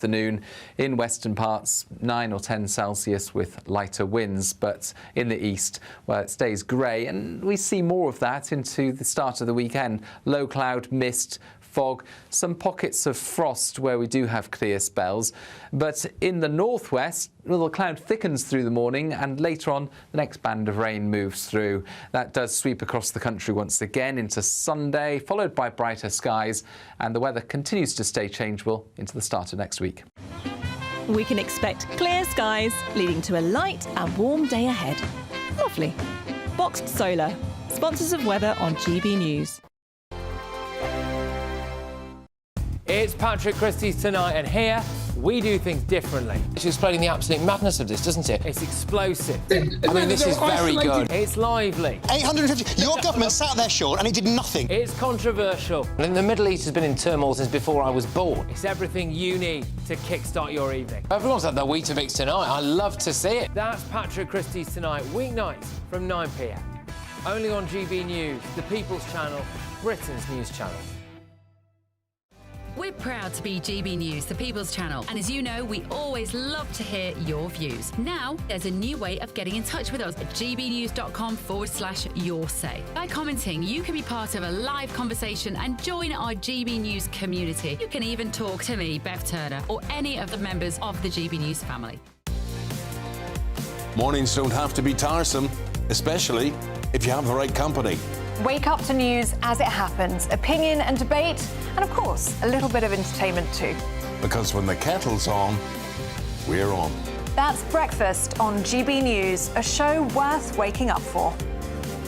Afternoon in western parts 9 or 10 Celsius with lighter winds, but in the east where it stays grey, and we see more of that into the start of the weekend. Low cloud, mist, fog, some pockets of frost where we do have clear spells, but in the northwest, well, the cloud thickens through the morning, and later on the next band of rain moves through. That does sweep across the country once again into Sunday, followed by brighter skies, and the weather continues to stay changeable into the start of next week. We can expect clear skies, leading to a light and warm day ahead. Lovely. Boxed Solar, sponsors of weather on GB News. It's Patrick Christys tonight, and here we do things differently. It's explaining the absolute madness of this, doesn't it? It's explosive. I mean, this is very good. It's lively. 850. Your government sat there, Sean, and it did nothing. It's controversial. And the Middle East has been in turmoil since before I was born. It's everything you need to kickstart your evening. Everyone's had their Weetabix tonight. I love to see it. That's Patrick Christys tonight, weeknights from 9 p.m. Only on GB News, the People's Channel, Britain's news channel. We're proud to be GB News, the People's Channel, and as you know, we always love to hear your views. Now, there's a new way of getting in touch with us at gbnews.com/yoursay. By commenting, you can be part of a live conversation and join our GB News community. You can even talk to me, Bev Turner, or any of the members of the GB News family. Mornings don't have to be tiresome, especially if you have the right company. Wake up to news as it happens, opinion and debate, and of course, a little bit of entertainment too. Because when the kettle's on, we're on. That's Breakfast on GB News, a show worth waking up for.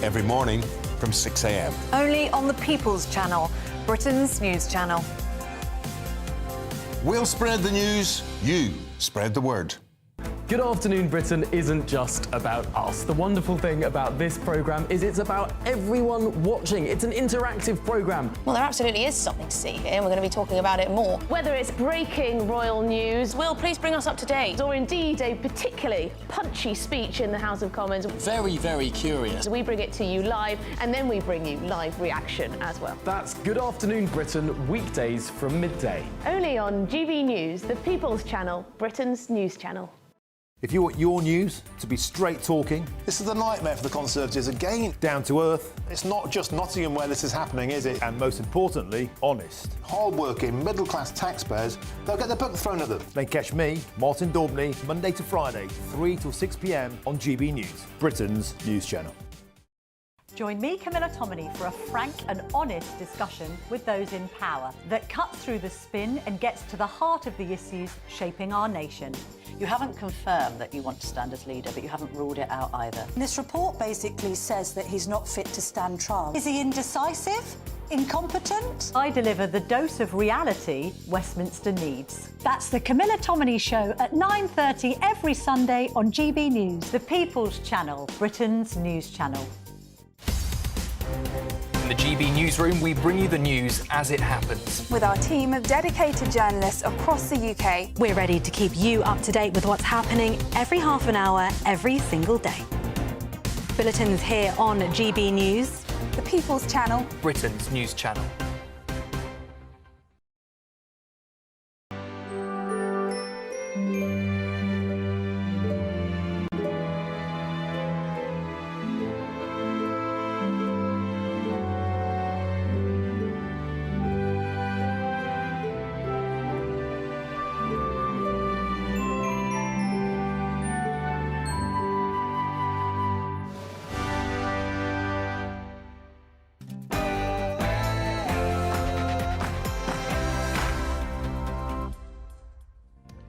Every morning from 6 a.m. Only on the People's Channel, Britain's news channel. We'll spread the news, you spread the word. Good Afternoon Britain isn't just about us. The wonderful thing about this programme is it's about everyone watching. It's an interactive programme. Well, there absolutely is something to see here, and we're going to be talking about it more. Whether it's breaking royal news, Will, please bring us up to date. or indeed a particularly punchy speech in the House of Commons, Very, very curious. we bring it to you live, and then we bring you live reaction as well. That's Good Afternoon Britain, weekdays from midday. Only on GB News, the People's Channel, Britain's news channel. If you want your news to be straight talking, this is a nightmare for the Conservatives again. down to earth, It's not just Nottingham where this is happening, is it? and most importantly, honest, Hard-working, middle-class taxpayers, they'll get the book thrown at them. then catch me, Martin Daubney, Monday to Friday, 3 till 6 p.m. on GB News, Britain's news channel. Join me, Camilla Tominey, for a frank and honest discussion with those in power that cuts through the spin and gets to the heart of the issues shaping our nation. You haven't confirmed that you want to stand as leader, but you haven't ruled it out either. This report basically says that he's not fit to stand trial. Is he indecisive? Incompetent? I deliver the dose of reality Westminster needs. That's the Camilla Tominey Show at 9:30 every Sunday on GB News, the People's Channel, Britain's news channel. In the GB Newsroom, we bring you the news as it happens. With our team of dedicated journalists across the UK, We're ready to keep you up to date with what's happening every half an hour, every single day. Bulletins here on GB News, the People's Channel, Britain's news channel.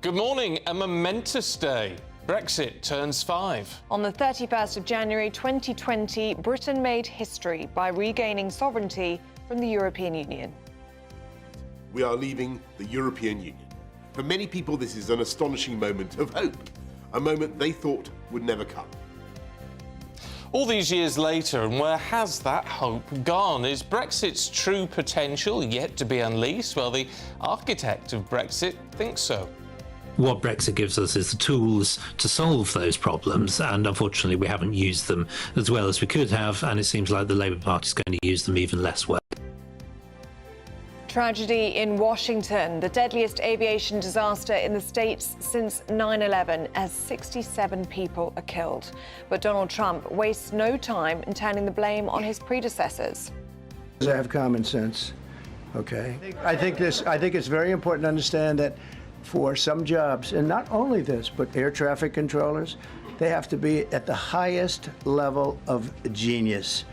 Good morning. A momentous day. Brexit turns 5. On the 31st of January 2020, Britain made history by regaining sovereignty from the European Union. We are leaving the European Union. For many people, this is an astonishing moment of hope, a moment they thought would never come. All these years later, and where has that hope gone? Is Brexit's true potential yet to be unleashed? Well, the architect of Brexit thinks so. What Brexit gives us is the tools to solve those problems, and unfortunately we haven't used them as well as we could have, and it seems like the Labour Party is going to use them even less well. Tragedy in Washington, the deadliest aviation disaster in the States since 9/11, as 67 people are killed. But Donald Trump wastes no time in turning the blame on his predecessors. I have common sense, okay? I think it's very important to understand that for some jobs, and not only this, but air traffic controllers, they have to be at the highest level of genius.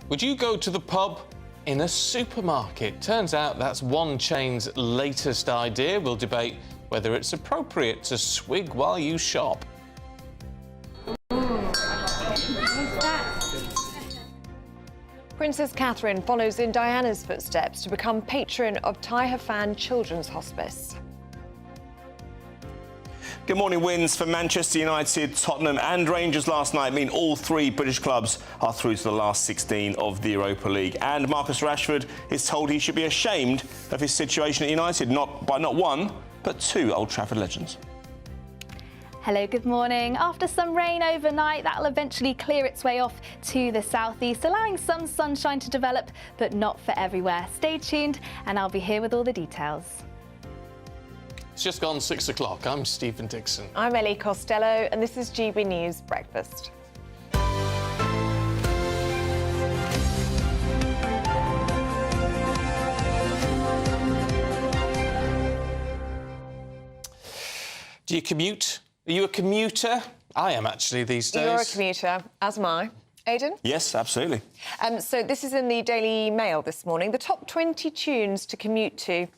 Would you go to the pub in a supermarket? Turns out that's one chain's latest idea. We'll debate whether it's appropriate to swig while you shop. Princess Catherine follows in Diana's footsteps to become patron of Tyre Fan Children's Hospice. Good morning. Wins for Manchester United, Tottenham and Rangers last night mean all three British clubs are through to the last 16 of the Europa League. And Marcus Rashford is told he should be ashamed of his situation at United, not one, but two Old Trafford legends. Hello, good morning. After some rain overnight, that'll eventually clear its way off to the southeast, allowing some sunshine to develop, but not for everywhere. Stay tuned and I'll be here with all the details. It's just gone 6 o'clock. I'm Stephen Dixon. I'm Ellie Costello, and this is GB News Breakfast. Do you commute? Are you a commuter? I am actually these days. You're a commuter, as am I. Aidan? Yes, absolutely. So this is in the Daily Mail this morning. The top 20 tunes to commute to.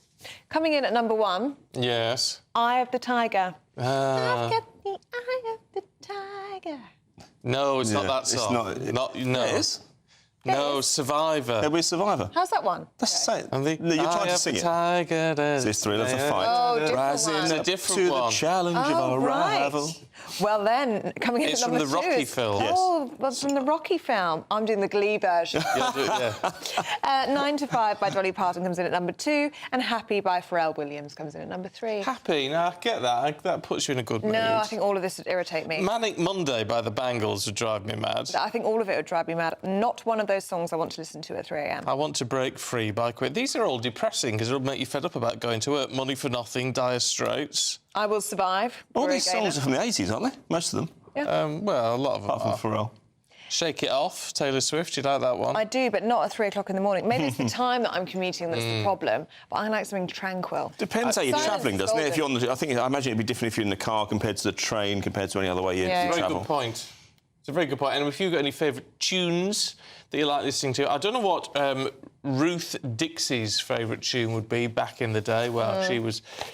Coming in at number 1. Yes. Eye of the Tiger. I've got the eye of the tiger. No, it's not that song. It's not. No. It is? No, Survivor. There'll be Survivor. How's that one? That's the same. No, you're trying to sing it. Tiger, this thrill of the fight. Oh, different Rising one. up different to one. the challenge of our rival. Well then, coming in It's at from number the 2 Rocky is... film. Yes. Oh, that's from the Rocky film. I'm doing the Glee version. 9 to 5 by Dolly Parton comes in at number 2, and Happy by Pharrell Williams comes in at number 3. Happy? No, I get that. That puts you in a good mood. No, I think all of this would irritate me. Manic Monday by the Bangles would drive me mad. I think all of it would drive me mad. Not one of those songs I want to listen to at 3 a.m. I Want to Break Free by Queen. These are all depressing because it'll make you fed up about going to work. Money for Nothing, Dire Straits. I Will Survive. All these songs are from the 80s, aren't they? Most of them. Yeah. Well, a lot of them apart from Pharrell. Shake It Off, Taylor Swift. You like that one? I do, but not at 3 o'clock in the morning. Maybe it's the time that I'm commuting that's the problem, but I like something tranquil. Depends how you're Silence travelling, is doesn't it? If golden. you're on the, I imagine it'd be different if you're in the car compared to the train, compared to any other way you travel. Very good point. It's a very good point. And if you've got any favourite tunes that you like listening to, I don't know what Ruth Dixie's favourite tune would be back in the day. Well,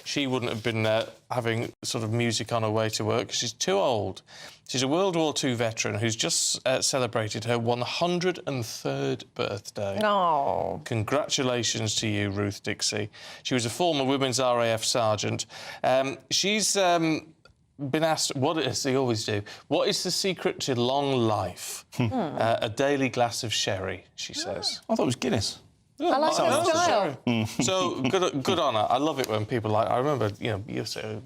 she wouldn't have been having sort of music on her way to work because she's too old. She's a World War II veteran who's just celebrated her 103rd birthday. Oh. Congratulations to you, Ruth Dixie. She was a former Women's RAF sergeant. She's been asked, as they always do, what is the secret to long life? A daily glass of sherry, she says. I thought it was Guinness. I like her style. So good on her. I love it when people I remember, you say,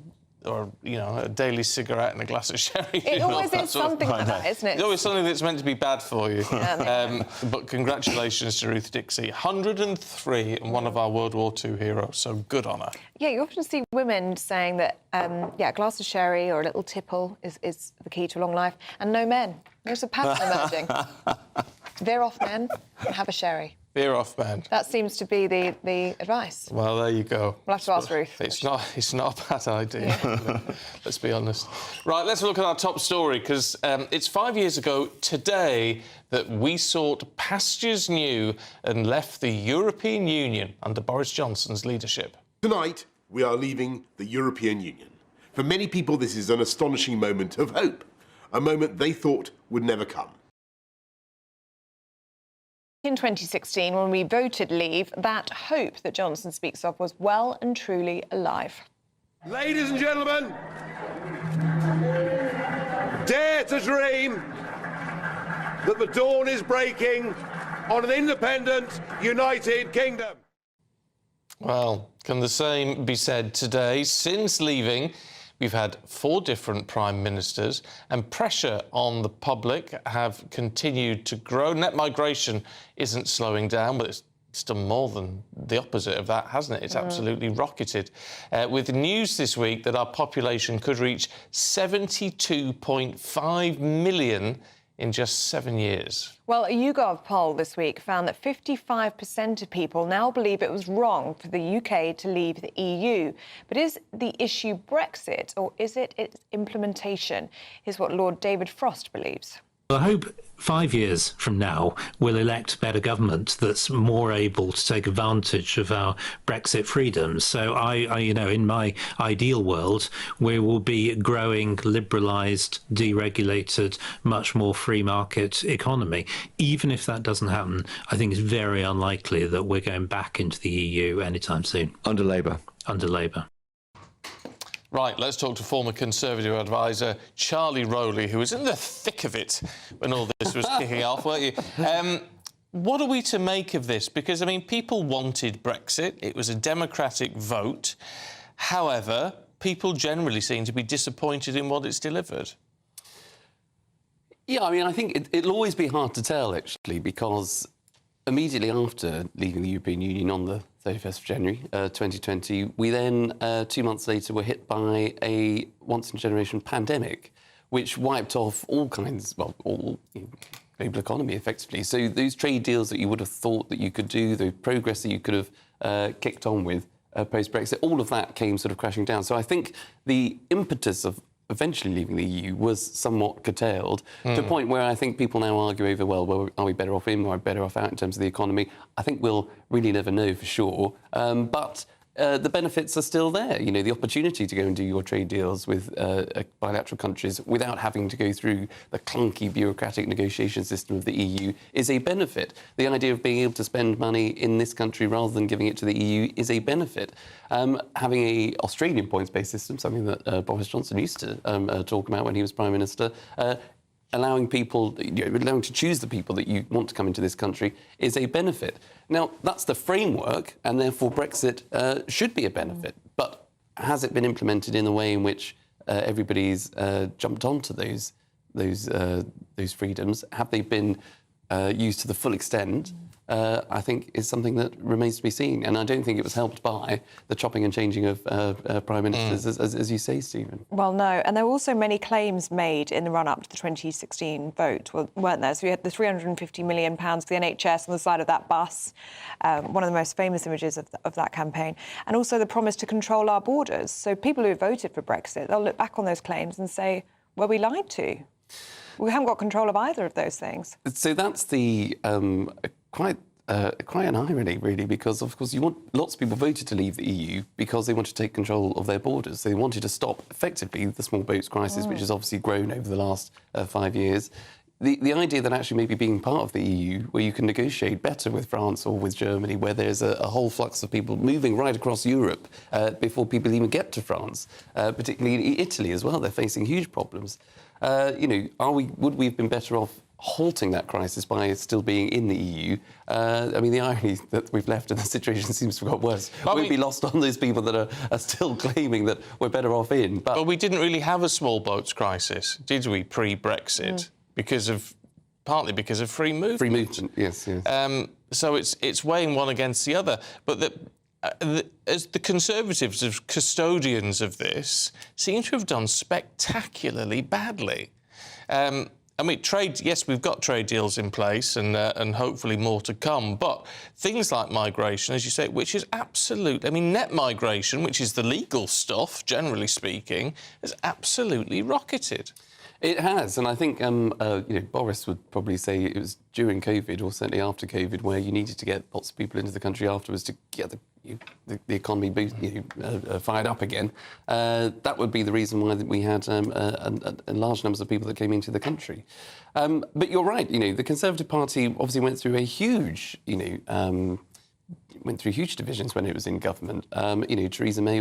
or, a daily cigarette and a glass of sherry. It always is something like that, isn't it? It's always something that's meant to be bad for you. But congratulations to Ruth Dixie. 103 and one of our World War II heroes, so good on her. Yeah, you often see women saying that, a glass of sherry or a little tipple is the key to a long life, and no men. There's a pattern emerging. Veer off, men, and have a sherry. Veer off, man. That seems to be the advice. Well, there you go. We'll have to ask Ruth. It's not a bad idea. Yeah. Let's be honest. Right, let's look at our top story, because it's 5 years ago today that we sought pastures new and left the European Union under Boris Johnson's leadership. Tonight, we are leaving the European Union. For many people, this is an astonishing moment of hope, a moment they thought would never come. In 2016, when we voted leave, that hope that Johnson speaks of was well and truly alive. Ladies and gentlemen, dare to dream that the dawn is breaking on an independent, united kingdom. Well, can the same be said today? Since leaving, we've had 4 different prime ministers, and pressure on the public have continued to grow. Net migration isn't slowing down, but it's It's done more than the opposite of that, hasn't it? It's absolutely rocketed. With news this week that our population could reach 72.5 million in just 7 years. Well, a YouGov poll this week found that 55% of people now believe it was wrong for the UK to leave the EU. But is the issue Brexit or is it its implementation? Here's what Lord David Frost believes. I hope 5 years from now we'll elect a better government that's more able to take advantage of our Brexit freedoms. So I in my ideal world, we will be a growing, liberalised, deregulated, much more free market economy. Even if that doesn't happen, I think it's very unlikely that we're going back into the EU anytime soon. Under Labour. Under Labour. Right, let's talk to former Conservative advisor Charlie Rowley, who was in the thick of it when all this was kicking off, weren't you? What are we to make of this? Because, I mean, people wanted Brexit. It was a democratic vote. However, people generally seem to be disappointed in what it's delivered. Yeah, I mean, I think it'll always be hard to tell, actually, because immediately after leaving the European Union on the 31st of January 2020, we then, 2 months later, were hit by a once-in-a-generation pandemic, which wiped off all kinds, well, all global economy, effectively. So those trade deals that you would have thought that you could do, the progress that you could have kicked on with post-Brexit, all of that came sort of crashing down. So I think the impetus of eventually leaving the EU was somewhat curtailed to a point where I think people now argue over, well, are we better off in or are we better off out in terms of the economy? I think we'll really never know for sure. But the benefits are still there. You know, the opportunity to go and do your trade deals with bilateral countries without having to go through the clunky bureaucratic negotiation system of the EU is a benefit. The idea of being able to spend money in this country rather than giving it to the EU is a benefit. Having an Australian points-based system, something that Boris Johnson used to talk about when he was Prime Minister, allowing people, allowing to choose the people that you want to come into this country is a benefit. Now, that's the framework, and therefore Brexit should be a benefit. But has it been implemented in a way in which everybody's jumped onto those freedoms? Have they been used to the full extent? I think is something that remains to be seen. And I don't think it was helped by the chopping and changing of Prime Ministers, as you say, Stephen. Well, no. And there were also many claims made in the run-up to the 2016 vote, weren't there? So we had the £350 million for the NHS on the side of that bus, one of the most famous images of that campaign, and also the promise to control our borders. So people who voted for Brexit, they'll look back on those claims and say, well, we lied to. We haven't got control of either of those things. So that's the quite an irony, really, because, of course, lots of people voted to leave the EU because they wanted to take control of their borders. They wanted to stop, effectively, the small boats crisis, which has obviously grown over the last 5 years. The idea that actually maybe being part of the EU, where you can negotiate better with France or with Germany, where there's a whole flux of people moving right across Europe before people even get to France, particularly Italy as well, they're facing huge problems. Would we have been better off halting that crisis by still being in the EU? I mean, the irony that we've left in the situation seems to have got worse. We'll be lost on those people that are still claiming that we're better off in. But we didn't really have a small boats crisis, did we, pre-Brexit? Partly because of free movement. Free movement, yes. So it's weighing one against the other. But as the Conservatives, as custodians of this, seem to have done spectacularly badly. I mean, yes, we've got trade deals in place and hopefully more to come, but things like migration, as you say, which is absolute... I mean, net migration, which is the legal stuff, generally speaking, has absolutely rocketed. It has, and I think Boris would probably say it was during COVID, or certainly after COVID, where you needed to get lots of people into the country afterwards to get the economy fired up again. That would be the reason why we had a large numbers of people that came into the country. But you're right, the Conservative Party obviously went through a huge, went through huge divisions when it was in government. Theresa May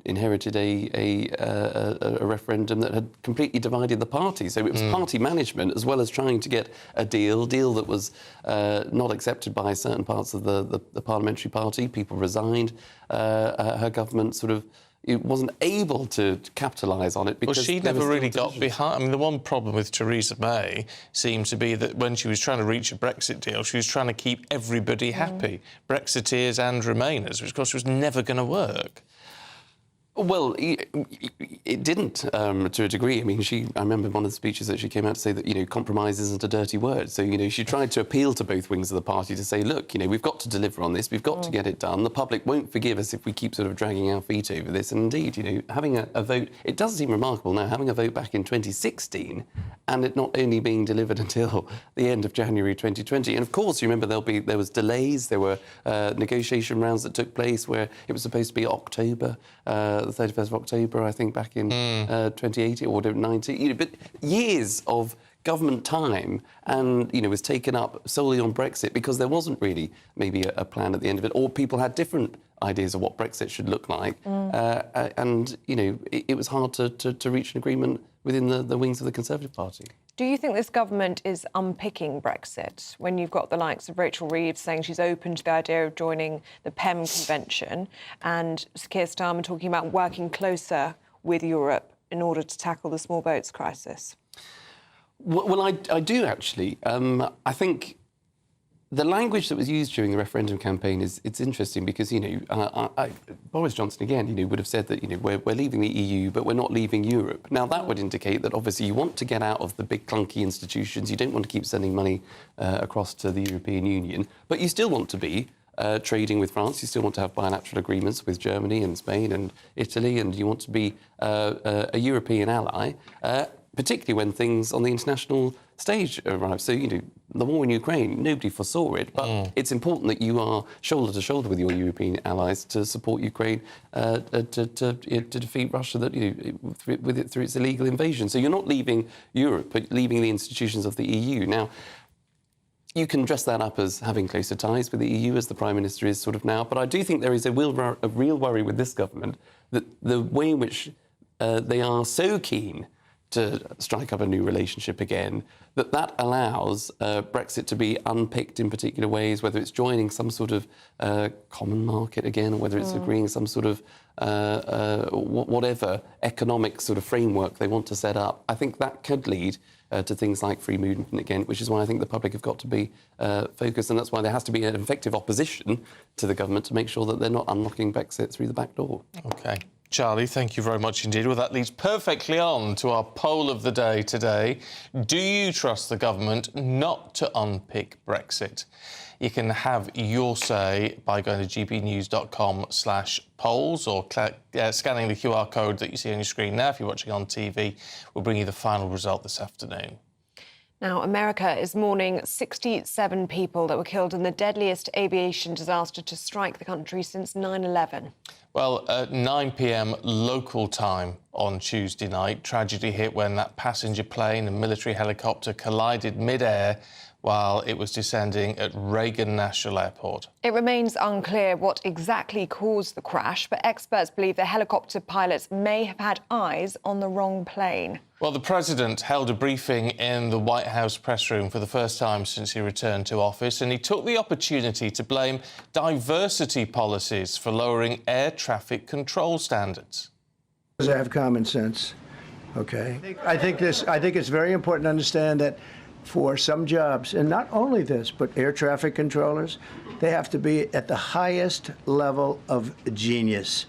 inherited a referendum that had completely divided the party. So it was party management, as well as trying to get a deal that was not accepted by certain parts of the parliamentary party. People resigned. Her government sort of wasn't able to capitalise on it because she never really got behind. I mean, the one problem with Theresa May seemed to be that when she was trying to reach a Brexit deal, she was trying to keep everybody happy, Brexiteers and Remainers, which of course was never going to work. Well, it didn't to a degree. I mean, I remember one of the speeches that she came out to say that, compromise isn't a dirty word. So, she tried to appeal to both wings of the party to say, look, we've got to deliver on this. We've got to get it done. The public won't forgive us if we keep sort of dragging our feet over this. And indeed, having a vote, it does seem remarkable now, having a vote back in 2016 and it not only being delivered until the end of January 2020. And of course, you remember there was delays. There were negotiation rounds that took place where it was supposed to be October, the 31st of October, I think, back in 2018 or 19. But years of government time and, was taken up solely on Brexit because there wasn't really maybe a plan at the end of it, or people had different ideas of what Brexit should look like. And, it was hard to reach an agreement within the wings of the Conservative Party. Do you think this government is unpicking Brexit when you've got the likes of Rachel Reeves saying she's open to the idea of joining the PEM Convention and Keir Starmer talking about working closer with Europe in order to tackle the small boats crisis? Well, I do, actually. I think the language that was used during the referendum campaign it's interesting because, Boris Johnson, again, would have said that, we're leaving the EU, but we're not leaving Europe. Now, that would indicate that, obviously, you want to get out of the big, clunky institutions. You don't want to keep sending money across to the European Union, but you still want to be trading with France. You still want to have bilateral agreements with Germany and Spain and Italy, and you want to be a European ally, particularly when things on the international stage arrive. So, the war in Ukraine, nobody foresaw it, but it's important that you are shoulder to shoulder with your European allies to support Ukraine to defeat Russia through its illegal invasion. So you're not leaving Europe, but leaving the institutions of the EU. Now, you can dress that up as having closer ties with the EU, as the Prime Minister is sort of now, but I do think there is a real worry with this government that the way in which they are so keen to strike up a new relationship again, that allows Brexit to be unpicked in particular ways, whether it's joining some sort of common market again, or whether it's agreeing some sort of whatever economic sort of framework they want to set up. I think that could lead to things like free movement again, which is why I think the public have got to be focused, and that's why there has to be an effective opposition to the government to make sure that they're not unlocking Brexit through the back door. OK. Charlie, thank you very much indeed. Well, that leads perfectly on to our poll of the day today. Do you trust the government not to unpick Brexit? You can have your say by going to gbnews.com/polls or scanning the QR code that you see on your screen now. If you're watching on TV, we'll bring you the final result this afternoon. Now, America is mourning 67 people that were killed in the deadliest aviation disaster to strike the country since 9/11. Well, at 9 p.m. local time on Tuesday night, tragedy hit when that passenger plane and military helicopter collided mid-air while it was descending at Reagan National Airport. It remains unclear what exactly caused the crash, but experts believe the helicopter pilots may have had eyes on the wrong plane. Well, the president held a briefing in the White House press room for the first time since he returned to office, and he took the opportunity to blame diversity policies for lowering air traffic control standards. Because I have common sense, OK? I think it's very important to understand that for some jobs, and not only this, but air traffic controllers, they have to be at the highest level of genius.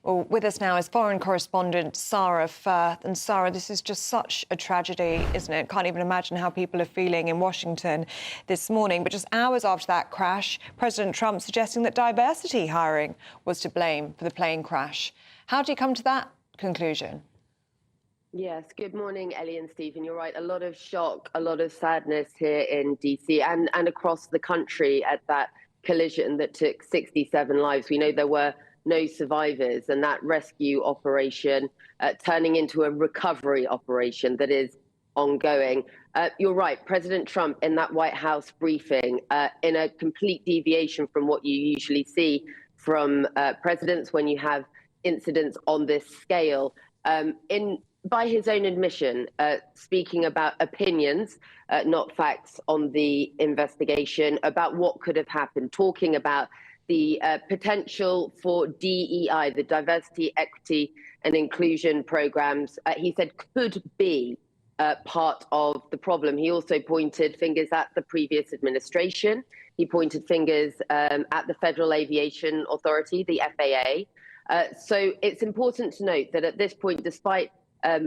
Well, with us now is foreign correspondent Sarah Firth. And Sarah, this is just such a tragedy, isn't it? Can't even imagine how people are feeling in Washington this morning. But just hours after that crash, President Trump suggesting that diversity hiring was to blame for the plane crash. How do you come to that conclusion? Yes, good morning, Ellie and Stephen. You're right, a lot of shock, a lot of sadness here in DC and across the country at that collision that took 67 lives. We know there were no survivors, and that rescue operation turning into a recovery operation that is ongoing. You're right, President Trump in that White House briefing, in a complete deviation from what you usually see from presidents when you have incidents on this scale, by his own admission, speaking about opinions, not facts on the investigation, about what could have happened, talking about the potential for DEI, the diversity, equity and inclusion programs, he said could be part of the problem. He also pointed fingers at the previous administration. He pointed fingers at the Federal Aviation Authority, the FAA. So it's important to note that at this point, despite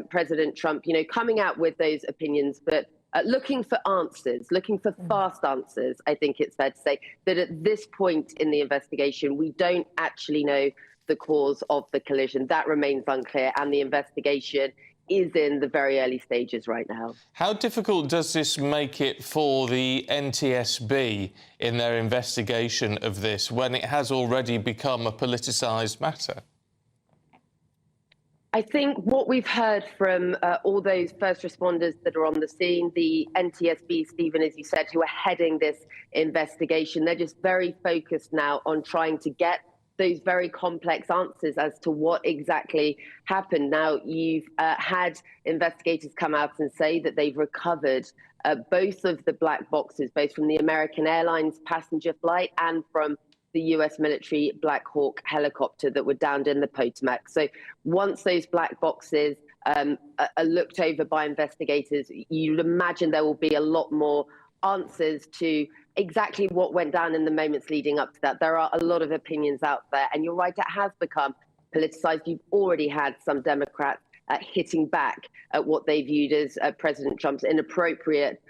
President Trump, coming out with those opinions, but looking for answers, looking for fast answers, I think it's fair to say that at this point in the investigation, we don't actually know the cause of the collision. That remains unclear, and the investigation is in the very early stages right now. How difficult does this make it for the NTSB in their investigation of this when it has already become a politicised matter? I think what we've heard from all those first responders that are on the scene, the NTSB, Stephen, as you said, who are heading this investigation, they're just very focused now on trying to get those very complex answers as to what exactly happened. Now, you've had investigators come out and say that they've recovered both of the black boxes, both from the American Airlines passenger flight and from the US military Black Hawk helicopter that were downed in the Potomac. So once those black boxes are looked over by investigators, you'd imagine there will be a lot more answers to exactly what went down in the moments leading up to that. There are a lot of opinions out there, and you're right, it has become politicized. You've already had some Democrats hitting back at what they viewed as President Trump's inappropriate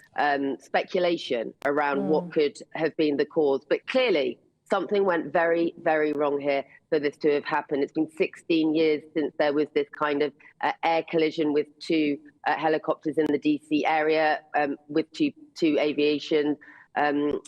speculation around what could have been the cause. But clearly, something went very, very wrong here for this to have happened. It's been 16 years since there was this kind of air collision with two helicopters in the DC area with two aviation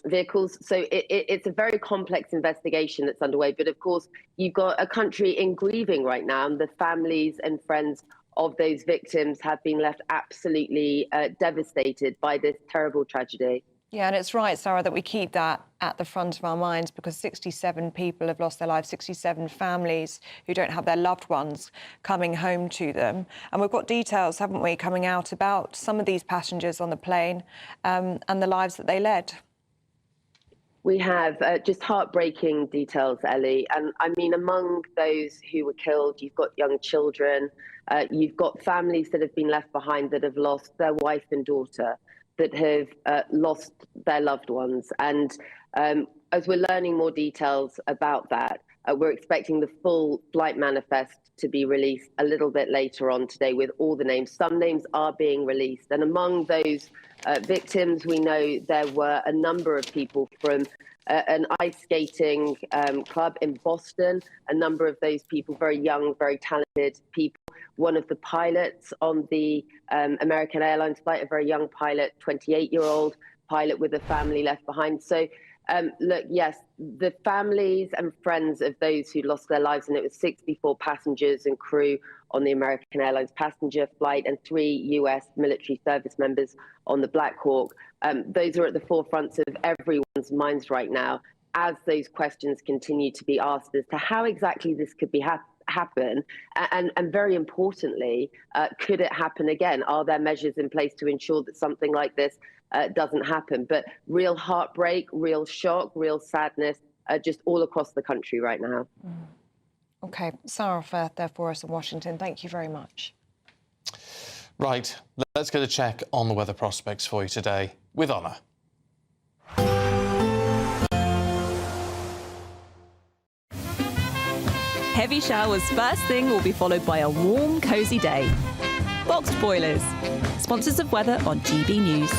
vehicles. So it's a very complex investigation that's underway. But of course, you've got a country in grieving right now, and the families and friends of those victims have been left absolutely devastated by this terrible tragedy. Yeah, and it's right, Sarah, that we keep that at the front of our minds, because 67 people have lost their lives, 67 families who don't have their loved ones coming home to them. And we've got details, haven't we, coming out about some of these passengers on the plane and the lives that they led. We have just heartbreaking details, Ellie. And I mean, among those who were killed, you've got young children, you've got families that have been left behind that have lost their wife and daughter, that have lost their loved ones. And as we're learning more details about that, we're expecting the full flight manifest to be released a little bit later on today with all the names. Some names are being released. And among those victims, we know there were a number of people from an ice skating club in Boston. A number of those people, very young, very talented people. One of the pilots on the American Airlines flight, a very young pilot, 28-year-old pilot with a family left behind. So, look, yes, the families and friends of those who lost their lives, and it was 64 passengers and crew on the American Airlines passenger flight and 3 US military service members on the Black Hawk, those are at the forefront of everyone's minds right now as those questions continue to be asked as to how exactly this could be happen, and very importantly, could it happen again? Are there measures in place to ensure that something like this doesn't happen? But real heartbreak, real shock, real sadness, just all across the country right now. OK, Sarah Firth there for us in Washington. Thank you very much. Right, let's get a check on the weather prospects for you today with Honor. Heavy showers first thing will be followed by a warm, cosy day. Boxed boilers, sponsors of weather on GB News.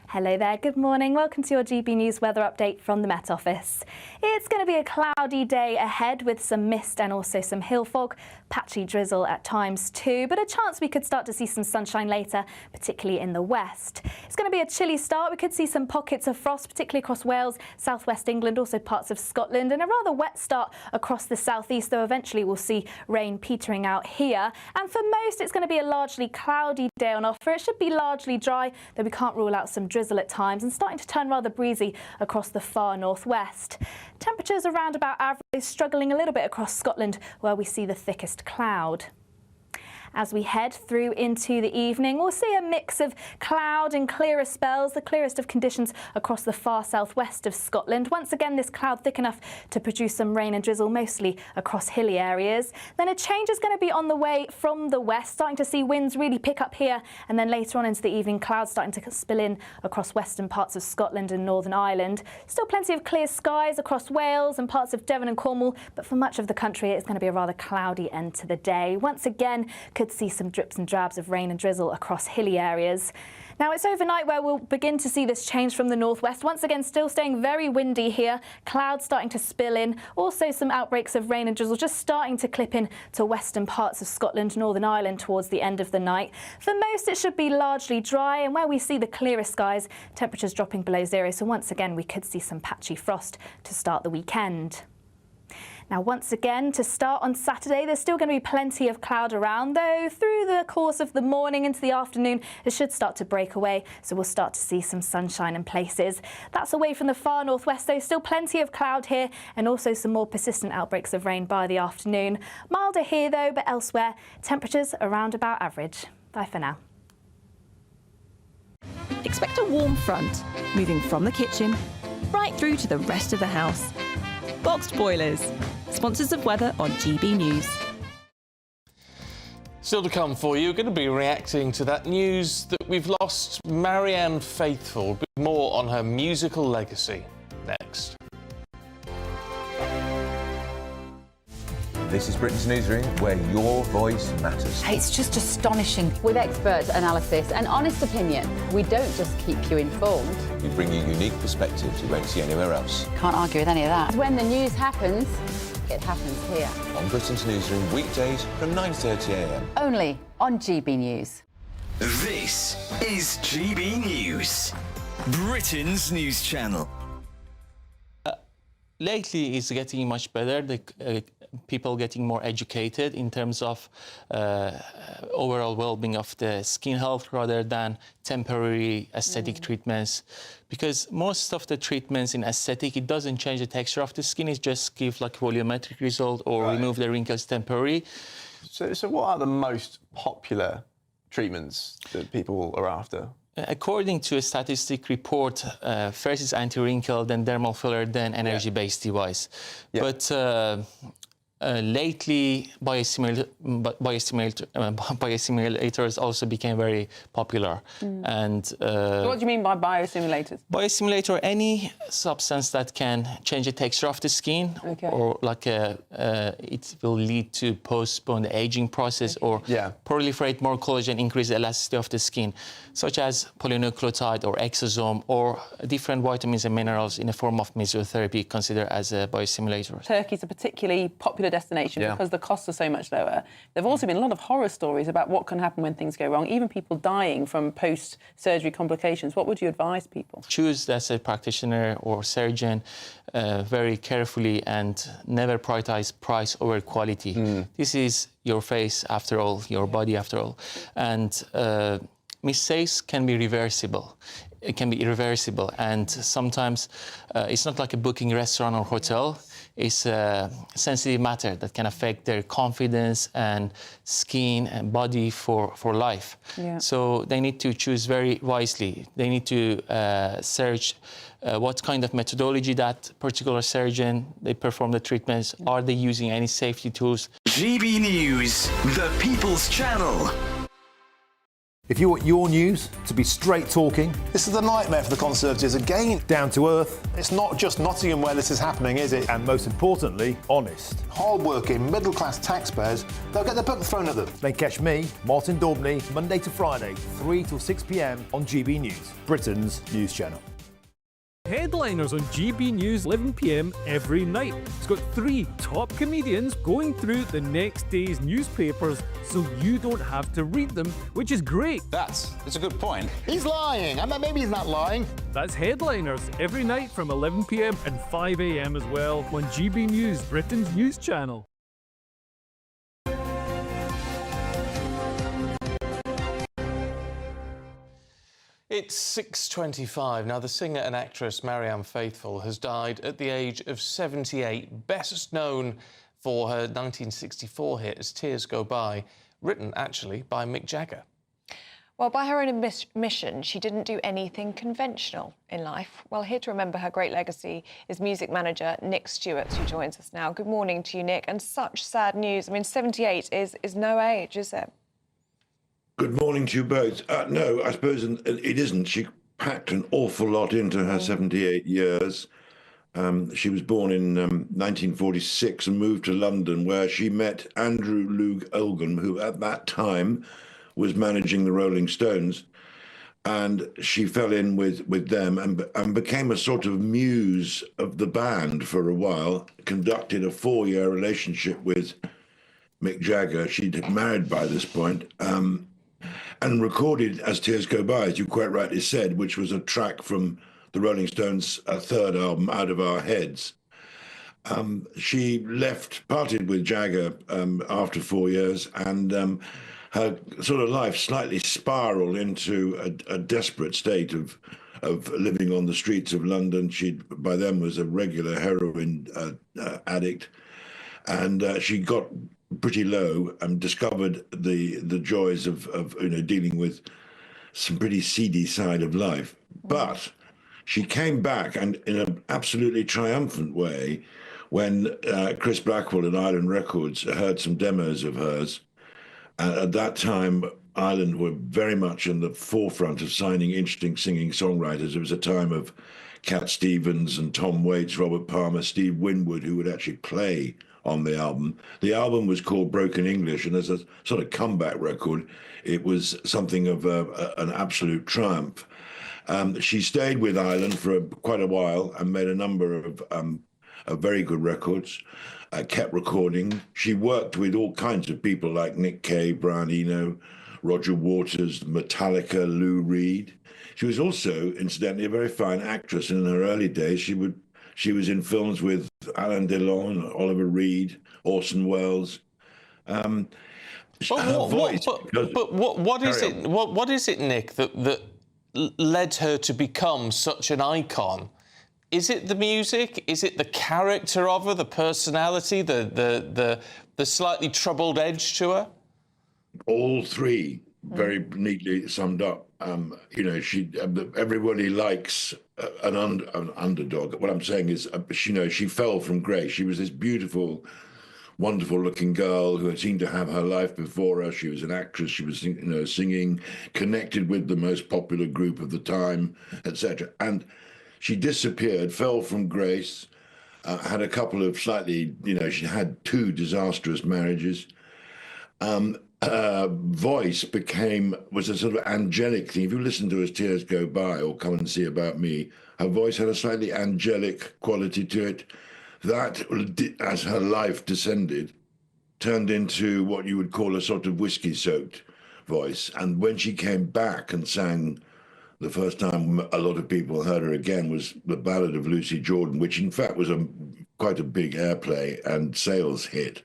Hello there, good morning. Welcome to your GB News weather update from the Met Office. It's going to be a cloudy day ahead with some mist and also some hill fog, patchy drizzle at times too, but a chance we could start to see some sunshine later, particularly in the west. It's going to be a chilly start. We could see some pockets of frost, particularly across Wales, southwest England, also parts of Scotland, and a rather wet start across the southeast, though eventually we'll see rain petering out here. And for most, it's going to be a largely cloudy day on offer. It should be largely dry, though we can't rule out some drizzle at times, and starting to turn rather breezy across the far northwest. Temperatures around about average, struggling a little bit across Scotland, where we see the thickest cloud. As we head through into the evening, we'll see a mix of cloud and clearer spells, the clearest of conditions across the far southwest of Scotland. Once again, this cloud thick enough to produce some rain and drizzle, mostly across hilly areas. Then a change is going to be on the way from the west, starting to see winds really pick up here, and then later on into the evening, clouds starting to spill in across western parts of Scotland and Northern Ireland. Still plenty of clear skies across Wales and parts of Devon and Cornwall, but for much of the country, it's going to be a rather cloudy end to the day. Once again, could see some drips and drabs of rain and drizzle across hilly areas. Now, it's overnight where we'll begin to see this change from the northwest. Once again, still staying very windy here. Clouds starting to spill in. Also, some outbreaks of rain and drizzle just starting to clip in to western parts of Scotland, Northern Ireland towards the end of the night. For most, it should be largely dry, and where we see the clearest skies, temperatures dropping below zero. So once again, we could see some patchy frost to start the weekend. Now, once again, to start on Saturday, there's still going to be plenty of cloud around, though through the course of the morning into the afternoon, it should start to break away, so we'll start to see some sunshine in places. That's away from the far northwest, though, still plenty of cloud here, and also some more persistent outbreaks of rain by the afternoon. Milder here, though, but elsewhere, temperatures around about average. Bye for now. Expect a warm front, moving from the kitchen right through to the rest of the house. Boxed boilers, sponsors of weather on GB News. Still to come for you, we're going to be reacting to that news that we've lost Marianne Faithfull. But more on her musical legacy next. This is Britain's Newsroom, where your voice matters. It's just astonishing. With expert analysis and honest opinion, we don't just keep you informed. We bring you unique perspectives you won't see anywhere else. Can't argue with any of that. When the news happens, it happens here. On Britain's Newsroom, weekdays from 9:30 a.m. Only on GB News. This is GB News, Britain's news channel. Lately, it's getting much better. The people getting more educated in terms of overall well-being of the skin health rather than temporary aesthetic treatments. Because most of the treatments in aesthetic, it doesn't change the texture of the skin. It just gives like volumetric result or remove the wrinkles temporarily. So what are the most popular treatments that people are after? According to a statistic report, first is anti-wrinkle, then dermal filler, then energy-based device. Yeah. But lately, biostimulators also became very popular. And what do you mean by biostimulators? Biostimulator, any substance that can change the texture of the skin, or like it will lead to postpone the aging process, or proliferate more collagen, increase the elasticity of the skin, such as polynucleotide or exosome, or different vitamins and minerals in the form of mesotherapy considered as a biostimulator. Turkey's a particularly popular destination because the costs are so much lower. There have also been a lot of horror stories about what can happen when things go wrong, even people dying from post-surgery complications. What would you advise people? Choose as a practitioner or surgeon very carefully and never prioritize price over quality. This is your face after all, your body after all. And mistakes can be reversible. It can be irreversible, and sometimes it's not like a booking restaurant or hotel. It's a sensitive matter that can affect their confidence and skin and body for life. So they need to choose very wisely. They need to search what kind of methodology that particular surgeon, they perform the treatments. Are they using any safety tools? GB News, the People's Channel. If you want your news to be straight talking... This is a nightmare for the Conservatives again. Down to earth. It's not just Nottingham where this is happening, is it? And most importantly, honest. Hard-working, middle-class taxpayers, they'll get the book thrown at them. Then catch me, Martin Daubney, Monday to Friday, 3 till 6 p.m. on GB News, Britain's news channel. Headliners on GB News 11 p.m. every night. It's got 3 top comedians going through the next day's newspapers so you don't have to read them, which is great. That's a good point. He's lying. I mean, maybe he's not lying. That's Headliners every night from 11 p.m. and 5 a.m. as well on GB News, Britain's news channel. It's 6:25. Now, the singer and actress Marianne Faithfull has died at the age of 78, best known for her 1964 hit As Tears Go By, written, actually, by Mick Jagger. Well, by her own admission, she didn't do anything conventional in life. Well, here to remember her great legacy is music manager Nick Stewart, who joins us now. Good morning to you, Nick. And such sad news. I mean, 78 is no age, is it? Good morning to you both. No, I suppose it isn't. She packed an awful lot into her 78 years. She was born in 1946 and moved to London, where she met Andrew Loog Oldham, who at that time was managing the Rolling Stones, and she fell in with them and became a sort of muse of the band for a while, conducted a 4-year relationship with Mick Jagger. She'd married by this point, and recorded As Tears Go By, as you quite rightly said, which was a track from the Rolling Stones' third album, Out of Our Heads. She parted with Jagger after 4 years, and her sort of life slightly spiraled into a desperate state of living on the streets of London. She, by then, was a regular heroin addict, and she got pretty low and discovered the joys of dealing with some pretty seedy side of life. But she came back, and in an absolutely triumphant way, when Chris Blackwell at Ireland Records heard some demos of hers. At that time, Ireland were very much in the forefront of signing interesting singing songwriters. It was a time of Cat Stevens and Tom Waits, Robert Palmer, Steve Winwood, who would actually play on the album. The album was called Broken English, and as a sort of comeback record, it was something of an absolute triumph. She stayed with Ireland for quite a while and made a number of very good records. Kept recording. She worked with all kinds of people like Nick Cave, Brian Eno, Roger Waters, Metallica, Lou Reed. She was also, incidentally, a very fine actress. And in her early days, she was in films with Alain Delon, Oliver Reed, Orson Welles. What is it, Nick, that led her to become such an icon? Is it the music? Is it the character of her, the personality, the slightly troubled edge to her? All three, very neatly summed up. Everybody likes an underdog. What I'm saying is, she fell from grace. She was this beautiful, wonderful-looking girl who seemed to have her life before her. She was an actress. She was, singing, connected with the most popular group of the time, etc. And she disappeared, fell from grace, had a couple of slightly, she had 2 disastrous marriages. Voice was a sort of angelic thing. If you listen to As Tears Go By or Come and See About Me, her voice had a slightly angelic quality to it. That, as her life descended, turned into what you would call a sort of whiskey-soaked voice. And when she came back and sang, the first time a lot of people heard her again was the Ballad of Lucy Jordan, which in fact was quite a big airplay and sales hit.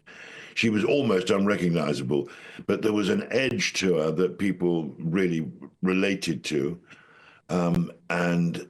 She was almost unrecognizable, but there was an edge to her that people really related to. And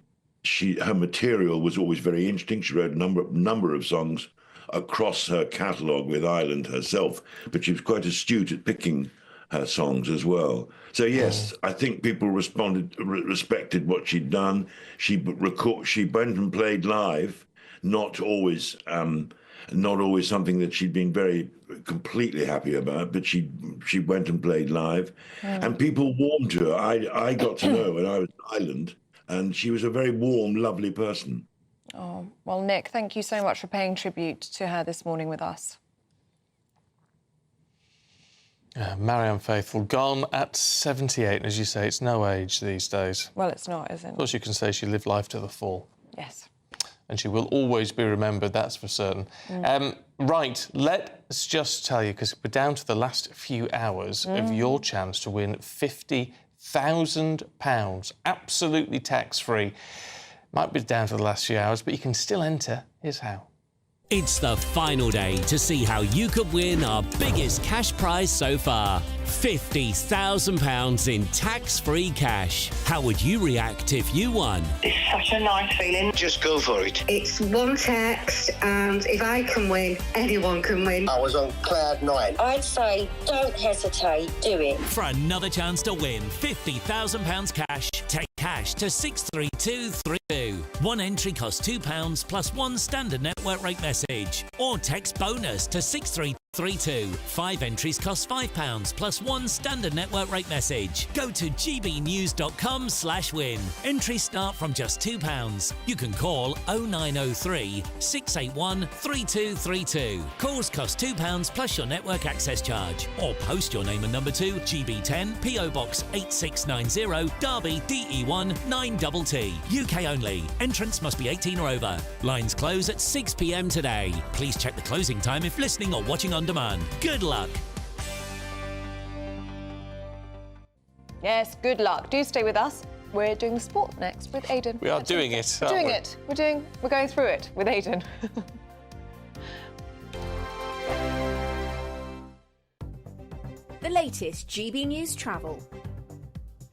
her material was always very interesting. She wrote a number of songs across her catalogue with Ireland herself, but she was quite astute at picking her songs as well. So yes, I think people respected what she'd done. She went and played live, not always something that she'd been very completely happy about, but she went and played live, and people warmed to her. I got to know when I was in Ireland, and she was a very warm, lovely person. Oh, well, Nick, thank you so much for paying tribute to her this morning with us. Marianne Faithfull, gone at 78. As you say, it's no age these days. Well, it's not, is it? Of course, you can say she lived life to the full. Yes. And she will always be remembered, that's for certain. Right, let's just tell you, because we're down to the last few hours of your chance to win £50,000, absolutely tax-free. Might be down to the last few hours, but you can still enter. Here's how. It's the final day to see how you could win our biggest cash prize so far. £50,000 in tax-free cash. How would you react if you won? It's such a nice feeling. Just go for it. It's one text, and if I can win, anyone can win. I was on cloud nine. I'd say don't hesitate, do it. For another chance to win £50,000 cash, take cash to 63232. One entry costs £2 plus one standard network rate message. Or text bonus to 63232. 5 entries cost £5 plus one standard network rate message. Go to gbnews.com/win. Entries start from just £2. You can call 0903 681 3232. Calls cost £2 plus your network access charge. Or post your name and number to GB10 PO Box 8690 Derby DE1 9TT. UK only. Entrants must be 18 or over. Lines close at 6 p.m. today. Please check the closing time if listening or watching on demand. Good luck. Yes, good luck. Do stay with us. We're doing sport next with Aidan. We are doing it. We're doing it. We're going through it with Aidan. The latest GB News travel.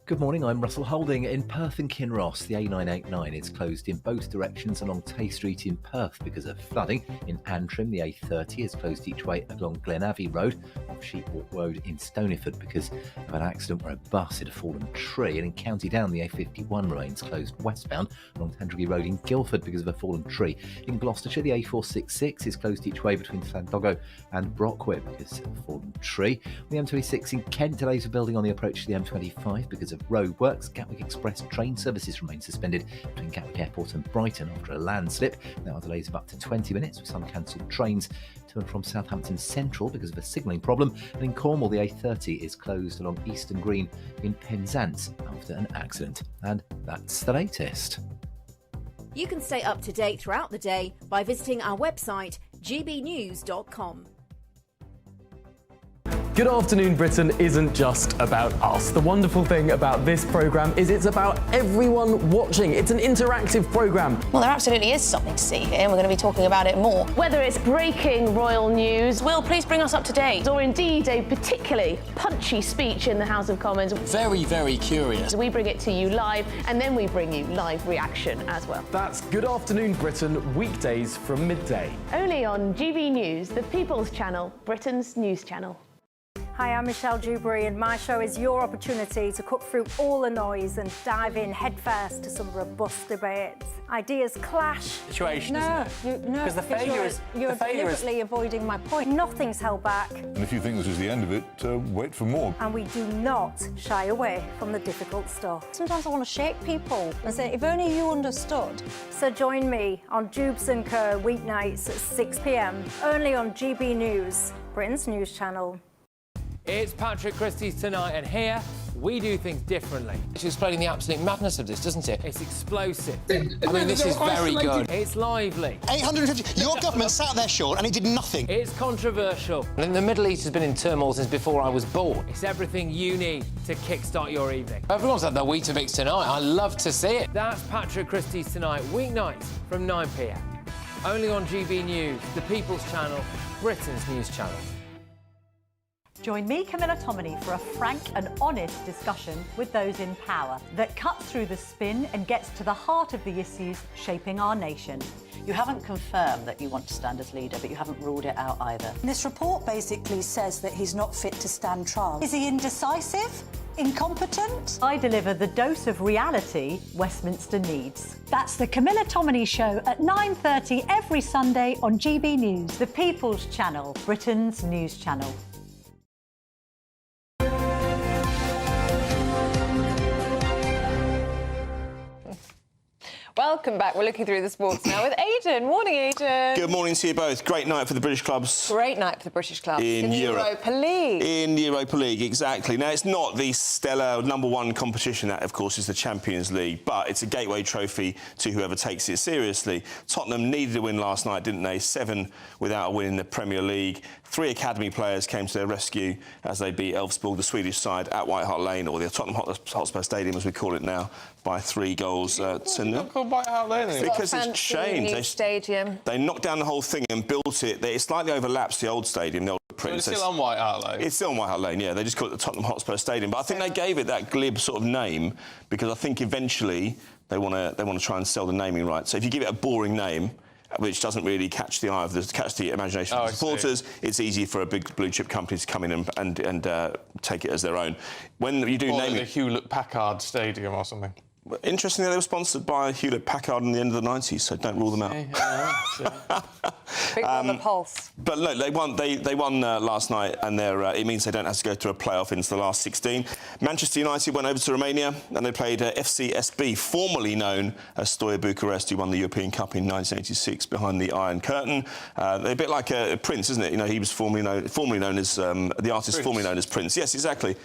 Good morning, I'm Russell Holding. In Perth and Kinross, the A989 is closed in both directions along Tay Street in Perth because of flooding. In Antrim, the A30 is closed each way along Glenavi Road, off Sheepwalk Road in Stonyford because of an accident where a bus hit a fallen tree. And in County Down, the A51 remains closed westbound along Tandragee Road in Guildford because of a fallen tree. In Gloucestershire, the A466 is closed each way between Llandoggo and Brockwhit because of a fallen tree. The M26 in Kent, delays are building on the approach to the M25 because of roadworks. Gatwick Express train services remain suspended between Gatwick Airport and Brighton after a landslip. There are delays of up to 20 minutes with some cancelled trains to and from Southampton Central because of a signalling problem. And in Cornwall, the A30 is closed along Eastern Green in Penzance after an accident. And that's the latest. You can stay up to date throughout the day by visiting our website, gbnews.com. Good Afternoon Britain isn't just about us. The wonderful thing about this programme is it's about everyone watching. It's an interactive programme. Well, there absolutely is something to see here, and we're going to be talking about it more. Whether it's breaking royal news, Will, please bring us up to date. or indeed a particularly punchy speech in the House of Commons, Very, very curious. we bring it to you live, and then we bring you live reaction as well. That's Good Afternoon Britain, weekdays from midday. Only on GB News, the People's Channel, Britain's news channel. Hi, I'm Michelle Dewberry, and my show is your opportunity to cut through all the noise and dive in headfirst to some robust debates. Ideas clash. Situation, No, isn't it? no, Because the failure is... you're the failure is... deliberately avoiding my point. Nothing's held back, And if you think this is the end of it, wait for more. and we do not shy away from the difficult stuff. Sometimes I want to shake people and say, if only you understood. So join me on Dubes & Co. weeknights at 6 p.m, only on GB News, Britain's news channel. It's Patrick Christys tonight, and here we do things differently. It's explaining the absolute madness of this, doesn't it? It's explosive. I mean, this is very good. It's lively. 850. Your government sat there, Sean, and it did nothing. It's controversial. And the Middle East has been in turmoil since before I was born. It's everything you need to kickstart your evening. Everyone's had their Weetabix tonight. I love to see it. That's Patrick Christys tonight, weeknights from 9 p.m. Only on GB News, the People's Channel, Britain's news channel. Join me, Camilla Tominey, for a frank and honest discussion with those in power that cuts through the spin and gets to the heart of the issues shaping our nation. You haven't confirmed that you want to stand as leader, but you haven't ruled it out either. This report basically says that he's not fit to stand trial. Is he indecisive? Incompetent? I deliver the dose of reality Westminster needs. That's the Camilla Tominey Show at 9:30 every Sunday on GB News, the People's Channel, Britain's news channel. Welcome back. We're looking through the sports now with Aidan. Morning, Aidan. Good morning to you both. Great night for the British clubs. Great night for the British clubs in Europe. Europa League. In the Europa League, exactly. Now, it's not the stellar #1 competition that, of course, is the Champions League, but it's a gateway trophy to whoever takes it seriously. Tottenham needed a win last night, didn't they? 7 without a win in the Premier League. 3 academy players came to their rescue as they beat Elfsborg, the Swedish side, at White Hart Lane, or the Tottenham Hotspur Stadium, as we call it now, by 3 goals to 0. Called White Hart Lane anymore? Because it's changed. New stadium. They knocked down the whole thing and built it. It slightly overlaps the old stadium, the old Prince. So it's still on White Hart Lane? It's still on White Hart Lane, yeah. They just call it the Tottenham Hotspur Stadium. But I think they gave it that glib sort of name because I think eventually they want to try and sell the naming rights. So if you give it a boring name, which doesn't really catch the imagination of the supporters, it's easy for a big blue chip company to come in and take it as their own. When you do naming, the Hewlett-Packard Stadium or something. Interestingly, they were sponsored by Hewlett-Packard in the end of the 90s, so don't rule them out. Big on the pulse. But look, they won last night, and it means they don't have to go through a playoff into the last 16. Manchester United went over to Romania, and they played FCSB, formerly known as Steaua Bucharest, who won the European Cup in 1986 behind the Iron Curtain. They're a bit like Prince, isn't it? You know, he was formerly known as the artist Prince. Formerly known as Prince. Yes, exactly,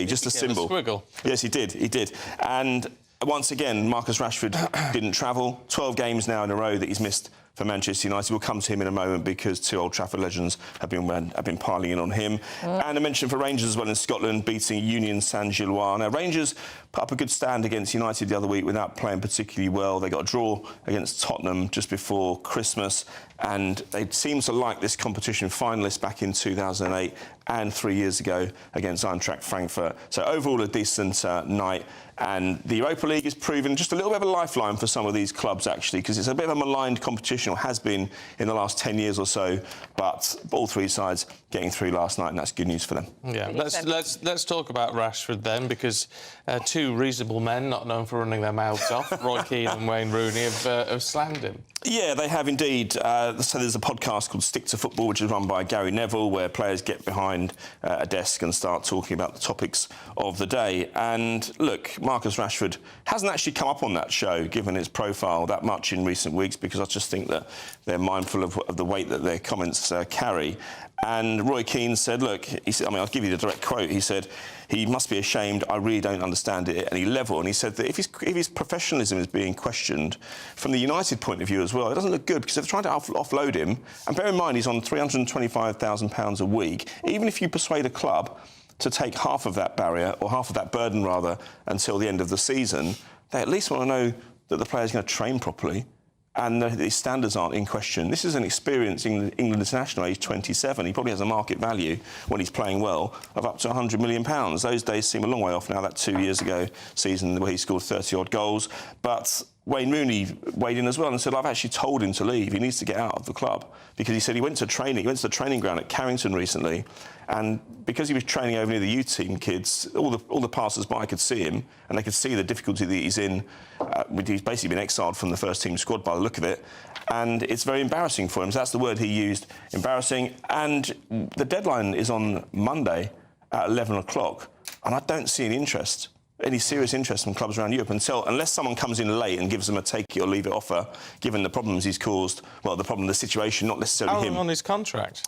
just a symbol. Squiggle. Yes, he did, and once again, Marcus Rashford didn't travel. 12 games now in a row that he's missed for Manchester United. We'll come to him in a moment because 2 Old Trafford legends have been piling in on him. And a mention for Rangers as well in Scotland, beating Union Saint-Gilloise. Now, Rangers put up a good stand against United the other week without playing particularly well. They got a draw against Tottenham just before Christmas, and they seem to like this competition, finalists back in 2008 and 3 years ago against Eintracht Frankfurt. So overall, a decent night. And the Europa League is proven just a little bit of a lifeline for some of these clubs, actually, because it's a bit of a maligned competition, or has been in the last 10 years or so. But all 3 sides getting through last night, and that's good news for them. Yeah, let's talk about Rashford then, because 2 reasonable men, not known for running their mouths off, Roy Keane and Wayne Rooney, have slammed him. Yeah, they have indeed. So there's a podcast called Stick to Football, which is run by Gary Neville, where players get behind a desk and start talking about the topics of the day. And look, Marcus Rashford hasn't actually come up on that show, given his profile, that much in recent weeks, because I just think that they're mindful of the weight that their comments carry. And Roy Keane said, look, he said, I mean, I'll give you the direct quote. He said, he must be ashamed. I really don't understand it at any level. And he said that if his professionalism is being questioned from the United point of view as well, it doesn't look good, because they're trying to offload him. And bear in mind, he's on £325,000 a week. Even if you persuade a club to take half of that barrier, or half of that burden, rather, until the end of the season, they at least want to know that the player's going to train properly and his standards aren't in question. This is an experienced England international, aged 27. He probably has a market value, when he's playing well, of up to £100 million. Those days seem a long way off now, that 2 years ago season where he scored 30-odd goals. But Wayne Rooney weighed in as well and said, I've actually told him to leave. He needs to get out of the club. Because he said he went to the training ground at Carrington recently, and because he was training over near the youth team kids, all the passers-by could see him, and they could see the difficulty that he's in. He's basically been exiled from the first team squad by the look of it, and it's very embarrassing for him. So that's the word he used, embarrassing. And the deadline is on Monday at 11 o'clock, and I don't see any serious interest from clubs around Europe unless someone comes in late and gives them a take it or leave it offer, given the problems he's caused. Well, the situation, not necessarily him. How long on his contract?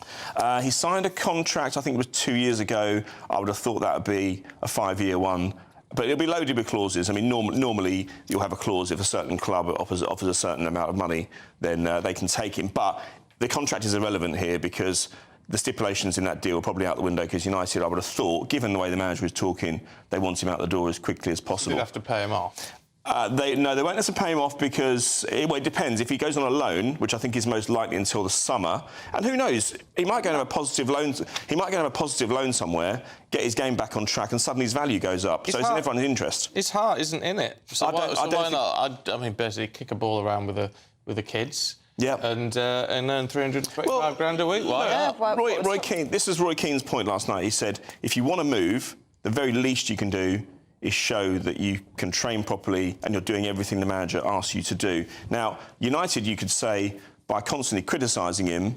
He signed a contract, I think it was 2 years ago. I would have thought that would be a 5-year one. But it'll be loaded with clauses. I mean, normally you'll have a clause if a certain club offers a certain amount of money, then they can take him. But the contract is irrelevant here, because the stipulations in that deal are probably out the window, because United, I would have thought, given the way the manager was talking, they want him out the door as quickly as possible. You'd have to pay him off. They won't have to pay him off, because it depends. If he goes on a loan, which I think is most likely until the summer, and who knows, he might go and have a positive loan. He might go and have a positive loan somewhere, get his game back on track, and suddenly his value goes up. So it's in everyone's interest. His heart isn't in it. So why not? I mean, basically, kick a ball around with the kids. Yeah, and earn 325 grand a week. Why? Roy Keane. This was Roy Keane's point last night. He said, if you want to move, the very least you can do is show that you can train properly and you're doing everything the manager asks you to do. Now, United, you could say, by constantly criticising him,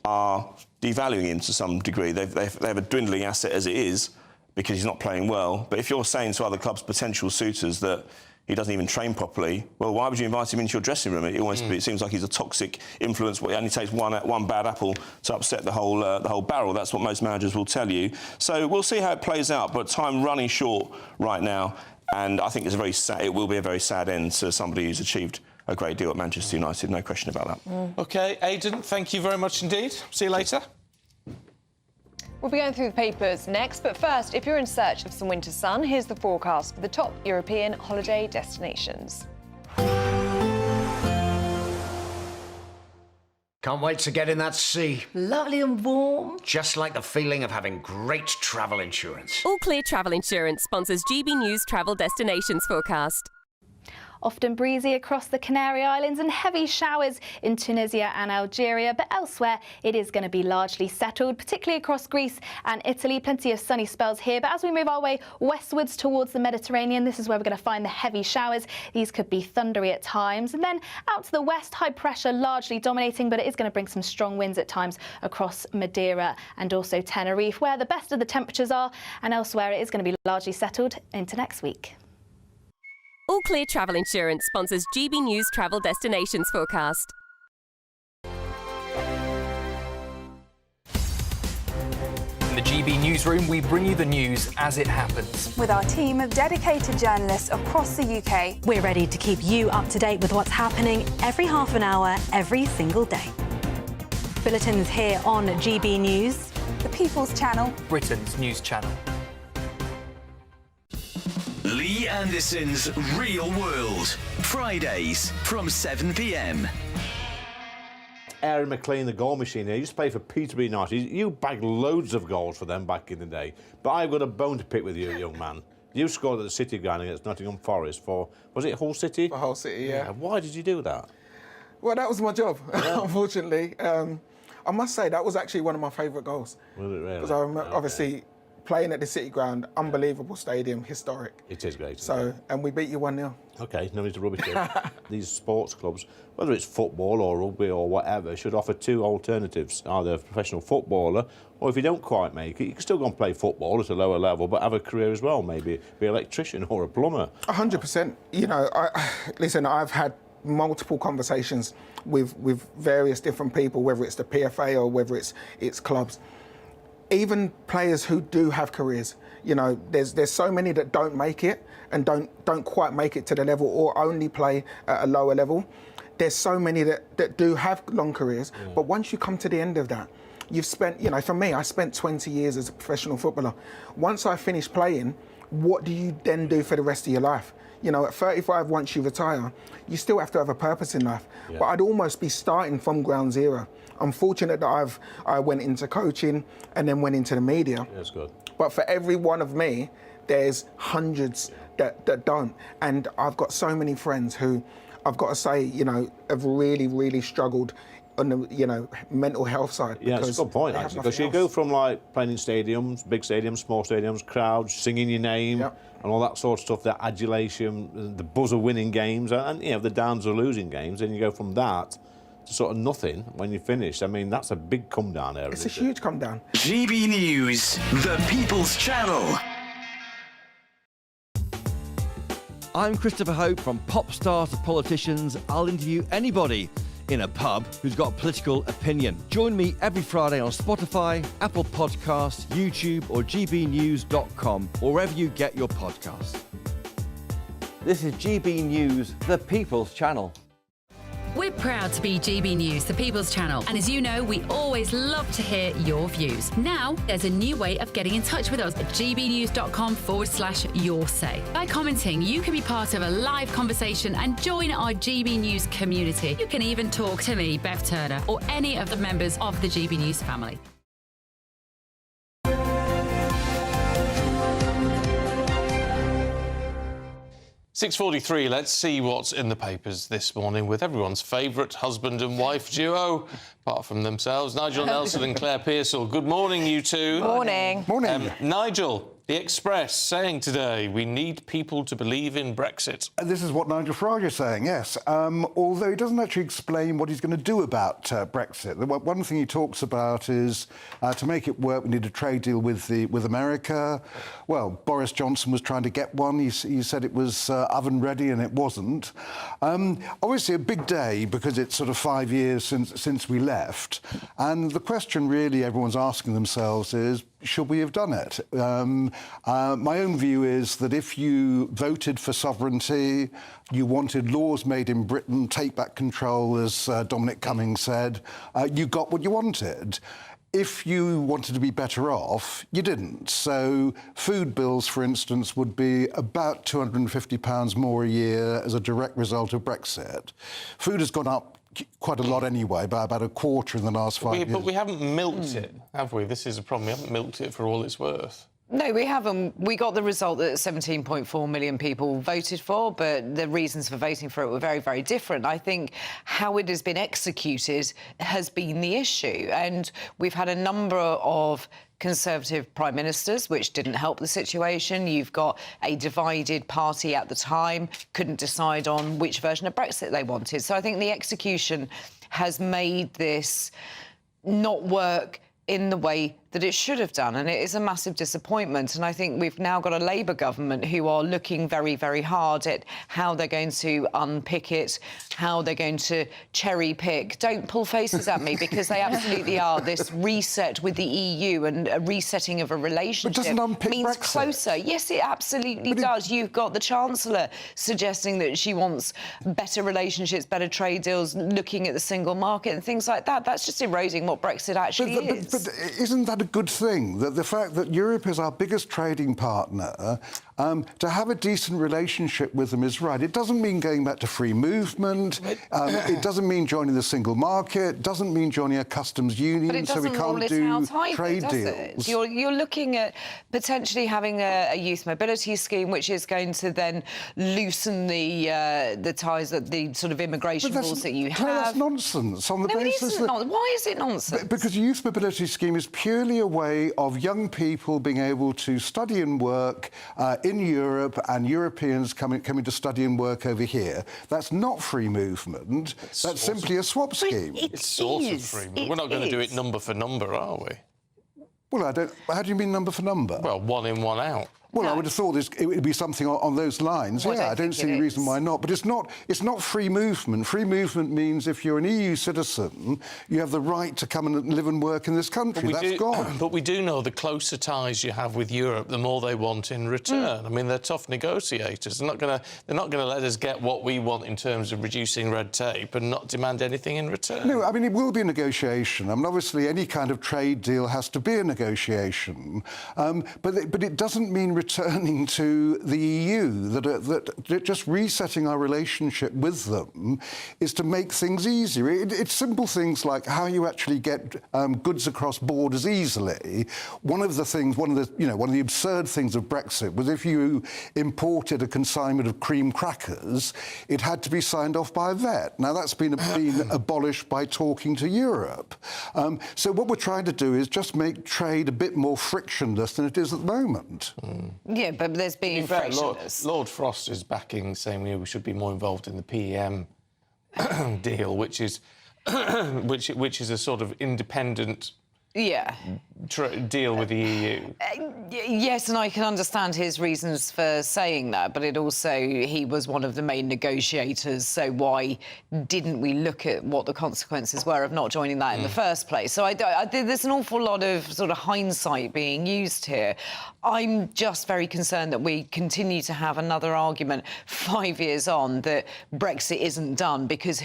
are devaluing him to some degree. They have a dwindling asset as it is, because he's not playing well. But if you're saying to other clubs, potential suitors, that he doesn't even train properly, well, why would you invite him into your dressing room? It seems like he's a toxic influence. It only takes one bad apple to upset the whole barrel. That's what most managers will tell you. So we'll see how it plays out, but time running short right now, and I think it will be a very sad end to somebody who's achieved a great deal at Manchester United, no question about that. OK, Aidan, thank you very much indeed. See you later. We'll be going through the papers next, but first, if you're in search of some winter sun, here's the forecast for the top European holiday destinations. Can't wait to get in that sea. Lovely and warm. Just like the feeling of having great travel insurance. All Clear Travel Insurance sponsors GB News Travel Destinations Forecast. Often breezy across the Canary Islands and heavy showers in Tunisia and Algeria, but elsewhere it is going to be largely settled, particularly across Greece and Italy. Plenty of sunny spells here, but as we move our way westwards towards the Mediterranean, this is where we're going to find the heavy showers. These could be thundery at times. And then out to the west, high pressure largely dominating, but it is going to bring some strong winds at times across Madeira and also Tenerife, where the best of the temperatures are, and elsewhere it is going to be largely settled into next week. All Clear Travel Insurance sponsors GB News Travel Destinations Forecast. In the GB Newsroom, we bring you the news as it happens. With our team of dedicated journalists across the UK, we're ready to keep you up to date with what's happening every half an hour, every single day. Bulletins here on GB News, the People's Channel, Britain's news channel. Lee Anderson's Real World, Fridays from 7 p.m. Aaron McLean, the goal machine here, used to play for Peterborough United. You bagged loads of goals for them back in the day. But I've got a bone to pick with you, young man. You scored at the City ground against Nottingham Forest for, was it Hull City? For Hull City, yeah. Why did you do that? Well, that was my job, unfortunately. I must say, that was actually one of my favourite goals. Was it really? Because I remember, obviously, playing at the City ground, unbelievable stadium, historic. It is great. So, and we beat you 1-0. OK, no need to rub it in. These sports clubs, whether it's football or rugby or whatever, should offer two alternatives, either a professional footballer, or if you don't quite make it, you can still go and play football at a lower level, but have a career as well, maybe be an electrician or a plumber. 100%. You know, listen, I've had multiple conversations with various different people, whether it's the PFA or whether it's clubs. Even players who do have careers, you know, there's so many that don't make it and don't quite make it to the level or only play at a lower level. There's so many that do have long careers, but once you come to the end of that, you've spent, you know, for me, I spent 20 years as a professional footballer. Once I finished playing, what do you then do for the rest of your life? You know, at 35, once you retire, you still have to have a purpose in life. Yeah. But I'd almost be starting from ground zero. I'm fortunate that I went into coaching and then went into the media. That's good. But for every one of me, there's hundreds that don't. And I've got so many friends who, I've got to say, you know, have really, really struggled on the, you know, mental health side. Yeah, it's a good point, actually, because you go from, like, playing in stadiums, big stadiums, small stadiums, crowds, singing your name, and all that sort of stuff, that adulation, the buzz of winning games, and you know, the downs of losing games, and you go from that to sort of nothing when you finish. I mean, that's a big come down there. It's a huge come down. GB News, the People's Channel. I'm Christopher Hope. From pop stars to politicians, I'll interview anybody in a pub who's got a political opinion. Join me every Friday on Spotify, Apple Podcasts, YouTube or gbnews.com, or wherever you get your podcasts. This is GB News, the People's Channel. We're proud to be GB News, the People's Channel. And as you know, we always love to hear your views. Now, there's a new way of getting in touch with us at gbnews.com/your say. By commenting, you can be part of a live conversation and join our GB News community. You can even talk to me, Bev Turner, or any of the members of the GB News family. 6:43, let's see what's in the papers this morning with everyone's favourite husband and wife duo, apart from themselves, Nigel Nelson and Claire Pearsall. Good morning, you two. Morning. Morning. Nigel, The Express saying today we need people to believe in Brexit. This is what Nigel Farage is saying, yes. Although he doesn't actually explain what he's going to do about Brexit. One thing he talks about is to make it work, we need a trade deal with America. Well, Boris Johnson was trying to get one. He said it was oven ready, and it wasn't. Obviously, a big day because it's sort of 5 years since we left. And the question really everyone's asking themselves is, should we have done it? My own view is that if you voted for sovereignty, you wanted laws made in Britain, take back control, as Dominic Cummings said, you got what you wanted. if you wanted to be better off, you didn't. So food bills, for instance, would be about £250 more a year as a direct result of Brexit. Food has gone up quite a lot anyway, by about a quarter in the last 5 years. But we haven't milked it, have we? This is a problem. We haven't milked it for all it's worth. No, we haven't. We got the result that 17.4 million people voted for, but the reasons for voting for it were very, very different. I think how it has been executed has been the issue. And we've had a number of Conservative prime ministers, which didn't help the situation. You've got a divided party at the time, couldn't decide on which version of Brexit they wanted. So I think the execution has made this not work in the way that it should have done, and it is a massive disappointment. And I think we've now got a Labour government who are looking very, very hard at how they're going to unpick it, how they're going to cherry-pick. Don't pull faces at me, because they absolutely are. This reset with the EU and a resetting of a relationship means Brexit. Closer. Yes, it absolutely does. You've got the Chancellor suggesting that she wants better relationships, better trade deals, looking at the single market and things like that. That's just eroding what Brexit actually is. But isn't that a good thing, that the fact that Europe is our biggest trading partner, to have a decent relationship with them is right. It doesn't mean going back to free movement. It doesn't mean joining the single market. Doesn't mean joining a customs union, so we can't do trade deals. You're looking at potentially having a youth mobility scheme, which is going to then loosen the ties, the sort of immigration rules that you have. That's nonsense. On the basis that, why is it nonsense? Because the youth mobility scheme is purely a way of young people being able to study and work in Europe, and Europeans coming to study and work over here. That's not free movement. That's simply a swap scheme. It's sort of free movement. We're not going to do it number for number, are we? Well, I don't... How do you mean number for number? Well, one in, one out. Well, I would have thought it would be something on those lines. Well, I don't see any reason why not. But it's not free movement. Free movement means if you're an EU citizen, you have the right to come and live and work in this country. That's gone. But we do know the closer ties you have with Europe, the more they want in return. I mean, they're tough negotiators. They're not going to let us get what we want in terms of reducing red tape and not demand anything in return. No, I mean, it will be a negotiation. I mean, obviously, any kind of trade deal has to be a negotiation. But it doesn't mean returning to the EU, that just resetting our relationship with them is to make things easier. It's simple things like how you actually get goods across borders easily. One of the absurd things of Brexit was if you imported a consignment of cream crackers, it had to be signed off by a vet. Now that's been abolished by talking to Europe. So what we're trying to do is just make trade a bit more frictionless than it is at the moment. Yeah, but there's been frictionless. Lord Frost is backing, saying we should be more involved in the PEM deal, which is a sort of independent deal with the EU. Yes, and I can understand his reasons for saying that, but he was one of the main negotiators, so why didn't we look at what the consequences were of not joining that in the first place? So there's an awful lot of sort of hindsight being used here. I'm just very concerned that we continue to have another argument 5 years on that Brexit isn't done, because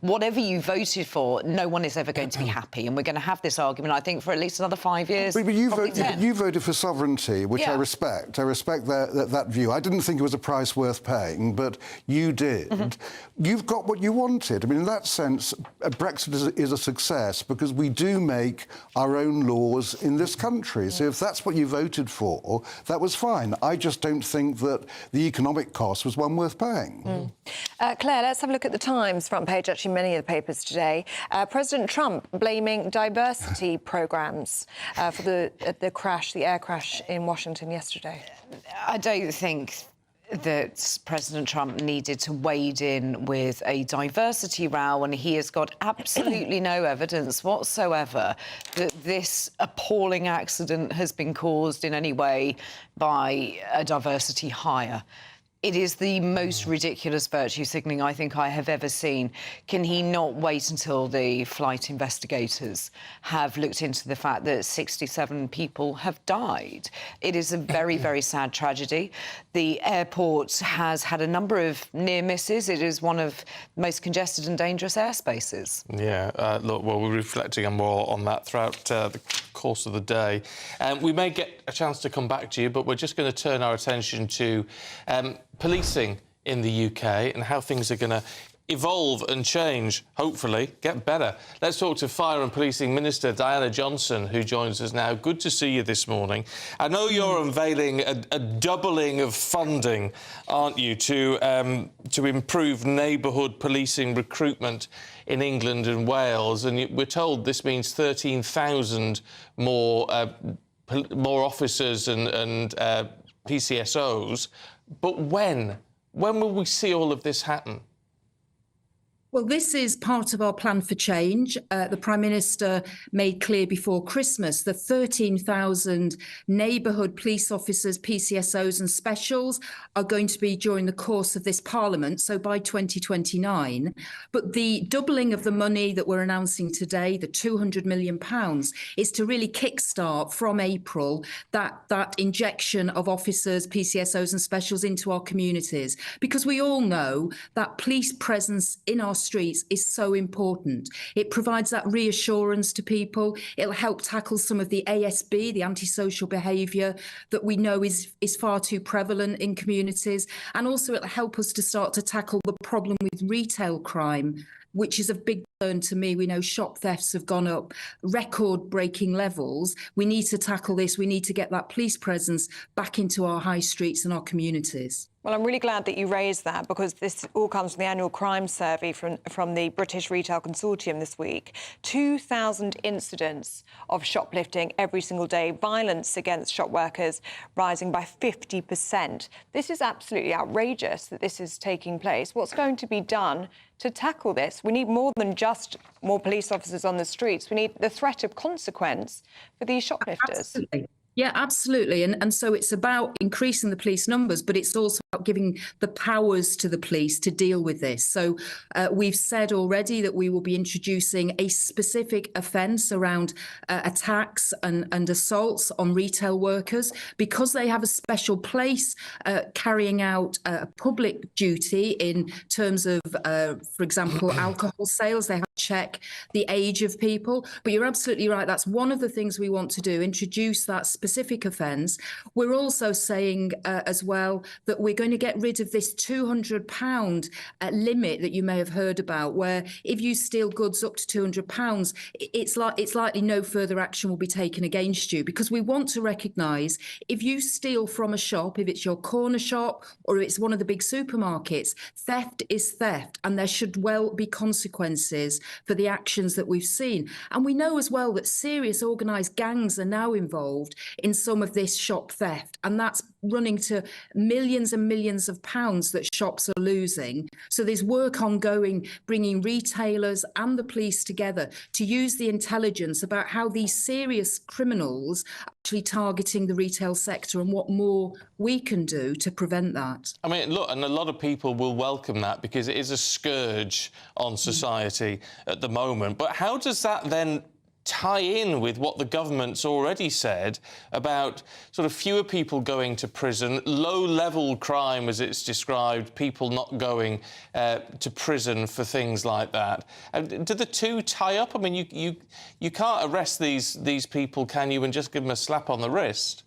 whatever you voted for, no one is ever going to be happy, and we're going to have this argument, I think, for at least another 5 years. But you voted for sovereignty, which I respect. I respect that view. I didn't think it was a price worth paying, but you did. You've got what you wanted. I mean, in that sense, Brexit is a success because we do make our own laws in this country. So if that's what you voted for, that was fine. I just don't think that the economic cost was one worth paying. Claire, let's have a look at the Times front page, actually many of the papers today. President Trump blaming diversity programmes for the air crash in Washington yesterday. I don't think that President Trump needed to wade in with a diversity row, and he has got absolutely no evidence whatsoever that this appalling accident has been caused in any way by a diversity hire. It is the most ridiculous virtue signalling I think I have ever seen. Can he not wait until the flight investigators have looked into the fact that 67 people have died? It is a very, very sad tragedy. The airport has had a number of near misses. It is one of the most congested and dangerous airspaces. Yeah, look, well, we're reflecting more on that throughout the course of the day. We may get a chance to come back to you, but we're just going to turn our attention to policing in the UK and how things are going to evolve and change, hopefully, get better. Let's talk to Fire and Policing Minister Diana Johnson, who joins us now. Good to see you this morning. I know you're unveiling a doubling of funding, aren't you, to improve neighbourhood policing recruitment in England and Wales, and we're told this means 13,000 more officers and PCSOs. But when will we see all of this happen? Well, this is part of our plan for change. The Prime Minister made clear before Christmas that 13,000 neighbourhood police officers, PCSOs and specials are going to be during the course of this Parliament, so by 2029. But the doubling of the money that we're announcing today, the £200 million, is to really kickstart from April that injection of officers, PCSOs and specials into our communities. Because we all know that police presence in our streets is so important. It provides that reassurance to people. It'll help tackle some of the ASB, the antisocial behaviour that we know is far too prevalent in communities. And also it'll help us to start to tackle the problem with retail crime, which is a big concern to me. We know shop thefts have gone up record-breaking levels. We need to tackle this. We need to get that police presence back into our high streets and our communities. Well, I'm really glad that you raised that, because this all comes from the annual crime survey from the British Retail Consortium this week. 2,000 incidents of shoplifting every single day, violence against shop workers rising by 50%. This is absolutely outrageous that this is taking place. What's going to be done to tackle this? We need more than just more police officers on the streets. We need the threat of consequence for these shoplifters. Absolutely. Yeah, absolutely. And so it's about increasing the police numbers, but it's also about giving the powers to the police to deal with this. So we've said already that we will be introducing a specific offence around attacks and assaults on retail workers, because they have a special place carrying out a public duty in terms of, for example, alcohol sales. They have to check the age of people. But you're absolutely right. That's one of the things we want to do, introduce that specific offence. We're also saying as well that we're going to get rid of this £200 limit that you may have heard about, where if you steal goods up to £200, it's likely no further action will be taken against you, because we want to recognise if you steal from a shop, if it's your corner shop or if it's one of the big supermarkets, theft is theft, and there should well be consequences for the actions that we've seen. And we know as well that serious organised gangs are now involved in some of this shop theft, and that's running to millions and millions of pounds that shops are losing. So there's work ongoing, bringing retailers and the police together to use the intelligence about how these serious criminals are actually targeting the retail sector and what more we can do to prevent that. I mean, look, and a lot of people will welcome that because it is a scourge on society at the moment. But how does that then tie in with what the government's already said about sort of fewer people going to prison, low-level crime, as it's described, people not going to prison for things like that? Do the two tie up? I mean, you can't arrest these people, can you, and just give them a slap on the wrist?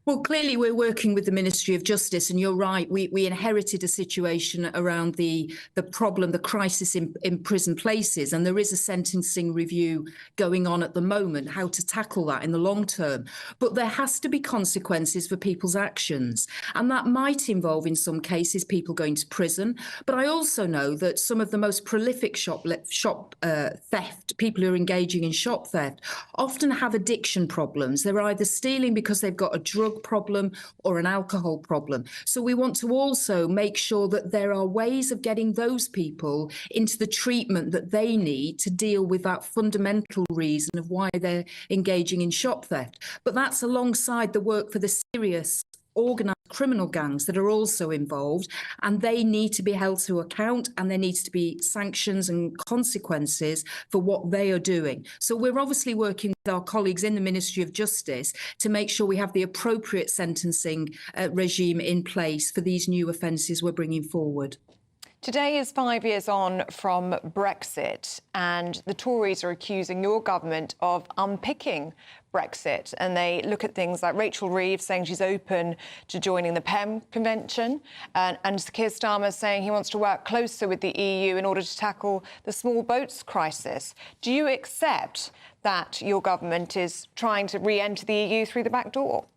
Well, clearly we're working with the Ministry of Justice, and you're right, we inherited a situation around the problem, the crisis in prison places, and there is a sentencing review going on at the moment, how to tackle that in the long term. But there has to be consequences for people's actions, and that might involve, in some cases, people going to prison. But I also know that some of the most prolific shop theft, people who are engaging in shop theft, often have addiction problems. They're either stealing because they've got a drug problem or an alcohol problem. So we want to also make sure that there are ways of getting those people into the treatment that they need to deal with that fundamental reason of why they're engaging in shop theft. But that's alongside the work for the serious organised criminal gangs that are also involved, and they need to be held to account, and there needs to be sanctions and consequences for what they are doing. So we're obviously working with our colleagues in the Ministry of Justice to make sure we have the appropriate sentencing regime in place for these new offences we're bringing forward. Today is 5 years on from Brexit, and the Tories are accusing your government of unpicking Brexit. And they look at things like Rachel Reeves saying she's open to joining the PEM Convention, and Keir Starmer saying he wants to work closer with the EU in order to tackle the small boats crisis. Do you accept that your government is trying to re-enter the EU through the back door?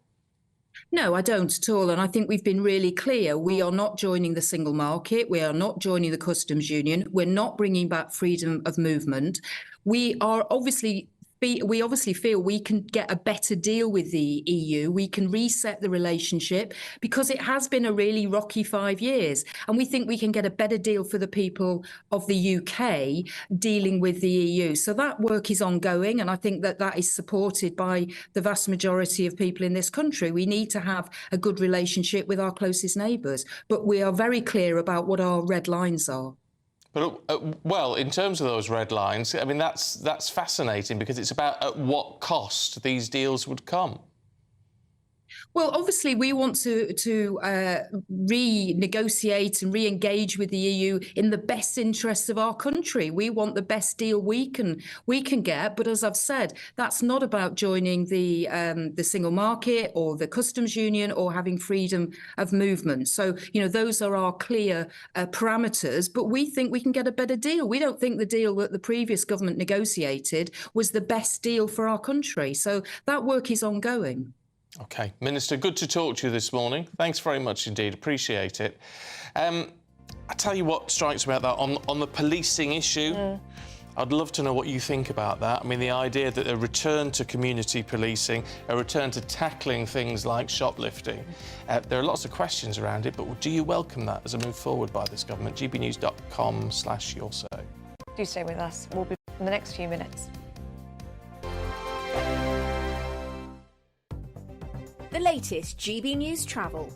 No, I don't at all. And I think we've been really clear. We are not joining the single market. We are not joining the customs union. We're not bringing back freedom of movement. We obviously feel we can get a better deal with the EU. We can reset the relationship because it has been a really rocky 5 years. And we think we can get a better deal for the people of the UK dealing with the EU. So that work is ongoing. And I think that is supported by the vast majority of people in this country. We need to have a good relationship with our closest neighbours. But we are very clear about what our red lines are. But, well, in terms of those red lines, I mean, that's fascinating because it's about at what cost these deals would come. Well, obviously, we want to renegotiate and re-engage with the EU in the best interests of our country. We want the best deal we can get. But as I've said, that's not about joining the single market or the customs union or having freedom of movement. So, those are our clear parameters. But we think we can get a better deal. We don't think the deal that the previous government negotiated was the best deal for our country. So that work is ongoing. OK. Minister, good to talk to you this morning. Thanks very much indeed. Appreciate it. I tell you what strikes me about that on the policing issue. I'd love to know what you think about that. I mean, the idea that a return to community policing, a return to tackling things like shoplifting, there are lots of questions around it, but do you welcome that as a move forward by this government? gbnews.com/yoursay. Do stay with us. We'll be back in the next few minutes. The latest GB News travel.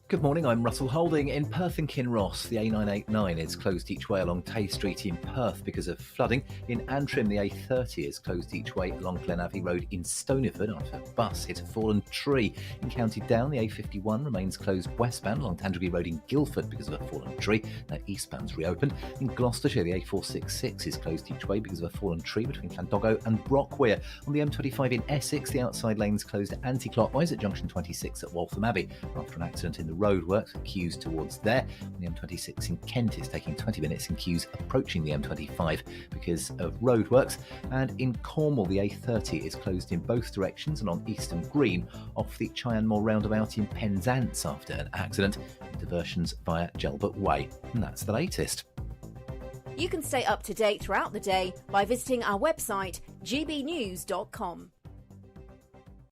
Good morning, I'm Russell Holding. In Perth and Kinross, the A989 is closed each way along Tay Street in Perth because of flooding. In Antrim, the A30 is closed each way along Glenabbey Road in Stonyford after a bus hit a fallen tree. In County Down, the A51 remains closed westbound along Tandragee Road in Guildford because of a fallen tree. Now eastbound's reopened. In Gloucestershire, the A466 is closed each way because of a fallen tree between Llandoggo and Brockweir. On the M25 in Essex, the outside lane's closed anti-clockwise at junction 26 at Waltham Abbey after an accident in the roadworks and queues towards there. On the M26 in Kent, it's taking 20 minutes in queues approaching the M25 because of roadworks. And in Cornwall, the A30 is closed in both directions and on Eastern Green off the Cheyenne roundabout in Penzance after an accident. Diversions via Gelbert Way. And that's the latest. You can stay up to date throughout the day by visiting our website, gbnews.com.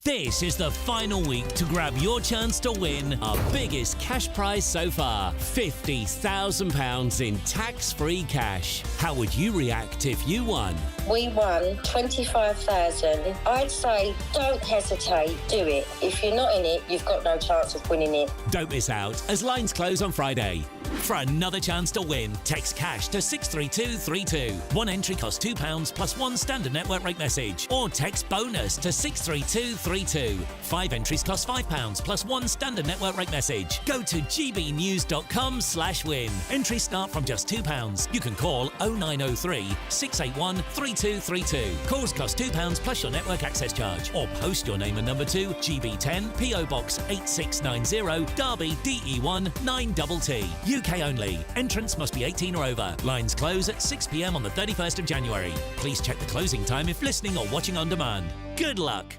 This is the final week to grab your chance to win our biggest cash prize so far, £50,000 in tax-free cash. How would you react if you won? We won 25,000. I'd say don't hesitate, do it. If you're not in it, you've got no chance of winning it. Don't miss out as lines close on Friday. For another chance to win, text cash to 63232. One entry costs £2 plus one standard network rate message. Or text bonus to 63232. 5 entries cost £5 plus one standard network rate message. Go to gbnews.com/win. Entries start from just £2. You can call 0903 681 3232. Calls cost £2 plus your network access charge. Or post your name and number to GB10 PO Box 8690 Derby DE1 9TT. UK only. Entrance must be 18 or over. Lines close at 6 p.m. on the 31st of January. Please check the closing time if listening or watching on demand. Good luck.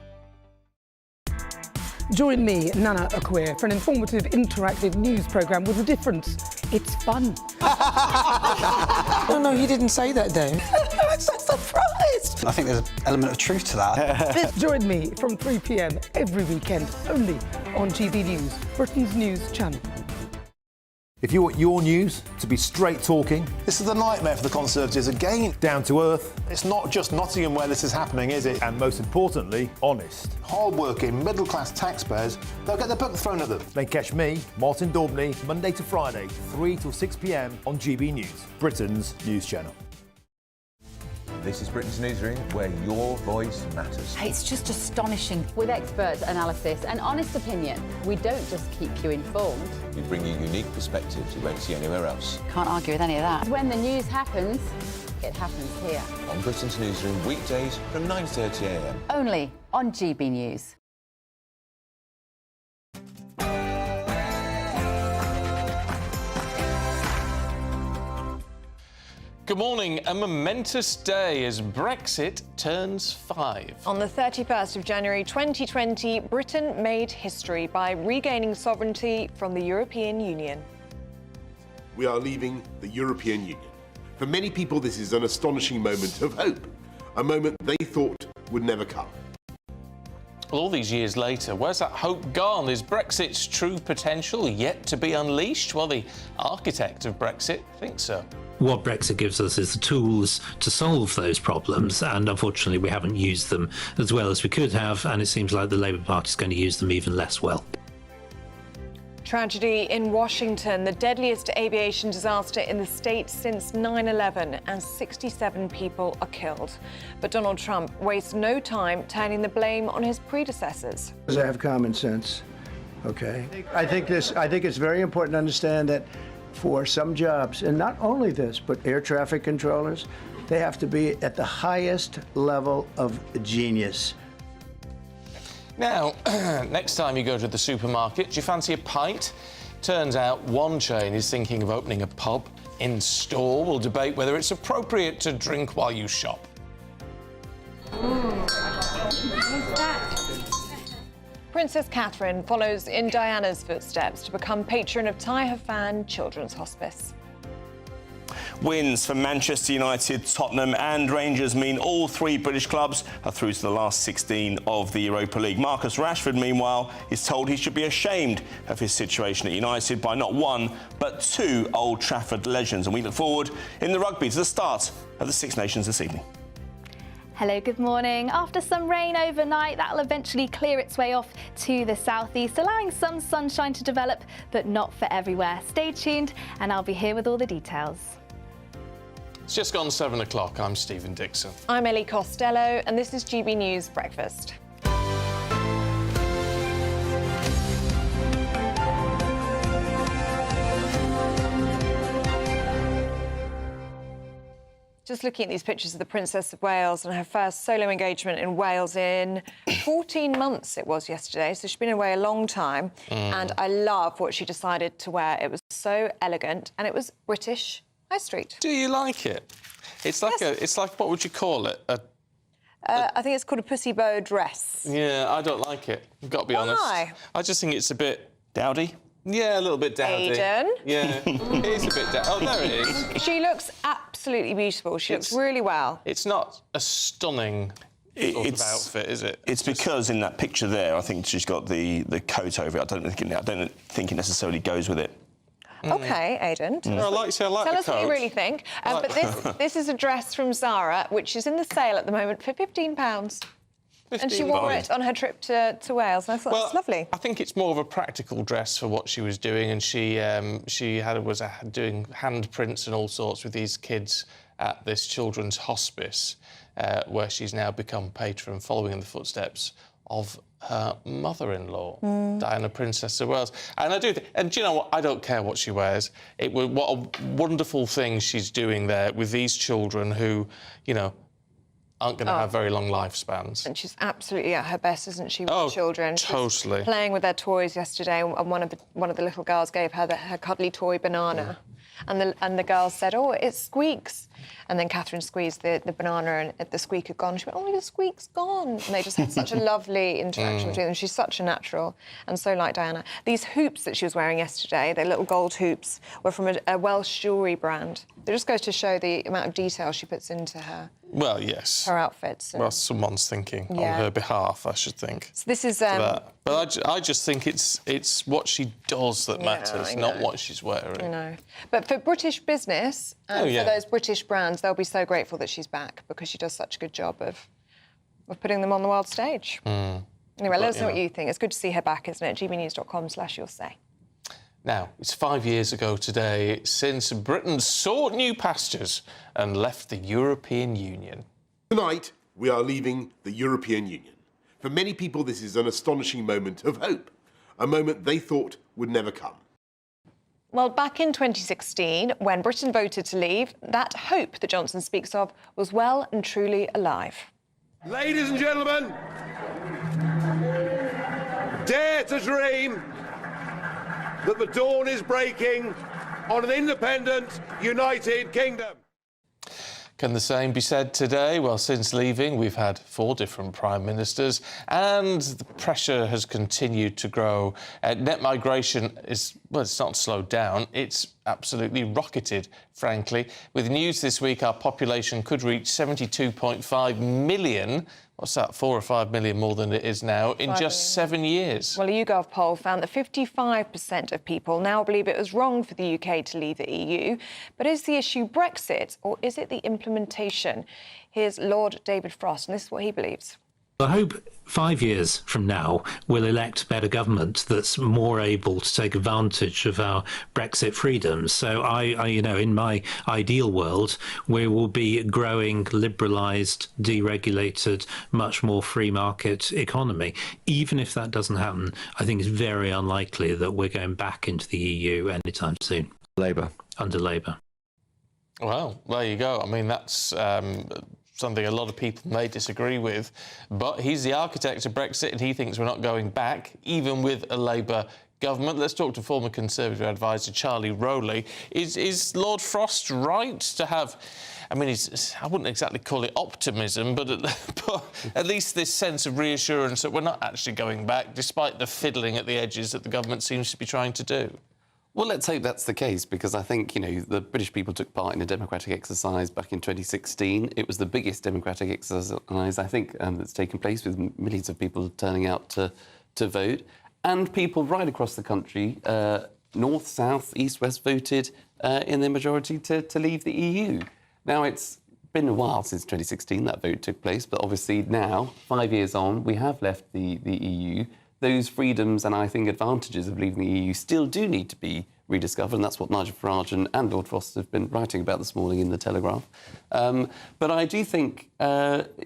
Join me, Nana Akwe, for an informative, interactive news programme with a difference. It's fun. No, he didn't say that, though. I'm so surprised. I think there's an element of truth to that. Join me from 3 p.m. every weekend, only on GB News, Britain's news channel. If you want your news to be straight talking... This is the nightmare for the Conservatives again. Down to earth. It's not just Nottingham where this is happening, is it? And most importantly, honest. Hard-working, middle-class taxpayers, they'll get their book thrown at them. Then catch me, Martin Daubney, Monday to Friday, 3 till 6 p.m. on GB News, Britain's news channel. This is Britain's Newsroom, where your voice matters. It's just astonishing. With expert analysis and honest opinion, we don't just keep you informed. We bring you unique perspectives you won't see anywhere else. Can't argue with any of that. When the news happens, it happens here. On Britain's Newsroom, weekdays from 9:30 a.m. Only on GB News. Good morning. A momentous day as Brexit turns 5. On the 31st of January 2020, Britain made history by regaining sovereignty from the European Union. We are leaving the European Union. For many people, this is an astonishing moment of hope, a moment they thought would never come. Well, all these years later, where's that hope gone? Is Brexit's true potential yet to be unleashed? Well, the architect of Brexit thinks so. What Brexit gives us is the tools to solve those problems, and unfortunately we haven't used them as well as we could have, and it seems like the Labour Party is going to use them even less well. Tragedy in Washington, the deadliest aviation disaster in the state since 9/11, and 67 people are killed. But Donald Trump wastes no time turning the blame on his predecessors. I have common sense, okay? I think it's very important to understand that for some jobs, and not only this, but air traffic controllers, they have to be at the highest level of genius. Now, next time you go to the supermarket, do you fancy a pint? Turns out one chain is thinking of opening a pub in store. We'll debate whether it's appropriate to drink while you shop. Princess Catherine follows in Diana's footsteps to become patron of Ty Hafan Children's Hospice. Wins for Manchester United, Tottenham and Rangers mean all three British clubs are through to the last 16 of the Europa League. Marcus Rashford, meanwhile, is told he should be ashamed of his situation at United by not one, but two Old Trafford legends. And we look forward in the rugby to the start of the Six Nations this evening. Hello, good morning. After some rain overnight, that'll eventually clear its way off to the southeast, allowing some sunshine to develop, but not for everywhere. Stay tuned and I'll be here with all the details. It's just gone 7 o'clock. I'm Stephen Dixon. I'm Ellie Costello and this is GB News Breakfast. Just looking at these pictures of the Princess of Wales and her first solo engagement in Wales in 14 months it was yesterday, so she's been away a long time. And I love what she decided to wear. It was so elegant and it was British High Street. Do you like it? It's like it's like, what would you call it? I think it's called a pussy bow dress. Yeah, I don't like it. I've got to be honest. Why? I just think it's a bit dowdy. Yeah, a little bit dowdy. Aiden. Yeah, it is a bit dowdy. Oh, there it is. She looks absolutely beautiful. She looks really well. It's not a stunning sort of outfit, is it? It's because in that picture there, I think she's got the coat over it. I don't think it necessarily goes with it. OK, Aiden. I like Tell the us what you coat. really think. But this is a dress from Zara, which is in the sale at the moment for £15. And she wore it on her trip to Wales, and I thought that's lovely. I think it's more of a practical dress for what she was doing, and she was doing handprints and all sorts with these kids at this children's hospice, where she's now become patron, following in the footsteps of her mother-in-law, Diana, Princess of Wales. And I do and do you know what? I don't care what she wears. What a wonderful thing she's doing there with these children who, you know, aren't going to have very long lifespans. And she's absolutely at her best, isn't she, with the children? Totally. She's playing with their toys yesterday, and one of the little girls gave her her cuddly toy banana, and the girl said, "Oh, it squeaks." And then Catherine squeezed the banana and the squeak had gone. She went, oh, the squeak's gone. And they just had such a lovely interaction between them. She's such a natural, and so like Diana. These hoops that she was wearing yesterday, their little gold hoops, were from a Welsh jewellery brand. It just goes to show the amount of detail she puts into her. Well, yes. Her outfits. Well, someone's thinking on her behalf, I should think. So this is... But I just think it's what she does that matters, not what she's wearing. I know. But for British business, for those British brands, they'll be so grateful that she's back because she does such a good job of putting them on the world stage. Anyway, let us know what you think. It's good to see her back, isn't it? gbnews.com/you'll say. Now, it's 5 years ago today since Britain sought new pastures and left the European Union. Tonight, we are leaving the European Union. For many people, this is an astonishing moment of hope, a moment they thought would never come. Well, back in 2016, when Britain voted to leave, that hope that Johnson speaks of was well and truly alive. Ladies and gentlemen, dare to dream that the dawn is breaking on an independent, united kingdom. Can the same be said today? Well, since leaving, we've had 4 different prime ministers and the pressure has continued to grow. Net migration is, well, it's not slowed down, it's absolutely rocketed, frankly. With news this week, our population could reach 72.5 million. What's that, 4 or 5 million more than it is now in just 7 years? Well, a YouGov poll found that 55% of people now believe it was wrong for the UK to leave the EU. But is the issue Brexit or is it the implementation? Here's Lord David Frost, and this is what he believes. I hope 5 years from now we'll elect better government that's more able to take advantage of our Brexit freedoms. So I in my ideal world, we will be growing, liberalised, deregulated, much more free market economy. Even if that doesn't happen, I think it's very unlikely that we're going back into the EU anytime soon. Under Labour. Well, there you go. I mean, that's something a lot of people may disagree with, but he's the architect of Brexit and he thinks we're not going back, even with a Labour government. Let's talk to former Conservative advisor Charlie Rowley. Is Lord Frost right to have, I mean, I wouldn't exactly call it optimism, but at least this sense of reassurance that we're not actually going back, despite the fiddling at the edges that the government seems to be trying to do? Well, let's hope that's the case, because I think, the British people took part in a democratic exercise back in 2016. It was the biggest democratic exercise, I think, that's taken place, with millions of people turning out to vote. And people right across the country, north, south, east, west, voted in their majority to leave the EU. Now, it's been a while since 2016 that vote took place, but obviously now, 5 years on, we have left the EU. Those freedoms and, I think, advantages of leaving the EU still do need to be rediscovered, and that's what Nigel Farage and Lord Frost have been writing about this morning in The Telegraph. But I do think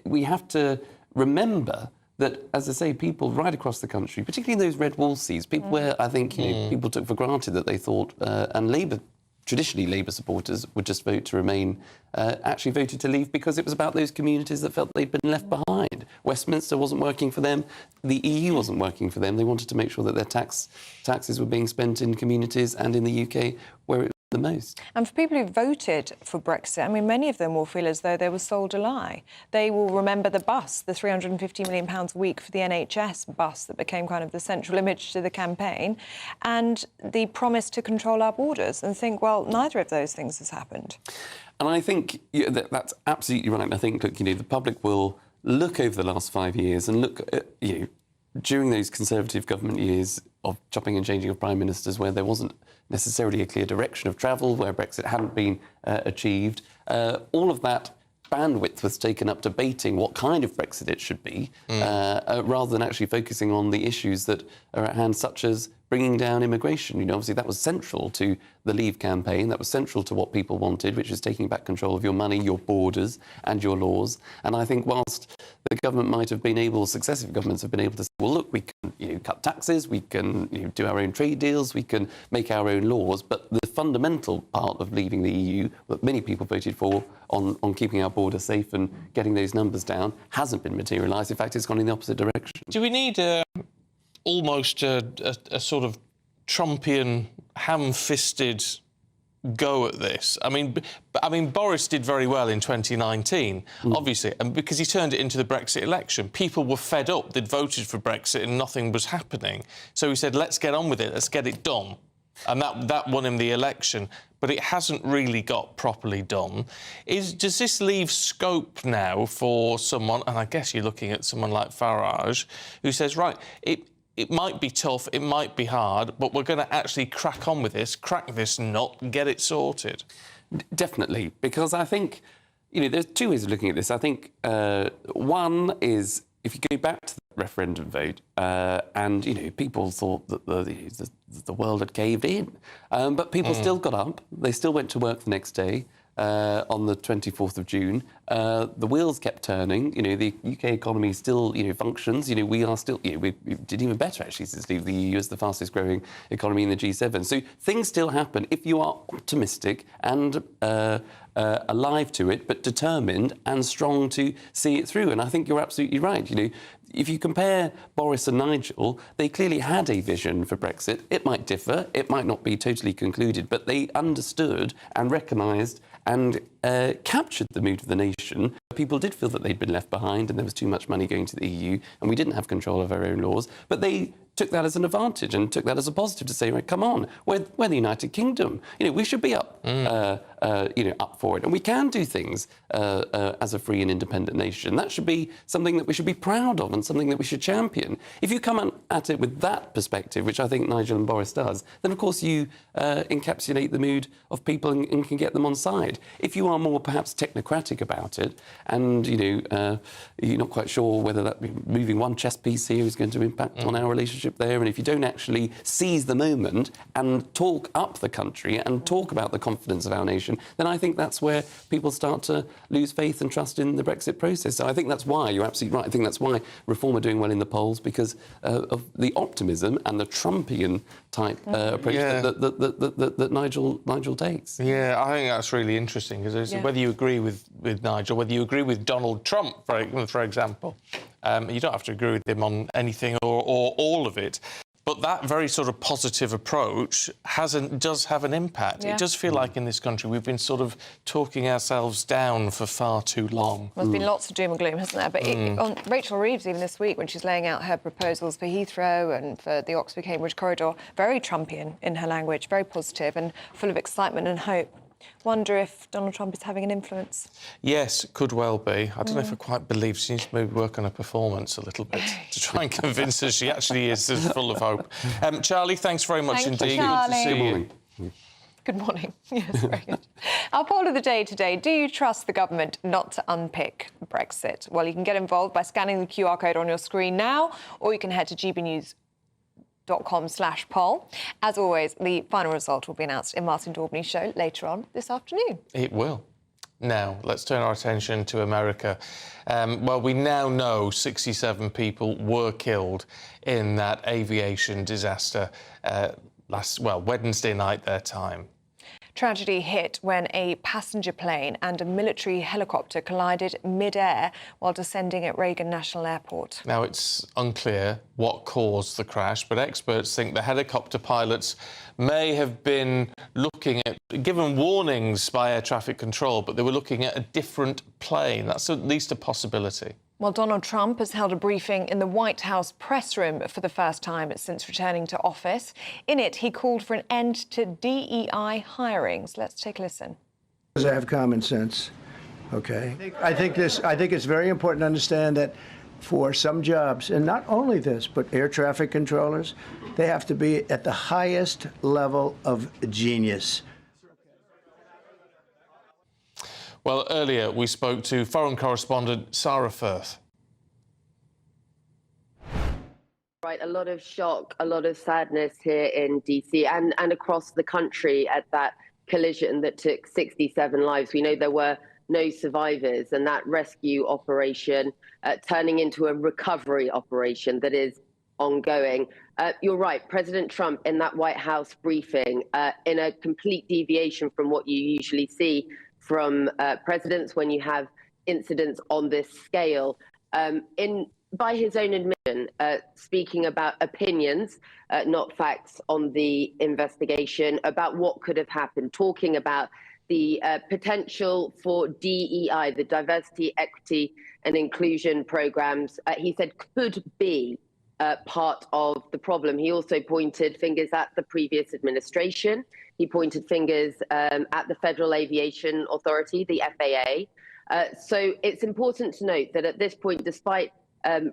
we have to remember that, as I say, people right across the country, particularly in those red wall seats, people where I think people took for granted that they thought, and traditionally Labour supporters would just vote to remain, actually voted to leave because it was about those communities that felt they'd been left behind. Westminster wasn't working for them. The EU wasn't working for them. They wanted to make sure that their taxes were being spent in communities and in the UK where it was the most. And for people who voted for Brexit, I mean, many of them will feel as though they were sold a lie. They will remember the bus, the £350 million a week for the NHS bus that became kind of the central image to the campaign, and the promise to control our borders, and think, well, neither of those things has happened. And I think that's absolutely right. And I think, look, the public will look over the last 5 years and look at, during those Conservative government years of chopping and changing of prime ministers, where there wasn't necessarily a clear direction of travel, where Brexit hadn't been achieved, all of that bandwidth was taken up debating what kind of Brexit it should be, rather than actually focusing on the issues that are at hand, such as bringing down immigration. Obviously that was central to the Leave campaign. That was central to what people wanted, which is taking back control of your money, your borders and your laws. And I think whilst the government might have been able, successive governments have been able to say, well, look, we can cut taxes, we can do our own trade deals, we can make our own laws, but the fundamental part of leaving the EU that many people voted for on keeping our border safe and getting those numbers down hasn't been materialised. In fact, it's gone in the opposite direction. Do we need almost a sort of Trumpian, ham-fisted go at this. I mean, Boris did very well in 2019, obviously, and because he turned it into the Brexit election. People were fed up. They'd voted for Brexit and nothing was happening. So he said, let's get on with it. Let's get it done. And that won him the election. But it hasn't really got properly done. Does this leave scope now for someone, and I guess you're looking at someone like Farage, who says, right, it might be tough, it might be hard, but we're going to actually crack on with this, crack this nut, get it sorted? Definitely, because I think, there's two ways of looking at this. I think one is, if you go back to the referendum vote, and, people thought that the world had caved in, but people still got up, they still went to work the next day. On the 24th of June, the wheels kept turning. The UK economy still, functions. We are still, we did even better actually since leaving the EU as the fastest growing economy in the G7. So things still happen if you are optimistic and alive to it, but determined and strong to see it through. And I think you're absolutely right. If you compare Boris and Nigel, they clearly had a vision for Brexit. It might differ, it might not be totally concluded, but they understood and recognised and captured the mood of the nation. People did feel that they'd been left behind and there was too much money going to the EU and we didn't have control of our own laws. But they took that as an advantage and took that as a positive to say, right, come on, we're the United Kingdom. We should be up, up for it. And we can do things as a free and independent nation. That should be something that we should be proud of and something that we should champion. If you come at it with that perspective, which I think Nigel and Boris does, then of course you encapsulate the mood of people and can get them on side. If you are more perhaps technocratic about it and, you're not quite sure whether that moving one chess piece here is going to impact on our relationship there, and if you don't actually seize the moment and talk up the country and talk about the confidence of our nation, then I think that's where people start to lose faith and trust in the Brexit process. So I think that's why, you're absolutely right, I think that's why Reform are doing well in the polls, because of the optimism and the Trumpian type approach that Nigel takes. Yeah, I think that's really interesting, because whether you agree with Nigel, whether you agree with Donald Trump, for example, you don't have to agree with him on anything or all of it. But that very sort of positive approach does have an impact. Yeah. It does feel like in this country we've been sort of talking ourselves down for far too long. Well, there's been lots of doom and gloom, hasn't there? But on Rachel Reeves, even this week, when she's laying out her proposals for Heathrow and for the Oxford-Cambridge corridor, very Trumpian in her language, very positive and full of excitement and hope. Wonder if Donald Trump is having an influence. Yes, could well be. I don't know if I quite believe she needs to maybe work on her performance a little bit to try and convince her she actually is full of hope. Charlie, thanks very much indeed. Good to see you. Good morning. Yes, very good. Our poll of the day today, do you trust the government not to unpick Brexit? Well, you can get involved by scanning the QR code on your screen now, or you can head to gbnews.com/poll. As always, the final result will be announced in Martin Daubney's show later on this afternoon. It will. Now, let's turn our attention to America. Well, we now know 67 people were killed in that aviation disaster Wednesday night their time. Tragedy hit when a passenger plane and a military helicopter collided mid-air while descending at Reagan National Airport. Now, it's unclear what caused the crash, but experts think the helicopter pilots may have been given warnings by air traffic control, but they were looking at a different plane. That's at least a possibility. Well, Donald Trump has held a briefing in the White House press room for the first time since returning to office. In it, he called for an end to DEI hirings. Let's take a listen. I have common sense, okay? I think it's very important to understand that for some jobs, and not only this, but air traffic controllers, they have to be at the highest level of genius. Well, earlier we spoke to foreign correspondent Sarah Firth. Right, a lot of shock, a lot of sadness here in DC and across the country at that collision that took 67 lives. We know there were no survivors, and that rescue operation turning into a recovery operation that is ongoing. You're right, President Trump in that White House briefing, in a complete deviation from what you usually see from presidents when you have incidents on this scale. By his own admission, speaking about opinions, not facts on the investigation, about what could have happened, talking about the potential for DEI, the diversity, equity and inclusion programs, he said could be part of the problem. He also pointed fingers at the previous administration. He pointed fingers at the Federal Aviation Authority, the FAA. So it's important to note that at this point, despite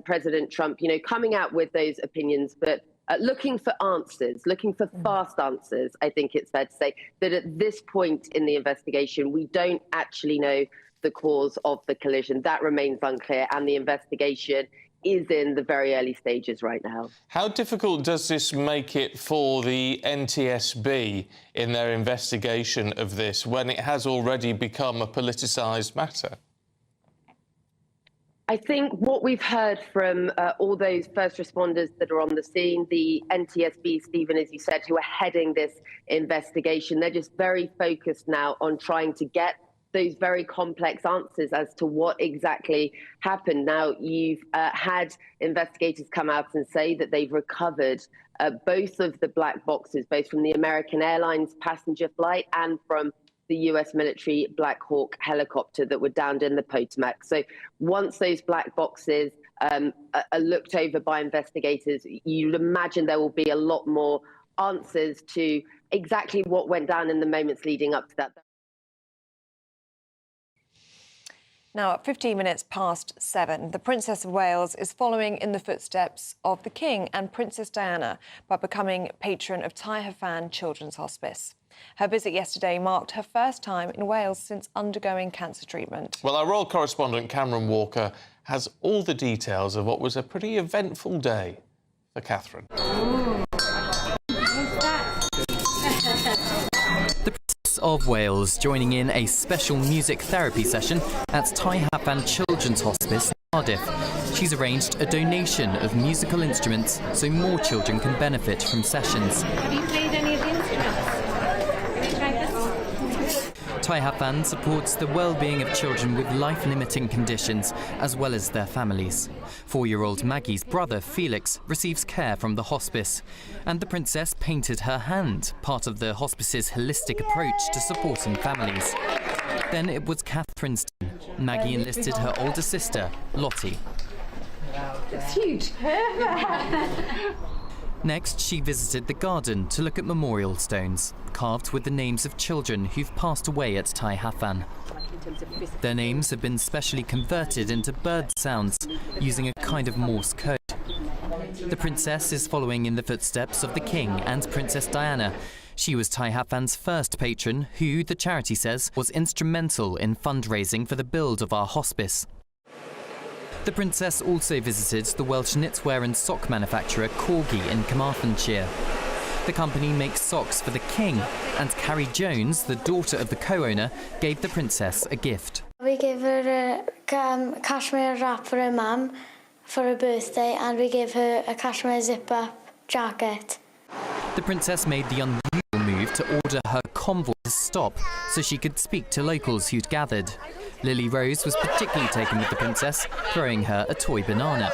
President Trump, coming out with those opinions, but looking for answers, looking for fast answers, I think it's fair to say that at this point in the investigation, we don't actually know the cause of the collision. That remains unclear, and the investigation is in the very early stages right now. How difficult does this make it for the NTSB in their investigation of this when it has already become a politicised matter? I think what we've heard from all those first responders that are on the scene, the NTSB, Stephen, as you said, who are heading this investigation, they're just very focused now on trying to get those very complex answers as to what exactly happened. Now, you've had investigators come out and say that they've recovered both of the black boxes, both from the American Airlines passenger flight and from the US military Black Hawk helicopter that were downed in the Potomac. So once those black boxes are looked over by investigators, you'd imagine there will be a lot more answers to exactly what went down in the moments leading up to that. Now, at 15 minutes past 7, the Princess of Wales is following in the footsteps of the King and Princess Diana by becoming patron of Tai Hafan Children's Hospice. Her visit yesterday marked her first time in Wales since undergoing cancer treatment. Well, our royal correspondent Cameron Walker has all the details of what was a pretty eventful day for Catherine. Of Wales joining in a special music therapy session at Tai Hafan Children's Hospice, Cardiff. She's arranged a donation of musical instruments so more children can benefit from sessions. Have you played any of the instruments? Have you tried this? Tai Hafan supports the well-being of children with life-limiting conditions, as well as their families. 4-year-old Maggie's brother, Felix, receives care from the hospice. And the princess painted her hand, part of the hospice's holistic approach to supporting families. Then it was Catherine's turn. Maggie enlisted her older sister, Lottie. It's huge. Next, she visited the garden to look at memorial stones, carved with the names of children who've passed away at Tai Hafan. Their names have been specially converted into bird sounds using a kind of Morse code. The princess is following in the footsteps of the King and Princess Diana. She was Tai Hafan's first patron, who, the charity says, was instrumental in fundraising for the build of our hospice. The princess also visited the Welsh knitwear and sock manufacturer Corgi in Carmarthenshire. The company makes socks for the King, and Carrie Jones, the daughter of the co-owner, gave the princess a gift. We gave her a cashmere wrap for her mum for her birthday, and we gave her a cashmere zip-up jacket. The princess made the unusual move to order her convoy to stop so she could speak to locals who'd gathered. Lily Rose was particularly taken with the princess, throwing her a toy banana.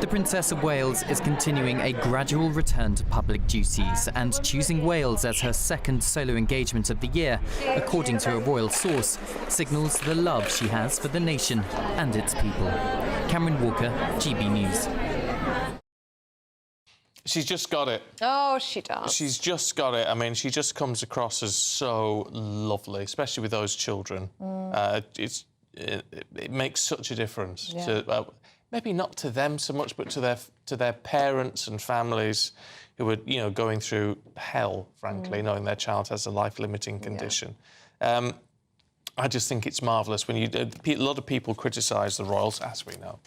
The Princess of Wales is continuing a gradual return to public duties and choosing Wales as her second solo engagement of the year, according to a royal source, signals the love she has for the nation and its people. Cameron Walker, GB News. She's just got it. Oh, she does. She's just got it. I mean, she just comes across as so lovely, especially with those children. It makes such a difference. Yeah. To, maybe not to them so much, but to their parents and families who are, going through hell, frankly, knowing their child has a life-limiting condition. Yeah. I just think it's marvellous when a lot of people criticise the royals, as we know,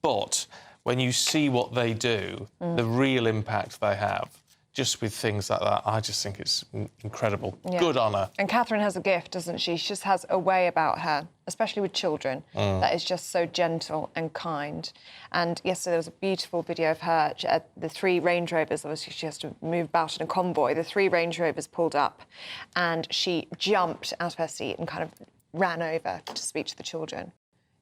but when you see what they do, the real impact they have, just with things like that, I just think it's incredible. Yeah. Good on her. And Catherine has a gift, doesn't she? She just has a way about her, especially with children, that is just so gentle and kind. And yesterday there was a beautiful video of her at the 3 Range Rovers. Obviously, she has to move about in a convoy. The 3 Range Rovers pulled up and she jumped out of her seat and kind of ran over to speak to the children.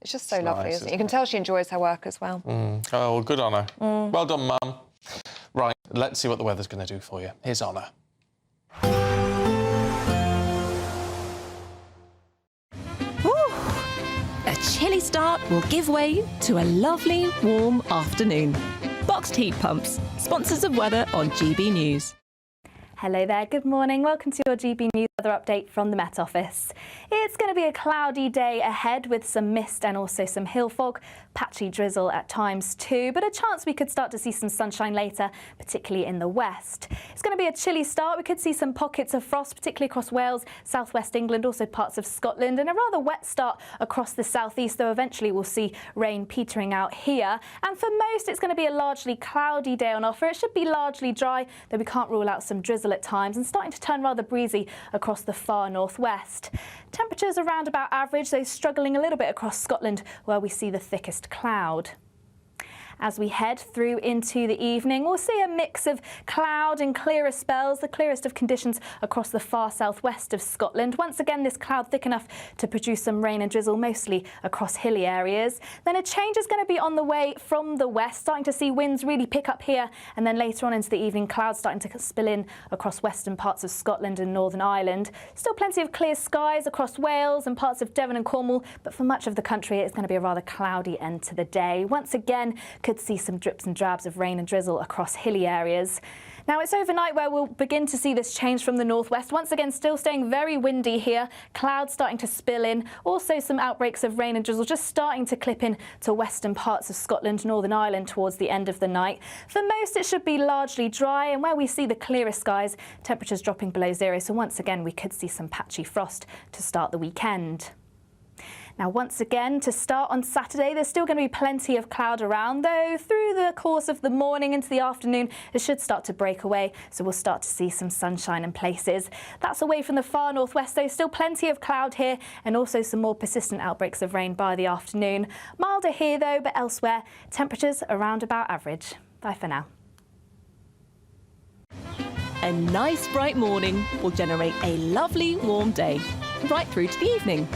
It's just so It's lovely, nice, isn't it? You can tell she enjoys her work as well. Oh, well, good on her. Well done, Mum. Right, let's see what the weather's going to do for you. Here's Honor. A chilly start will give way to a lovely, warm afternoon. Boxed heat pumps, sponsors of weather on GB News. Hello there, good morning. Welcome to your GB News weather update from the Met Office. It's going to be a cloudy day ahead with some mist and also some hill fog, patchy drizzle at times too, but a chance we could start to see some sunshine later, particularly in the west. It's going to be a chilly start. We could see some pockets of frost, particularly across Wales, southwest England, also parts of Scotland, and a rather wet start across the southeast, though eventually we'll see rain petering out here. And for most, it's going to be a largely cloudy day on offer. It should be largely dry, though we can't rule out some drizzle at times, and starting to turn rather breezy across the far northwest. Temperatures around about average, though struggling a little bit across Scotland where we see the thickest cloud. As we head through into the evening, we'll see a mix of cloud and clearer spells, the clearest of conditions across the far southwest of Scotland. Once again, this cloud thick enough to produce some rain and drizzle, mostly across hilly areas. Then a change is going to be on the way from the west, starting to see winds really pick up here, and then later on into the evening, clouds starting to spill in across western parts of Scotland and Northern Ireland. Still plenty of clear skies across Wales and parts of Devon and Cornwall, but for much of the country, it's going to be a rather cloudy end to the day. Once again, could see some drips and drabs of rain and drizzle across hilly areas. Now it's overnight where we'll begin to see this change from the northwest. Once again, still staying very windy here. Clouds starting to spill in. Also some outbreaks of rain and drizzle just starting to clip in to western parts of Scotland, Northern Ireland towards the end of the night. For most, it should be largely dry, and where we see the clearest skies, temperatures dropping below zero. So once again, we could see some patchy frost to start the weekend. Now, once again, to start on Saturday, there's still going to be plenty of cloud around, though through the course of the morning into the afternoon, it should start to break away, so we'll start to see some sunshine in places. That's away from the far northwest, though, still plenty of cloud here, and also some more persistent outbreaks of rain by the afternoon. Milder here, though, but elsewhere, temperatures around about average. Bye for now. A nice bright morning will generate a lovely warm day, right through to the evening.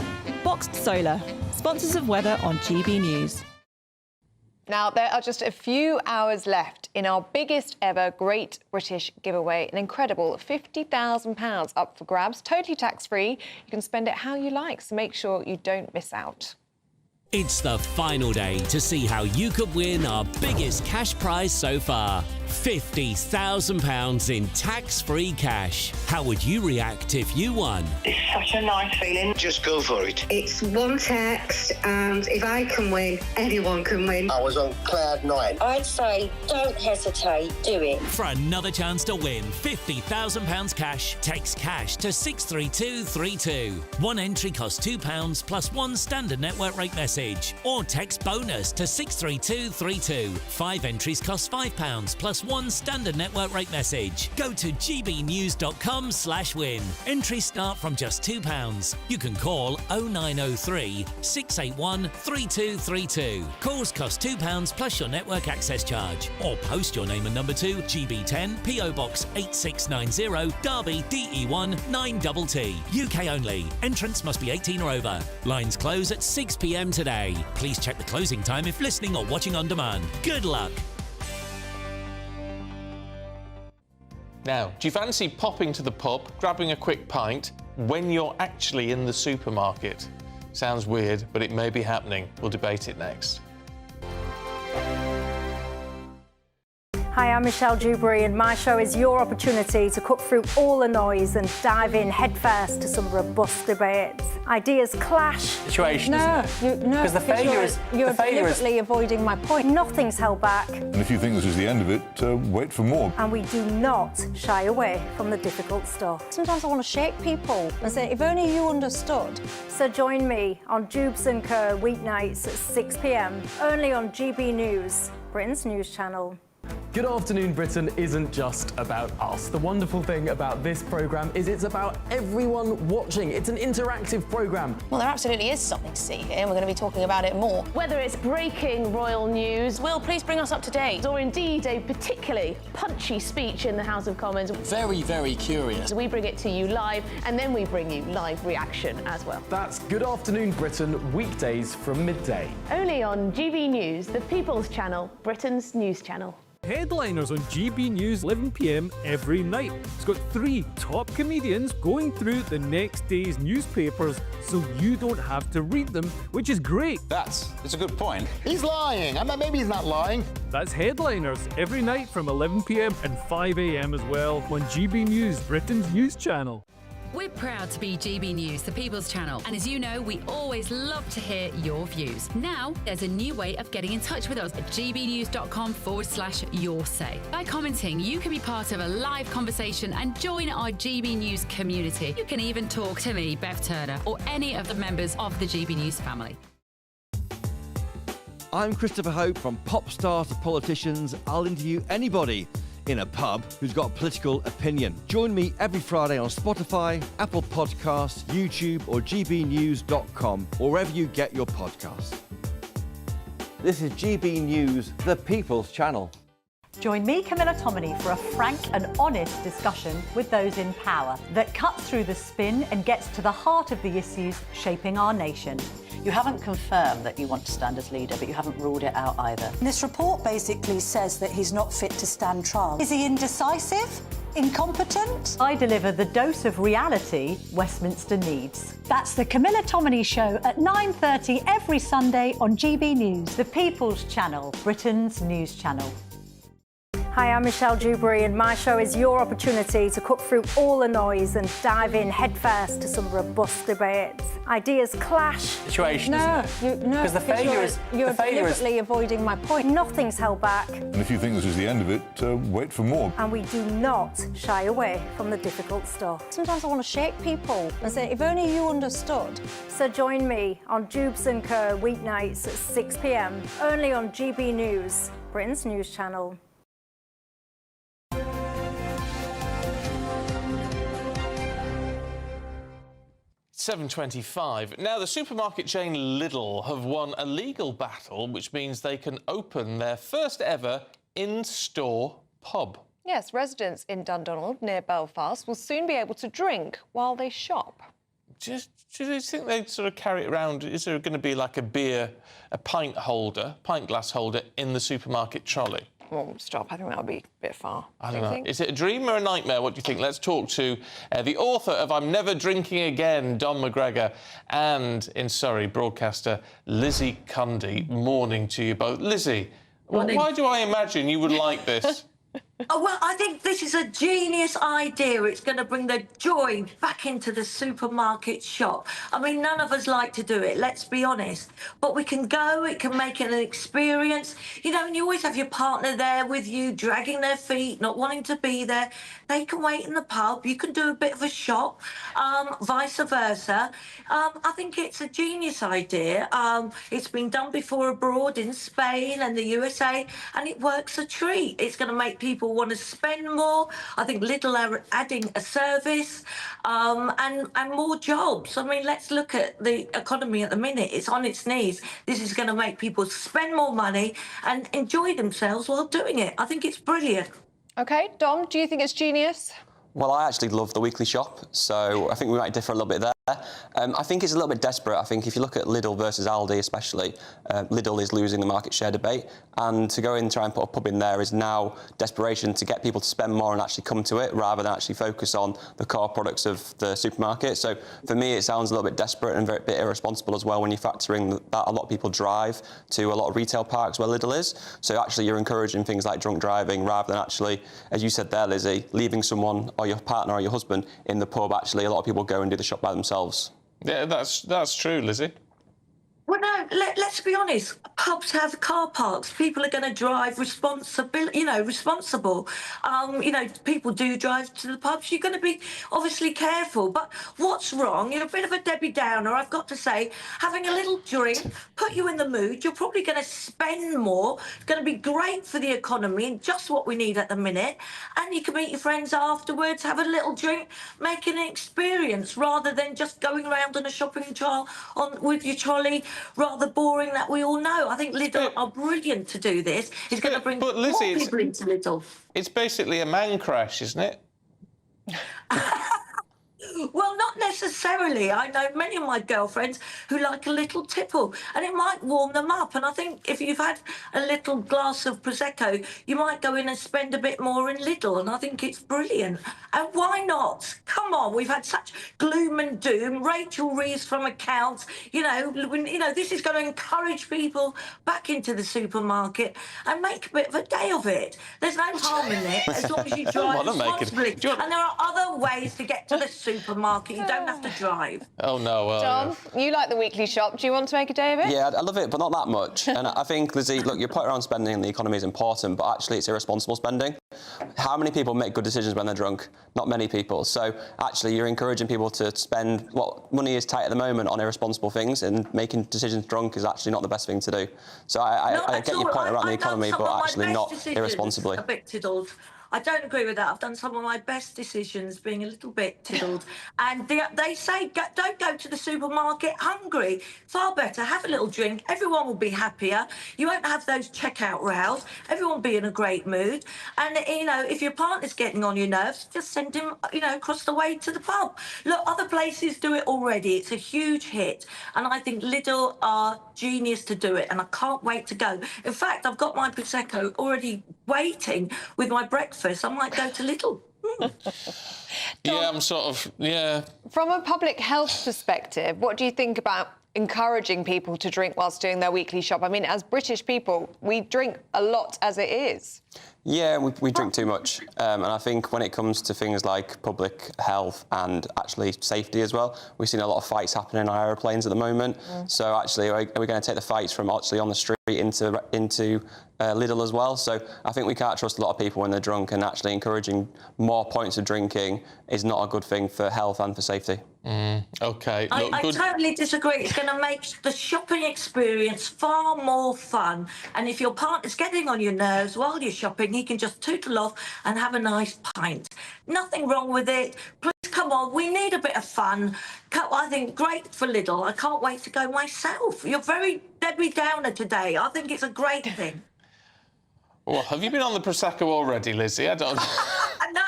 Boxed Solar, sponsors of weather on GB News. Now, there are just a few hours left in our biggest ever Great British giveaway. An incredible £50,000 up for grabs, totally tax-free. You can spend it how you like, so make sure you don't miss out. It's the final day to see how you could win our biggest cash prize so far. £50,000 in tax-free cash. How would you react if you won? It's such a nice feeling. Just go for it. It's one text, and if I can win, anyone can win. I was on cloud nine. I'd say don't hesitate, do it. For another chance to win £50,000 cash, text cash to 63232. One entry costs £2 plus one standard network rate message. Or text bonus to 63232. 5 entries cost £5 plus one standard network rate message. Go to gbnews.com/win. Entries start from just £2. You can call 0903 681 3232. Calls cost £2 plus your network access charge. Or post your name and number to GB10 PO Box 8690 Derby DE1 9TT. UK only. Entrants must be 18 or over. Lines close at 6 p.m. today. Please check the closing time if listening or watching on demand. Good luck. Now, do you fancy popping to the pub, grabbing a quick pint, when you're actually in the supermarket? Sounds weird, but it may be happening. We'll debate it next. Hi, I'm Michelle Dewberry, and my show is your opportunity to cut through all the noise and dive in headfirst to some robust debates. Ideas clash. Situation, isn't it? Because the failure is you're deliberately avoiding my point. Nothing's held back. And if you think this is the end of it, wait for more. And we do not shy away from the difficult stuff. Sometimes I want to shake people and say, if only you understood. So join me on Dubes & Co. weeknights at 6 p.m. only on GB News, Britain's news channel. Good Afternoon Britain isn't just about us. The wonderful thing about this programme is it's about everyone watching. It's an interactive programme. Well, there absolutely is something to see here, and we're going to be talking about it more. Whether it's breaking royal news, Will, please bring us up to date, or indeed a particularly punchy speech in the House of Commons. Very, very curious. We bring it to you live, and then we bring you live reaction as well. That's Good Afternoon Britain, weekdays from midday. Only on GB News, the People's Channel, Britain's news channel. Headliners on GB News 11 p.m. every night. It's got 3 top comedians going through the next day's newspapers so you don't have to read them, which is great. It's a good point. He's lying. I mean, maybe he's not lying. That's Headliners every night from 11 p.m. and 5 a.m. as well on GB News, Britain's news channel. We're proud to be GB News, the People's Channel, and as you know, we always love to hear your views. Now, there's a new way of getting in touch with us at gbnews.com/yoursay. By commenting, you can be part of a live conversation and join our GB News community. You can even talk to me, Bev Turner, or any of the members of the GB News family. I'm Christopher Hope. From pop stars to politicians, I'll interview anybody in a pub who's got a political opinion. Join me every Friday on Spotify, Apple Podcasts, YouTube or gbnews.com, or wherever you get your podcasts. This is GB News, the People's Channel. Join me, Camilla Tominey, for a frank and honest discussion with those in power that cuts through the spin and gets to the heart of the issues shaping our nation. You haven't confirmed that you want to stand as leader, but you haven't ruled it out either. This report basically says that he's not fit to stand trial. Is he indecisive? Incompetent? I deliver the dose of reality Westminster needs. That's the Camilla Tominey Show at 9:30 every Sunday on GB News, the People's Channel, Britain's news channel. Hi, I'm Michelle Dewberry, and my show is your opportunity to cut through all the noise and dive in headfirst to some robust debates. Ideas clash. Situation, isn't it? Because the failure is... You're deliberately avoiding my point. Nothing's held back. And if you think this is the end of it, wait for more. And we do not shy away from the difficult stuff. Sometimes I want to shake people and say, if only you understood. So join me on Dubes & Co. weeknights at 6 p.m, only on GB News, Britain's news channel. 7:25. Now, the supermarket chain Lidl have won a legal battle, which means they can open their first ever in-store pub. Yes, residents in Dundonald, near Belfast, will soon be able to drink while they shop. Do you think they'd sort of carry it around? Is there going to be like a pint glass holder in the supermarket trolley? Well, stop. I think that would be a bit far. I don't know. Is it a dream or a nightmare? What do you think? Let's talk to the author of I'm Never Drinking Again, Don McGregor, and in Surrey, broadcaster Lizzie Cundy. Morning to you both. Lizzie, why do I imagine you would like this? Oh, well, I think this is a genius idea. It's going to bring the joy back into the supermarket shop. I mean, none of us like to do it, let's be honest. But we can go, it can make it an experience. You know, and you always have your partner there with you, dragging their feet, not wanting to be there. They can wait in the pub. You can do a bit of a shop, vice versa. I think it's a genius idea. It's been done before abroad in Spain and the USA, and it works a treat. It's going to make people want to spend more. I think Lidl are adding a service and more jobs. I mean, let's look at the economy at the minute. It's on its knees. This is going to make people spend more money and enjoy themselves while doing it. I think it's brilliant. OK, Dom, do you think it's genius? Well, I actually love the weekly shop, so I think we might differ a little bit there. I think it's a little bit desperate. I think if you look at Lidl versus Aldi especially, Lidl is losing the market share debate, and to go in and try and put a pub in there is now desperation to get people to spend more and actually come to it rather than actually focus on the core products of the supermarket. So for me, it sounds a little bit desperate and a bit irresponsible as well when you factor in that a lot of people drive to a lot of retail parks where Lidl is. So actually you're encouraging things like drunk driving rather than actually, as you said there, Lizzie, leaving someone or your partner or your husband in the pub. Actually, a lot of people go and do the shop by themselves. Yeah, that's true, Lizzie. Well, no, let's be honest. Pubs have car parks. People are going to drive responsible. People do drive to the pubs. You're going to be obviously careful. But what's wrong? You're a bit of a Debbie Downer, I've got to say. Having a little drink, put you in the mood. You're probably going to spend more. It's going to be great for the economy and just what we need at the minute. And you can meet your friends afterwards, have a little drink, make an experience rather than just going around on a shopping trial with your trolley, rather boring that we all know. I think Lidl are brilliant to do this. It's going to bring more people into Lidl. It's basically a man crash, isn't it? Well, not necessarily. I know many of my girlfriends who like a little tipple, and it might warm them up. And I think if you've had a little glass of Prosecco, you might go in and spend a bit more in Lidl, and I think it's brilliant. And why not? Come on, we've had such gloom and doom. Rachel Reeves from Accounts, this is going to encourage people back into the supermarket and make a bit of a day of it. There's no harm in it as long as you drive responsibly. And there are other ways to get to the supermarket. You don't have to drive. Oh, no. Well, Dom, you like the weekly shop. Do you want to make a day of it? Yeah, I love it, but not that much. And I think, Lizzie, look, your point around spending in the economy is important, but actually it's irresponsible spending. How many people make good decisions when they're drunk? Not many people. So actually you're encouraging people to spend what money is tight at the moment on irresponsible things, and making decisions drunk is actually not the best thing to do. So I get your point around the economy, but actually not irresponsibly. A bit tiddled. I don't agree with that. I've done some of my best decisions being a little bit tiddled. And they say, don't go to the supermarket hungry. Far better, have a little drink. Everyone will be happier. You won't have those checkout rows. Everyone will be in a great mood. And, if your partner's getting on your nerves, just send him, across the way to the pub. Look, other places do it already. It's a huge hit. And I think Lidl are genius to do it. And I can't wait to go. In fact, I've got my Prosecco already waiting with my breakfast. I might go to Lidl. Yeah, I'm sort of, yeah. From a public health perspective, what do you think about encouraging people to drink whilst doing their weekly shop? I mean, as British people, we drink a lot as it is. Yeah, we drink too much. And I think when it comes to things like public health and actually safety as well, we've seen a lot of fights happening in our aeroplanes at the moment. So actually, are we going to take the fights from actually on the street into Lidl as well? So I think we can't trust a lot of people when they're drunk, and actually encouraging more points of drinking is not a good thing for health and for safety. OK. I totally disagree. It's going to make the shopping experience far more fun. And if your partner's getting on your nerves while you're shopping, he can just tootle off and have a nice pint. Nothing wrong with it. Please, come on, we need a bit of fun. I think great for Lidl. I can't wait to go myself. You're very Debbie Downer today. I think it's a great thing. Well, have you been on the Prosecco already, Lizzie? I don't know. No,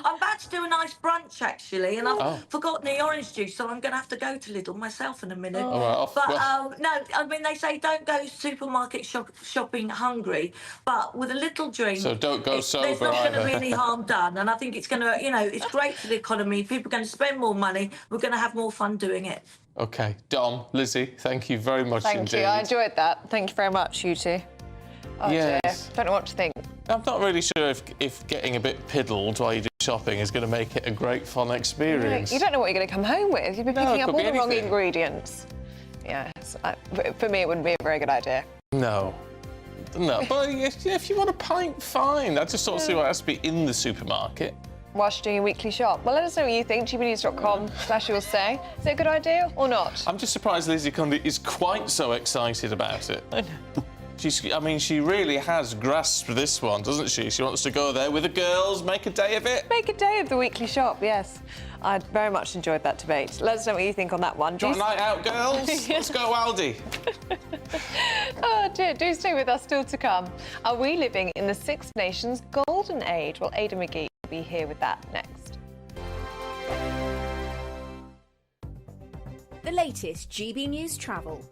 I'm about to do a nice brunch, actually, and I've forgotten the orange juice, so I'm going to have to go to Lidl myself in a minute. No, I mean, they say don't go supermarket shopping hungry, but with a little drink... So don't go sober There's not going to be either. any harm done, and I think it's going to, it's great for the economy. People are going to spend more money. We're going to have more fun doing it. OK. Dom, Lizzie, thank you very much indeed. Thank you. I enjoyed that. Thank you very much, you two. Oh, yes. dear. Don't know what to think. I'm not really sure if getting a bit piddled while you do shopping is going to make it a great, fun experience. You don't know what you're going to come home with. You'll be picking up all the wrong anything. ingredients. Yes. For me, it wouldn't be a very good idea. No. But if you want a pint, fine. I just sort of see why it has to be in the supermarket. Whilst doing a weekly shop. Well, let us know what you think. gbnews.com/you'll-say. Is it a good idea or not? I'm just surprised Lizzie Cundy is quite so excited about it. She really has grasped this one, doesn't she? She wants to go there with the girls, make a day of it. Make a day of the weekly shop, yes. I very much enjoyed that debate. Let us know what you think on that one. Do you want a night out, girls? Let's go, Aldi. Oh, dear. Do stay with us, still to come. Are we living in the Six Nations golden age? Well, Ada McGee will be here with that next. The latest GB News travel.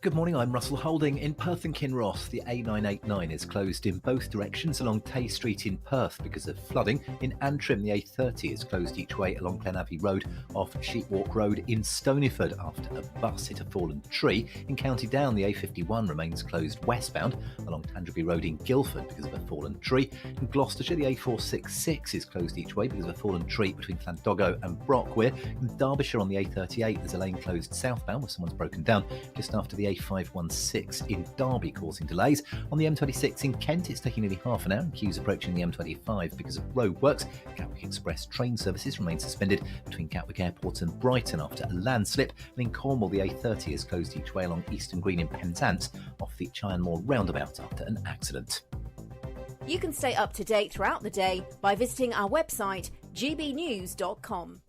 Good morning, I'm Russell Holding. In Perth and Kinross, the A989 is closed in both directions along Tay Street in Perth because of flooding. In Antrim, the A30 is closed each way along Glenabbey Road off Sheepwalk Road in Stonyford after a bus hit a fallen tree. In County Down, the A51 remains closed westbound along Tandraby Road in Guildford because of a fallen tree. In Gloucestershire, the A466 is closed each way because of a fallen tree between Llandoggo and Brockwere. In Derbyshire on the A38, there's a lane closed southbound where someone's broken down just after the A516 in Derby, causing delays. On the M26 in Kent, it's taking nearly half an hour, and queues approaching the M25 because of roadworks. Gatwick Express train services remain suspended between Gatwick Airport and Brighton after a landslip. And in Cornwall, the A30 is closed each way along Eastern Green in Penzance off the Cheyne-Moor roundabout after an accident. You can stay up to date throughout the day by visiting our website, gbnews.com.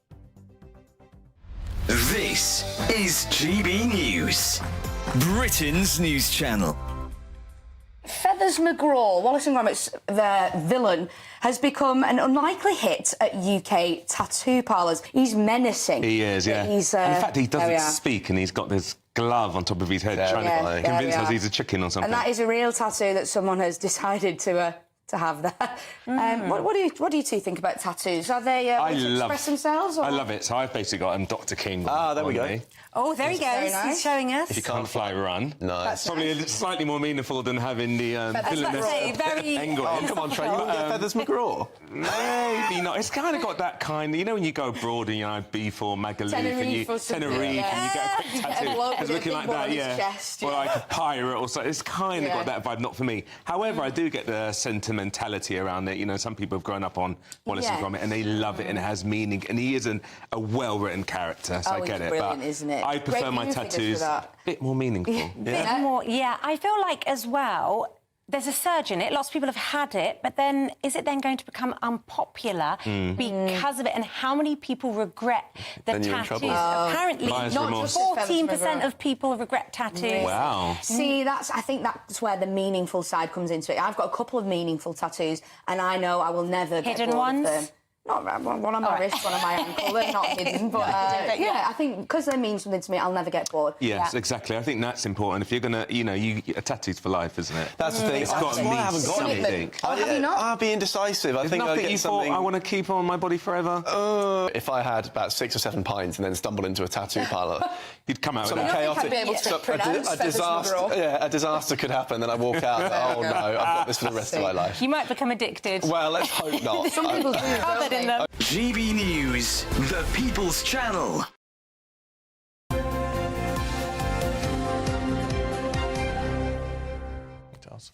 This is GB News, Britain's news channel. Feathers McGraw, Wallace and Gromit's their villain, has become an unlikely hit at UK tattoo parlours. He's menacing. He is, yeah. And he's, and in fact, he doesn't speak, and he's got this glove on top of his head trying to convince us he's a chicken or something. And that is a real tattoo that someone has decided to have there. What do you two think about tattoos? Are they express themselves? Or? I love it. So I've basically got Dr. King. There we go. Me. Oh, there he goes. Nice. He's showing us. If you can't fly, run. Nice. It's probably slightly more meaningful than having the very. Oh, come on, Trey. You want to get Feathers McGraw? Maybe not. It's kind of got that kind. You know when you go abroad and B4 Magaluf and you Tenerife and you get a quick tattoo. It's looking like that, chest, or like a pirate or something. It's kind of got that vibe. Not for me. However, I do get the sentimentality around it. You know, some people have grown up on Wallace and Gromit and they love it and it has meaning. And he is a well-written character, so I get it. Brilliant, isn't it? I prefer my tattoos a bit more meaningful. Bit more, yeah. I feel like as well, there's a surge in it. Lots of people have had it, but then is it then going to become unpopular because of it? And how many people regret the tattoos? Apparently, not 14% of people regret tattoos. Wow. See, I think that's where the meaningful side comes into it. I've got a couple of meaningful tattoos, and I know I will never get bored of them. Not one on my wrist, one on my ankle. They're not hidden, but I think because they mean something to me, I'll never get bored. Yes, exactly. I think that's important. If you're gonna, a tattoo's for life, isn't it? That's the thing. It's got to mean I haven't got something. Have you not? I'll be indecisive. I think I'll get get something. I want to keep on my body forever. If I had about 6 or 7 pints and then stumbled into a tattoo parlour, you'd come out with that. Chaotic. A disaster could happen. Then I walk out. Oh no, I've got this for the rest of my life. You might become addicted. Well, let's hope not. Some people do. Covered in them. GB News, the People's Channel.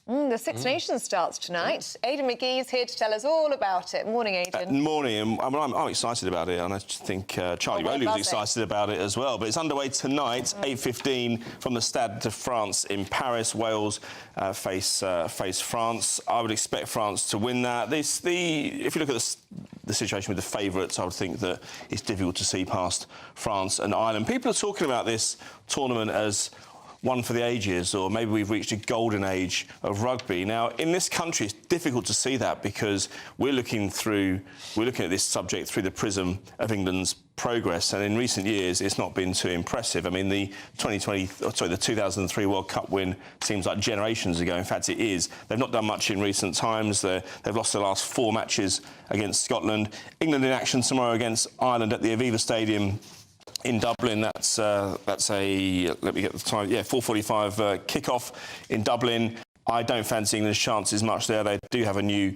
The Six Nations starts tonight. Aidan McGee's here to tell us all about it. Morning, Aidan. Morning. I'm excited about it, and I think Charlie Rowley was excited about it as well. But it's underway tonight, 8:15 from the Stade de France in Paris. Wales face France. I would expect France to win that. If you look at the situation with the favourites, I would think that it's difficult to see past France and Ireland. People are talking about this tournament as one for the ages, or maybe we've reached a golden age of rugby. Now, in this country, it's difficult to see that because we're looking at this subject through the prism of England's progress, and in recent years, it's not been too impressive. I mean, the 2003 World Cup win seems like generations ago. In fact, it is. They've not done much in recent times. They've lost their last 4 matches against Scotland. England in action tomorrow against Ireland at the Aviva Stadium in Dublin. That's a, let me get the time, 4:45 kick-off in Dublin. I don't fancy England's chances much there. They do have a new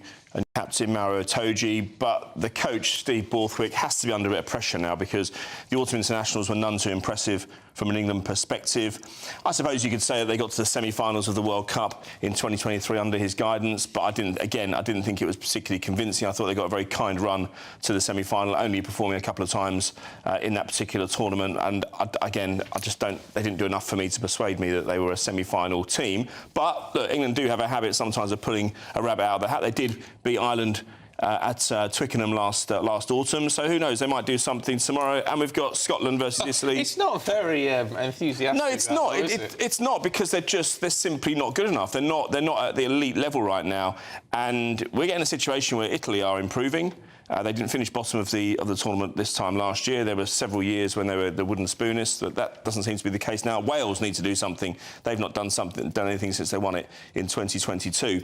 captain, Mauro Itoje, but the coach, Steve Borthwick, has to be under a bit of pressure now because the autumn internationals were none too impressive from an England perspective. I suppose you could say that they got to the semi-finals of the World Cup in 2023 under his guidance, but I didn't think it was particularly convincing. I thought they got a very kind run to the semi-final, only performing a couple of times in that particular tournament. And they didn't do enough for me to persuade me that they were a semi-final team. But look, England do have a habit sometimes of pulling a rabbit out of the hat. They did beat Ireland at Twickenham last autumn. So who knows? They might do something tomorrow. And we've got Scotland versus Italy. It's not very enthusiastic. No, it's not. It's not, because they're simply not good enough. They're not at the elite level right now. And we're getting a situation where Italy are improving. They didn't finish bottom of the tournament this time last year. There were several years when they were the wooden spoonists. That doesn't seem to be the case now. Wales need to do something. They've not done anything since they won it in 2022.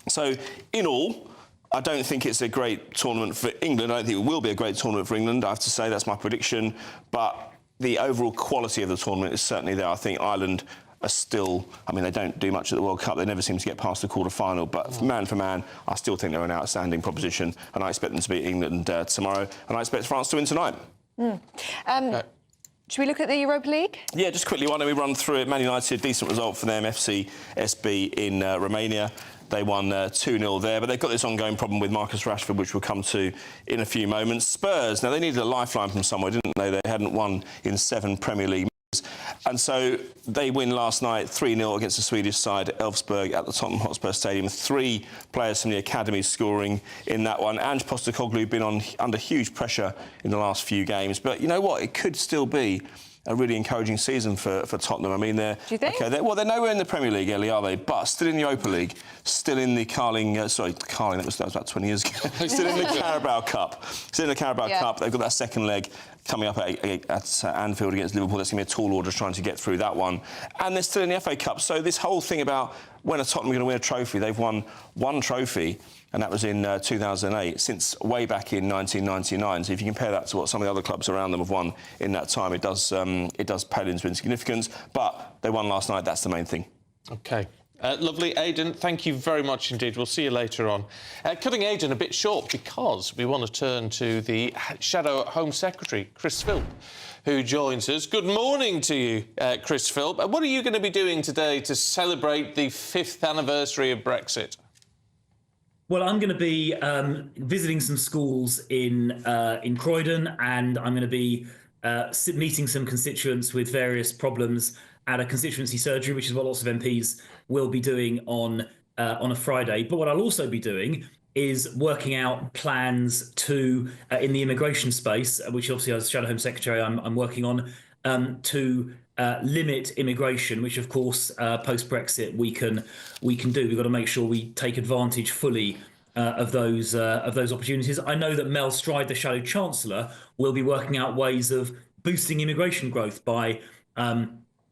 So, in all, I don't think it's a great tournament for England. I don't think it will be a great tournament for England. I have to say that's my prediction. But the overall quality of the tournament is certainly there. I think Ireland are still... I mean, they don't do much at the World Cup. They never seem to get past the quarter-final. But for man, I still think they're an outstanding proposition. And I expect them to beat England tomorrow. And I expect France to win tonight. Should we look at the Europa League? Yeah, just quickly, why don't we run through it? Man United, decent result for them. FC SB in Romania. They won 2-0 there, but they've got this ongoing problem with Marcus Rashford, which we'll come to in a few moments. Spurs, now they needed a lifeline from somewhere, didn't they? They hadn't won in 7 Premier League matches. And so they win last night 3-0 against the Swedish side, Elfsborg, at the Tottenham Hotspur Stadium. 3 players from the academy scoring in that one. Ange Postecoglou been under huge pressure in the last few games. But you know what? It could still be a really encouraging season for Tottenham. I mean, they're... Do you think? Okay, they're nowhere in the Premier League, Ellie, are they? But still in the Europa League, still in the Carling... that was about 20 years ago. Still in the Carabao Cup. Still in the Carabao Cup. They've got that second leg coming up at Anfield against Liverpool. That's going to be a tall order trying to get through that one. And they're still in the FA Cup. So this whole thing about when are Tottenham going to win a trophy, they've won 1 trophy, and that was in 2008, since way back in 1999. So if you compare that to what some of the other clubs around them have won in that time, it does pale into insignificance. But they won last night. That's the main thing. OK. Lovely, Aidan. Thank you very much indeed. We'll see you later on. Cutting Aidan a bit short because we want to turn to the Shadow Home Secretary, Chris Philp, who joins us. Good morning to you, Chris Philp. What are you going to be doing today to celebrate the 5th anniversary of Brexit? Well, I'm going to be visiting some schools in Croydon, and I'm going to be meeting some constituents with various problems at a constituency surgery, which is what lots of MPs will be doing on a Friday. But what I'll also be doing is working out plans to, in the immigration space, which obviously as Shadow Home Secretary I'm working on, to limit immigration, which of course post-Brexit we can do. We've got to make sure we take advantage fully of those opportunities. I know that Mel Stride, the Shadow Chancellor, will be working out ways of boosting immigration growth by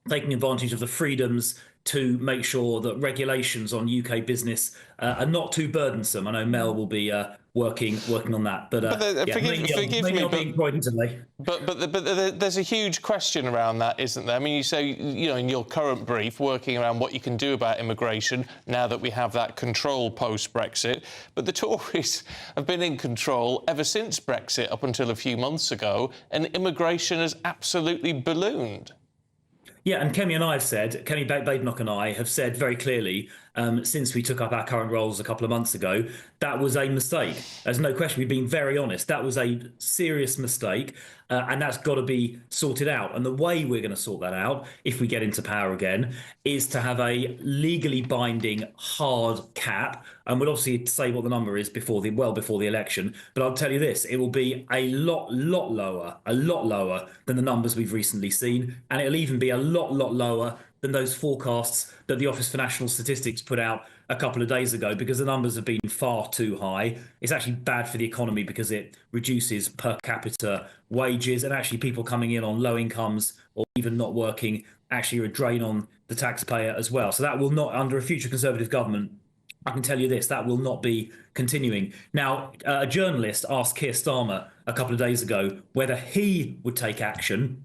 taking advantage of the freedoms to make sure that regulations on UK business are not too burdensome. I know Mel will be working on that. But forgive me, but there's a huge question around that, isn't there? I mean, you say, you know, in your current brief, working around what you can do about immigration now that we have that control post-Brexit. But the Tories have been in control ever since Brexit, up until a few months ago, and immigration has absolutely ballooned. Yeah, and Kemi and I have said, Kemi Badenoch and I have said very clearly, since we took up our current roles a couple of months ago, that was a mistake. There's no question. We've been very honest. That was a serious mistake, and that's got to be sorted out. And the way we're going to sort that out, if we get into power again, is to have a legally binding hard cap. And we'll obviously say what the number is before the election. But I'll tell you this: it will be a lot lower than the numbers we've recently seen, and it'll even be a lot lower than those forecasts that the Office for National Statistics put out a couple of days ago, because the numbers have been far too high. It's actually bad for the economy because it reduces per capita wages, and actually people coming in on low incomes or even not working actually are a drain on the taxpayer as well. So that will not, under a future Conservative government, I can tell you this, that will not be continuing. Now, a journalist asked Keir Starmer a couple of days ago whether he would take action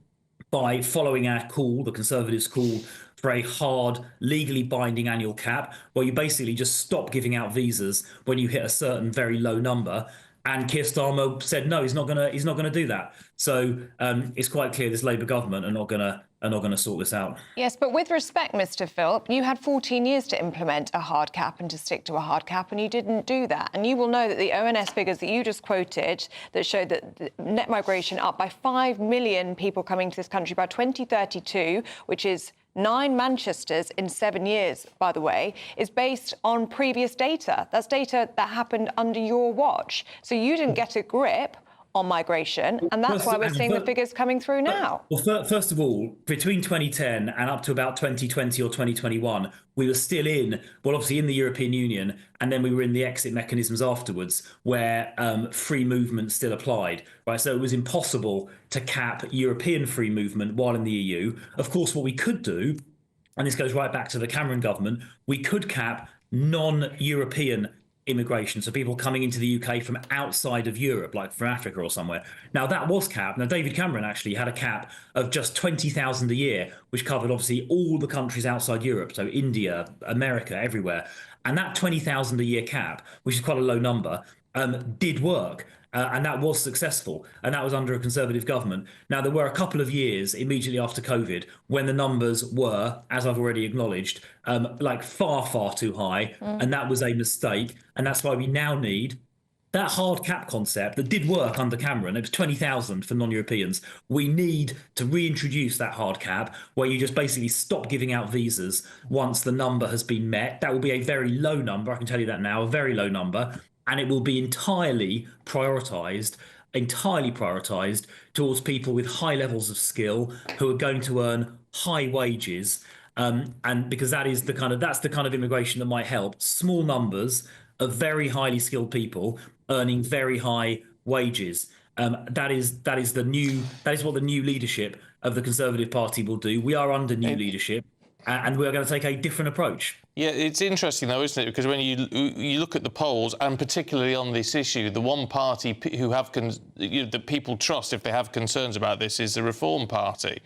by following our call, the Conservatives' call, for a hard, legally binding annual cap, where you basically just stop giving out visas when you hit a certain very low number. And Keir Starmer said no, he's not gonna do that. So it's quite clear this Labour government are not gonna sort this out. Yes, but with respect, Mr. Philp, you had 14 years to implement a hard cap and to stick to a hard cap, and you didn't do that. And you will know that the ONS figures that you just quoted that showed that net migration up by 5 million people coming to this country by 2032, which is 9 Manchesters in 7 years, by the way, is based on previous data. That's data that happened under your watch. So you didn't get a grip on migration, and that's why we're seeing the figures coming through now. Well, first of all, between 2010 and up to about 2020 or 2021, we were still obviously in the European Union, and then we were in the exit mechanisms afterwards, where free movement still applied, right? So it was impossible to cap European free movement while in the EU. Of course, what we could do, and this goes right back to the Cameron government, we could cap non-European immigration, so people coming into the UK from outside of Europe, like from Africa or somewhere. Now, that was capped. Now, David Cameron actually had a cap of just 20,000 a year, which covered obviously all the countries outside Europe, so India, America, everywhere. And that 20,000 a year cap, which is quite a low number, did work. And that was successful, and that was under a Conservative government. Now, there were a couple of years immediately after COVID when the numbers were, as I've already acknowledged, like far, far too high, and that was a mistake. And that's why we now need that hard cap concept that did work under Cameron. It was 20,000 for non-Europeans. We need to reintroduce that hard cap where you just basically stop giving out visas once the number has been met. That will be a very low number, I can tell you that now, a very low number. And it will be entirely prioritised towards people with high levels of skill who are going to earn high wages. And because that's the kind of immigration that might help small numbers of very highly skilled people earning very high wages. That is what the new leadership of the Conservative Party will do. We are under new leadership, and we're going to take a different approach. Yeah, it's interesting, though, isn't it? Because when you look at the polls, and particularly on this issue, the one party who that people trust if they have concerns about this is the Reform Party.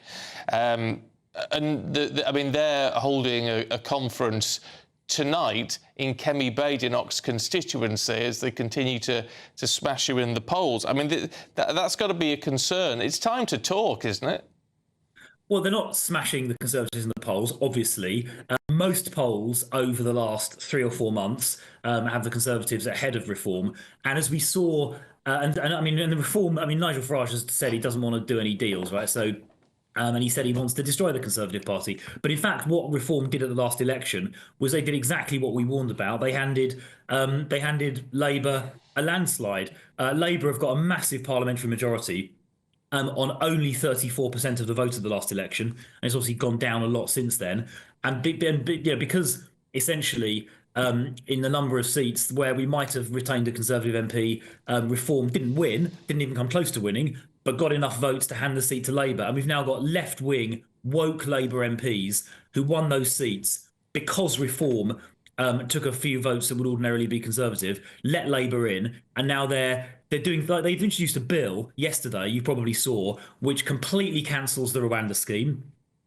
I mean, they're holding a conference tonight in Kemi Badenoch's constituency as they continue to smash you in the polls. I mean, that's got to be a concern. It's time to talk, isn't it? Well, they're not smashing the Conservatives in the polls, obviously. Most polls over the last 3 or 4 months have the Conservatives ahead of Reform. And as we saw, and the Reform, Nigel Farage has said he doesn't want to do any deals, right? So, and he said he wants to destroy the Conservative Party. But in fact, what Reform did at the last election was they did exactly what we warned about. They handed Labour a landslide. Labour have got a massive parliamentary majority. On only 34% of the vote of the last election, and it's obviously gone down a lot since then. And because essentially in the number of seats where we might have retained a Conservative MP, Reform didn't win, didn't even come close to winning, but got enough votes to hand the seat to Labour. And we've now got left-wing, woke Labour MPs who won those seats because Reform took a few votes that would ordinarily be Conservative, let Labour in, and now they've introduced a bill yesterday, you probably saw, which completely cancels the Rwanda scheme.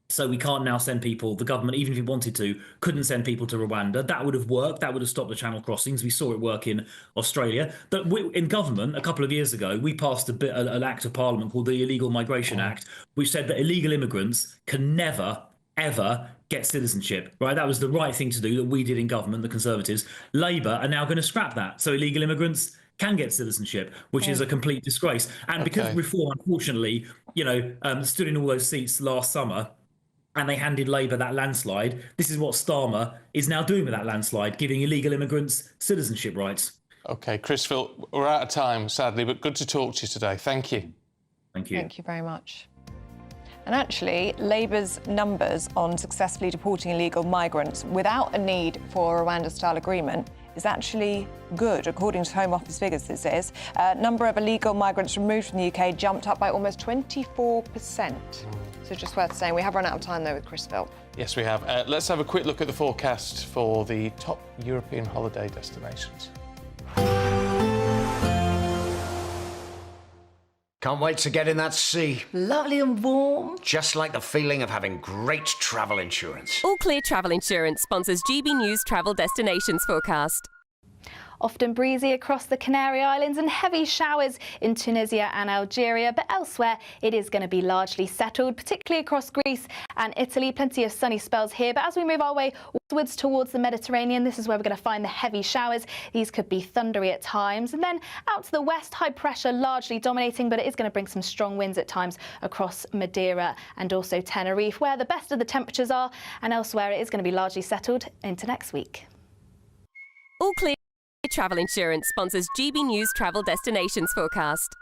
So we can't now send people, the government, even if it wanted to, couldn't send people to Rwanda. That would have worked. That would have stopped the channel crossings. We saw it work in Australia. But in government, a couple of years ago, we passed an act of parliament called the Illegal Migration Act, which said that illegal immigrants can never, ever get citizenship, right? That was the right thing to do that we did in government, the Conservatives. Labour are now going to scrap that. So illegal immigrants can get citizenship, which is a complete disgrace. And because Reform, unfortunately, stood in all those seats last summer, and they handed Labour that landslide, this is what Starmer is now doing with that landslide, giving illegal immigrants citizenship rights. OK, Christopher, we're out of time, sadly, but good to talk to you today. Thank you. Thank you. Thank you very much. And actually, Labour's numbers on successfully deporting illegal migrants without a need for a Rwanda-style agreement is actually good, according to Home Office figures, this is. Number of illegal migrants removed from the UK jumped up by almost 24%. So just worth saying. We have run out of time, though, with Chris Philp. Yes, we have. Let's have a quick look at the forecast for the top European holiday destinations. Can't wait to get in that sea. Lovely and warm. Just like the feeling of having great travel insurance. All Clear Travel Insurance sponsors GB News Travel Destinations Forecast. Often breezy across the Canary Islands and heavy showers in Tunisia and Algeria, but elsewhere it is going to be largely settled, particularly across Greece and Italy. Plenty of sunny spells here, but as we move our way westwards towards the Mediterranean, this is where we're going to find the heavy showers. These could be thundery at times, and then out to the west, high pressure largely dominating, but it is going to bring some strong winds at times across Madeira and also Tenerife, where the best of the temperatures are, and elsewhere it is going to be largely settled into next week. All Clear Travel Insurance sponsors GB News Travel Destinations Forecast.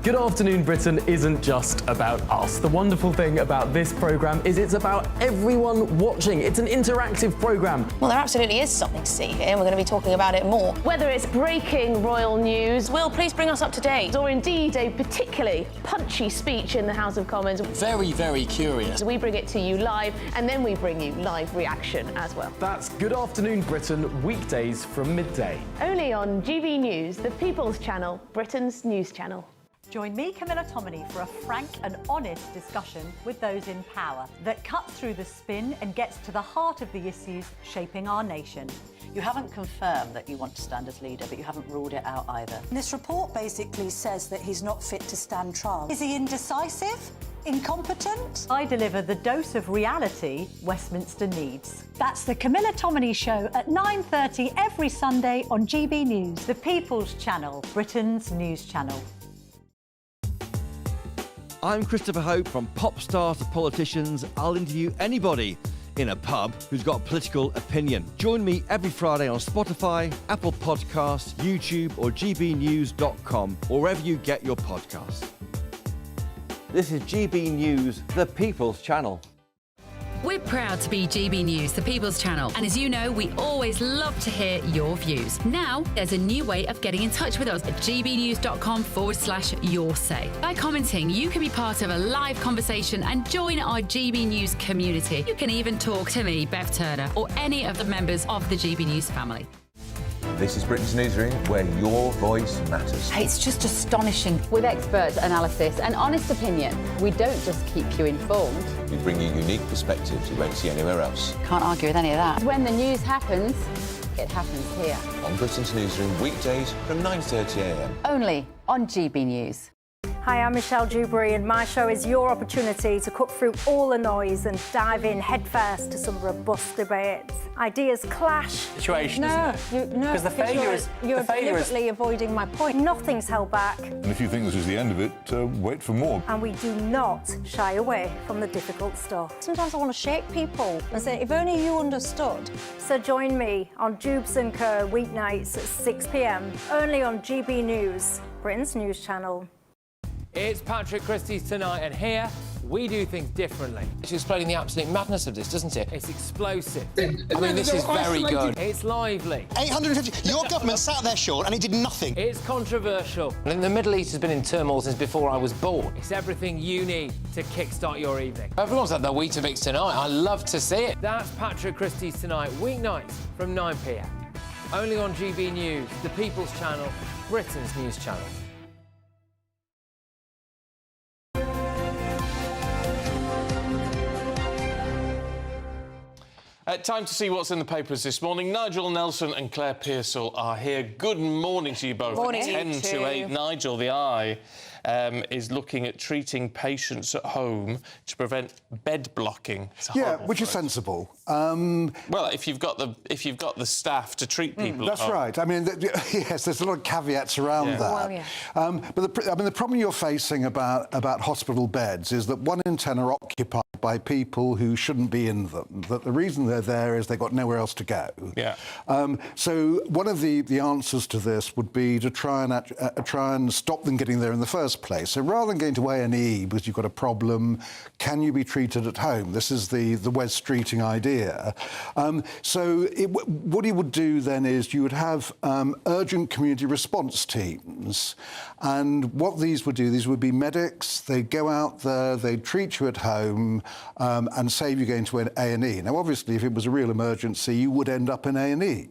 Good Afternoon Britain isn't just about us. The wonderful thing about this programme is it's about everyone watching. It's an interactive programme. Well, there absolutely is something to see here, and we're going to be talking about it more. Whether it's breaking royal news, Will, please bring us up to date. or indeed a particularly punchy speech in the House of Commons, Very, very curious. we bring it to you live, and then we bring you live reaction as well. That's Good Afternoon Britain, weekdays from midday. Only on GB News, the People's Channel, Britain's news channel. Join me, Camilla Tominey, for a frank and honest discussion with those in power that cuts through the spin and gets to the heart of the issues shaping our nation. You haven't confirmed that you want to stand as leader, but you haven't ruled it out either. This report basically says that he's not fit to stand trial. Is he indecisive? Incompetent? I deliver the dose of reality Westminster needs. That's the Camilla Tominey Show at 9:30 every Sunday on GB News, the People's Channel, Britain's news channel. I'm Christopher Hope. From pop stars to politicians, I'll interview anybody in a pub who's got a political opinion. Join me every Friday on Spotify, Apple Podcasts, YouTube or gbnews.com, or wherever you get your podcasts. This is GB News, the People's Channel. We're proud to be GB News, the People's Channel. And as you know, we always love to hear your views. Now, there's a new way of getting in touch with us at gbnews.com/your say. By commenting, you can be part of a live conversation and join our GB News community. You can even talk to me, Bev Turner, or any of the members of the GB News family. This is Britain's Newsroom, where your voice matters. It's just astonishing. With expert analysis and honest opinion, we don't just keep you informed. We bring you unique perspectives you won't see anywhere else. Can't argue with any of that. When the news happens, it happens here. On Britain's Newsroom, weekdays from 9:30 a.m. Only on GB News. Hi, I'm Michelle Dewberry, and my show is your opportunity to cut through all the noise and dive in headfirst to some robust debates. Ideas clash. Situation, isn't it? Because the failure is... You're the failure deliberately avoiding my point. Nothing's held back, And if you think this is the end of it, wait for more. and we do not shy away from the difficult stuff. Sometimes I want to shake people and say, if only you understood. So join me on Jubes and Co weeknights at 6 p.m. only on GB News, Britain's news channel. It's Patrick Christys tonight, and here we do things differently. It's explaining the absolute madness of this, doesn't it? It's explosive. I mean, this is very good. It's lively. 850. Your government sat there, Sean, and it did nothing. It's controversial. And the Middle East has been in turmoil since before I was born. It's everything you need to kickstart your evening. Everyone's had their Weetabix tonight. I love to see it. That's Patrick Christys tonight, weeknights from 9 p.m. Only on GB News, the People's Channel, Britain's news channel. Time to see what's in the papers this morning. Nigel Nelson and Claire Pearsall are here. Good morning to you both. Morning. 10 to 8. Nigel, the Eye, is looking at treating patients at home to prevent bed blocking. Yeah, which is sensible. Well, if you've got the staff to treat people. That's right. I mean, yes, there's a lot of caveats around that. Well, yeah. But the problem you're facing about hospital beds is that 1 in 10 are occupied by people who shouldn't be in them. That the reason they're there is they've got nowhere else to go. Yeah. So one of the answers to this would be to try and stop them getting there in the first place. So rather than going to A&E because you've got a problem, can you be treated at home? This is the Wes Streeting idea. What you would do then is you would have urgent community response teams, and what these would do, these would be medics. They'd go out there, they'd treat you at home, and save you going to an A&E. Now, obviously, if it was a real emergency, you would end up in A&E.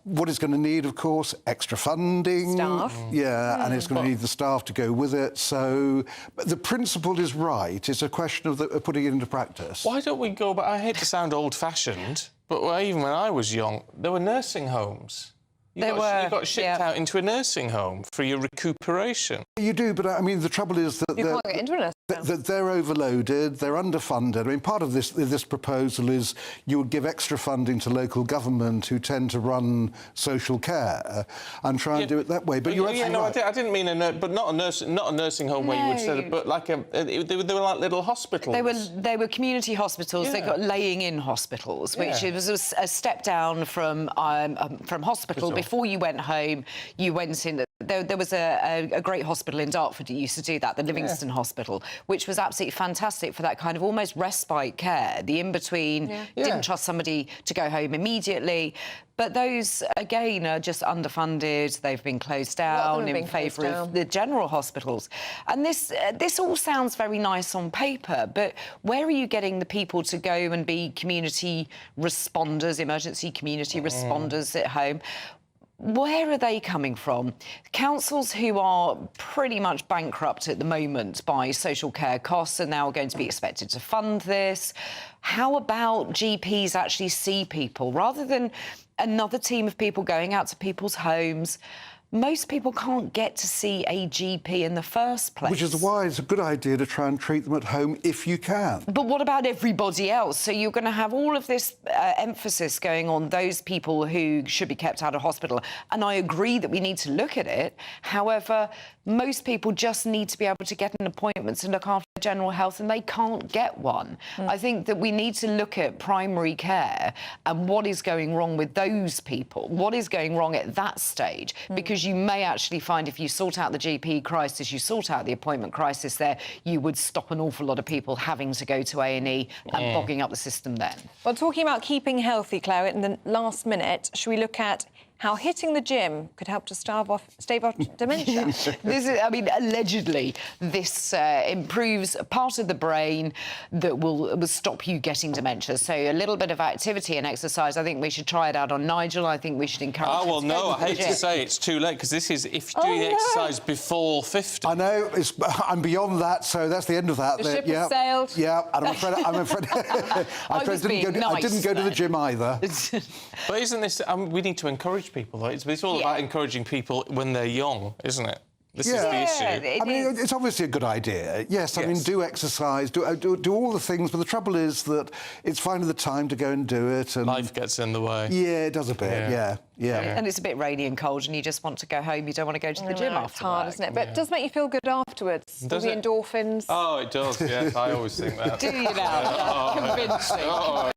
What it's going to need, of course, extra funding. Staff. Yeah, and it's going to need the staff to go with it. So the principle is right. It's a question of putting it into practice. Why don't we go back? I hate to sound old-fashioned, but even when I was young, there were nursing homes. You got shipped out into a nursing home for your recuperation. You do, but I mean, the trouble is that you can't get into a nursing home. They're overloaded, they're underfunded. I mean, part of this proposal is you would give extra funding to local government who tend to run social care and try and do it that way. But you're absolutely right. I didn't mean not a nursing home where you would set it, but like they were like little hospitals. They were community hospitals. They got laying-in hospitals, which was a step down from hospital. Before you went home, you went in. There was a great hospital in Dartford that used to do that, the Livingston Hospital, which was absolutely fantastic for that kind of almost respite care. The in-between, didn't trust somebody to go home immediately. But those, again, are just underfunded. They've been closed down in favour of the general hospitals. And this all sounds very nice on paper, but where are you getting the people to go and be community responders, emergency community responders at home? Where are they coming from? Councils who are pretty much bankrupt at the moment by social care costs are now going to be expected to fund this. How about GPs actually see people rather than another team of people going out to people's homes? Most people can't get to see a GP in the first place. Which is why it's a good idea to try and treat them at home if you can. But what about everybody else? So you're going to have all of this emphasis going on those people who should be kept out of hospital. And I agree that we need to look at it. However, most people just need to be able to get an appointment to look after their general health, and they can't get one. I think that we need to look at primary care and what is going wrong with those people. What is going wrong at that stage? Because you may actually find if you sort out the GP crisis, you sort out the appointment crisis there, you would stop an awful lot of people having to go to A&E and bogging up the system then. Well, talking about keeping healthy, Claire, in the last minute, should we look at how hitting the gym could help to stave off dementia? Allegedly, this improves a part of the brain that will stop you getting dementia. So a little bit of activity and exercise. I think we should try it out on Nigel. I think we should encourage him to go I to hate the to gym. say it's too late, because this is if you do the exercise before 50. I know, I'm beyond that, so that's the end of that. The ship has sailed. Yeah, and I'm afraid I didn't go to the gym either. But isn't this... we need to encourage people, though. It's all about encouraging people when they're young, isn't it? This is the issue. I mean, it's obviously a good idea. Yes, I mean, do exercise, do all the things, but the trouble is that it's finding the time to go and do it. And life gets in the way. Yeah, it does a bit, yeah. And it's a bit rainy and cold and you just want to go home, you don't want to go to the gym after It's hard, isn't it? But it does make you feel good afterwards. Does the it? endorphins. Oh, it does, yes. I always think that. Do you now? Convincing.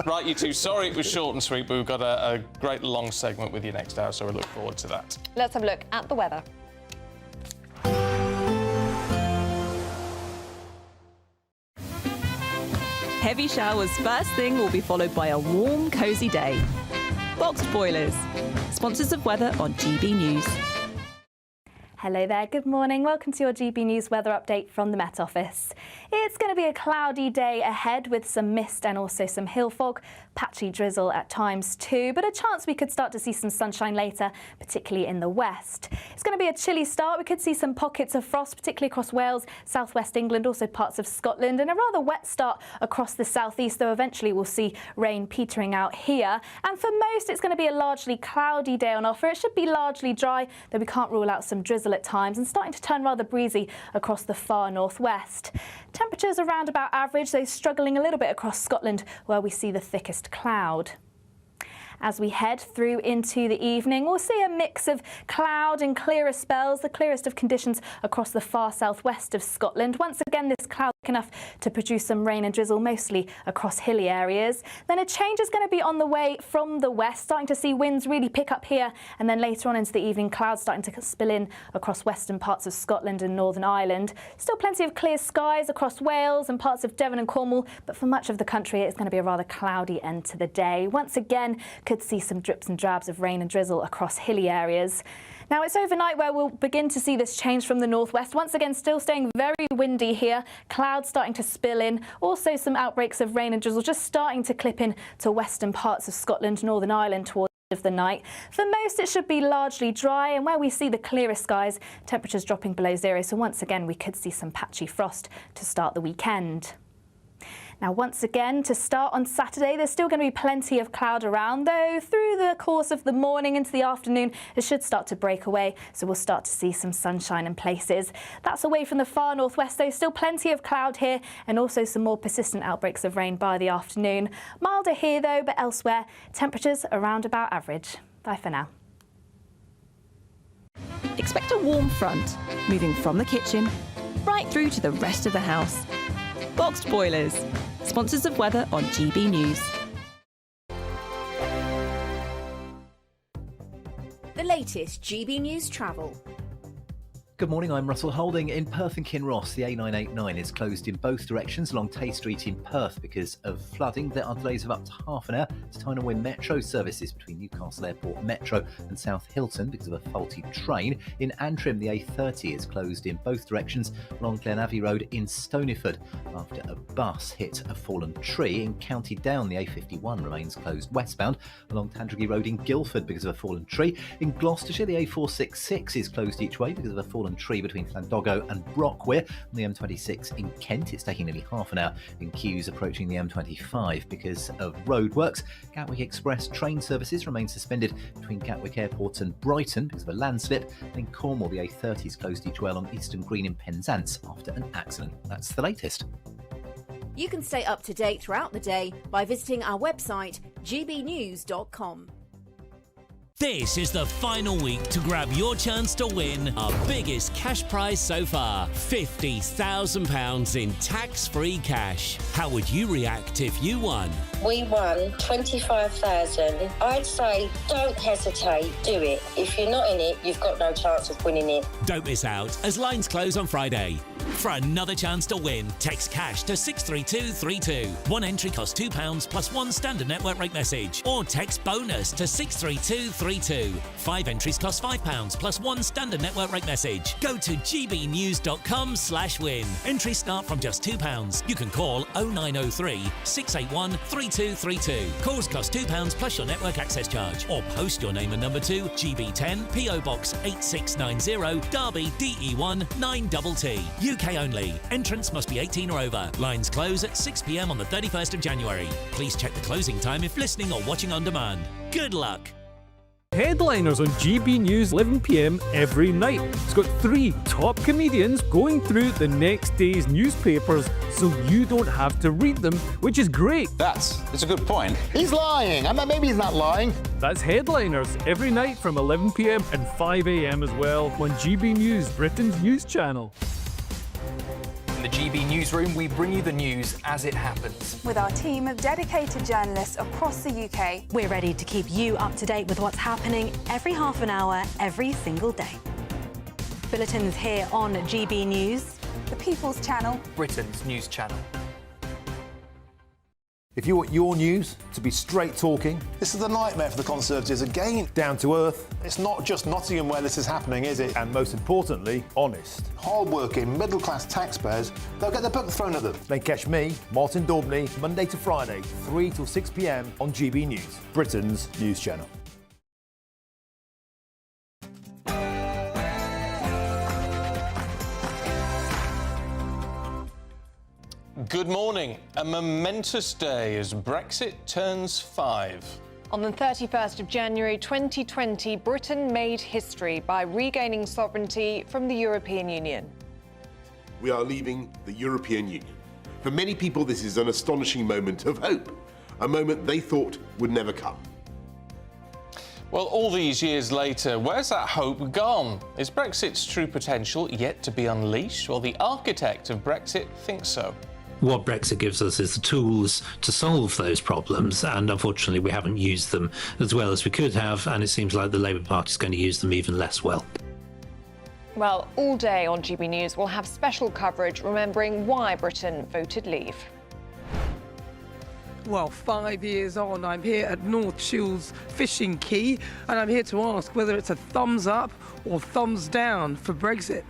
Right, you two, sorry it was short and sweet, but we've got a great long segment with you next hour, so we look forward to that. Let's have a look at the weather. Heavy showers first thing will be followed by a warm, cosy day. Boxed boilers, sponsors of weather on GB News. Hello there, good morning. Welcome to your GB News weather update from the Met Office. It's going to be a cloudy day ahead with some mist and also some hill fog, patchy drizzle at times too, but a chance we could start to see some sunshine later, particularly in the west. It's going to be a chilly start. We could see some pockets of frost, particularly across Wales, southwest England, also parts of Scotland, and a rather wet start across the southeast, though eventually we'll see rain petering out here. And for most, it's going to be a largely cloudy day on offer. It should be largely dry, though we can't rule out some drizzle at times, and starting to turn rather breezy across the far northwest. Temperatures around about average, though struggling a little bit across Scotland, where we see the thickest cloud. As we head through into the evening, we'll see a mix of cloud and clearer spells, the clearest of conditions across the far southwest of Scotland. Once again, this cloud enough to produce some rain and drizzle, mostly across hilly areas. Then a change is going to be on the way from the west, starting to see winds really pick up here, and then later on into the evening, clouds starting to spill in across western parts of Scotland and Northern Ireland. Still plenty of clear skies across Wales and parts of Devon and Cornwall, but for much of the country, it's going to be a rather cloudy end to the day. Once again, could see some drips and drabs of rain and drizzle across hilly areas. Now, it's overnight where we'll begin to see this change from the northwest. Once again, still staying very windy here. Clouds starting to spill in. Also some outbreaks of rain and drizzle just starting to clip in to western parts of Scotland, Northern Ireland towards the end of the night. For most, it should be largely dry, and where we see the clearest skies, temperatures dropping below zero. So once again, we could see some patchy frost to start the weekend. Now, once again, to start on Saturday, there's still going to be plenty of cloud around, though through the course of the morning into the afternoon, it should start to break away, so we'll start to see some sunshine in places. That's away from the far northwest, though, still plenty of cloud here, and also some more persistent outbreaks of rain by the afternoon. Milder here, though, but elsewhere, temperatures around about average. Bye for now. Expect a warm front, moving from the kitchen right through to the rest of the house. Boxed Boilers, sponsors of weather on GB News. The latest GB News travel. Good morning, I'm Russell Holding. In Perth and Kinross, the A989 is closed in both directions along Tay Street in Perth because of flooding. There are delays of up to half an hour to Tyne-and-Wear Metro services between Newcastle Airport Metro and South Hilton because of a faulty train. In Antrim, the A30 is closed in both directions along Glenavi Road in Stonyford after a bus hit a fallen tree. In County Down, the A51 remains closed westbound along Tandragee Road in Guildford because of a fallen tree. In Gloucestershire, the A466 is closed each way because of a fallen tree between Llandogo and Brockwere. On the M26 in Kent, it's taking nearly half an hour in queues approaching the M25 because of roadworks. Gatwick Express train services remain suspended between Gatwick Airport and Brighton because of a landslip. In Cornwall, the A30 is closed each way along Eastern Green in Penzance after an accident. That's the latest. You can stay up to date throughout the day by visiting our website, gbnews.com. This is the final week to grab your chance to win our biggest cash prize so far, £50,000 in tax-free cash. How would you react if you won? We won 25,000. I'd say don't hesitate, do it. If you're not in it, you've got no chance of winning it. Don't miss out as lines close on Friday. For another chance to win, text cash to 63232. One entry costs £2 plus one standard network rate message. Or text bonus to 63232. 5 entries cost £5 plus one standard network rate message. Go to gbnews.com/win. Entries start from just £2. You can call 0903 681 3232. Calls cost £2 plus your network access charge. Or post your name and number to GB10 PO Box 8690 Derby DE1 9TT. UK only. Entrance must be 18 or over. Lines close at 6 p.m. on the 31st of January. Please check the closing time if listening or watching on demand. Good luck. Headliners on GB News 11 p.m. every night. It's got 3 top comedians going through the next day's newspapers so you don't have to read them, which is great. That's a good point. He's lying. Maybe he's not lying. That's Headliners every night from 11 p.m. and 5 a.m. as well on GB News, Britain's news channel. In the GB Newsroom, we bring you the news as it happens. With our team of dedicated journalists across the UK, we're ready to keep you up to date with what's happening every half an hour, every single day. Bulletins here on GB News, the People's Channel, Britain's news channel. If you want your news to be straight talking... This is a nightmare for the Conservatives again. Down to earth. It's not just Nottingham where this is happening, is it? And most importantly, honest. Hard-working, middle-class taxpayers, they'll get their book thrown at them. Then catch me, Martin Daubney, Monday to Friday, 3 till 6 p.m. on GB News, Britain's news channel. Good morning. A momentous day as Brexit turns 5. On the 31st of January 2020, Britain made history by regaining sovereignty from the European Union. We are leaving the European Union. For many people, this is an astonishing moment of hope, a moment they thought would never come. Well, all these years later, where's that hope gone? Is Brexit's true potential yet to be unleashed? Well, the architect of Brexit thinks so. What Brexit gives us is the tools to solve those problems, and unfortunately we haven't used them as well as we could have, and it seems like the Labour Party is going to use them even less well. Well, all day on GB News we'll have special coverage remembering why Britain voted leave. Well, 5 years on, I'm here at North Shields Fishing Quay, and I'm here to ask whether it's a thumbs up or thumbs down for Brexit.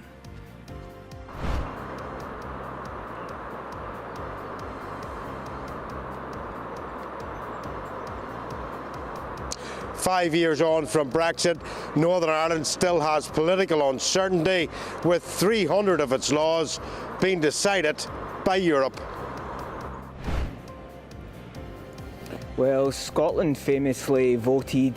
Five years on from Brexit, Northern Ireland still has political uncertainty, with 300 of its laws being decided by Europe. Well, Scotland famously voted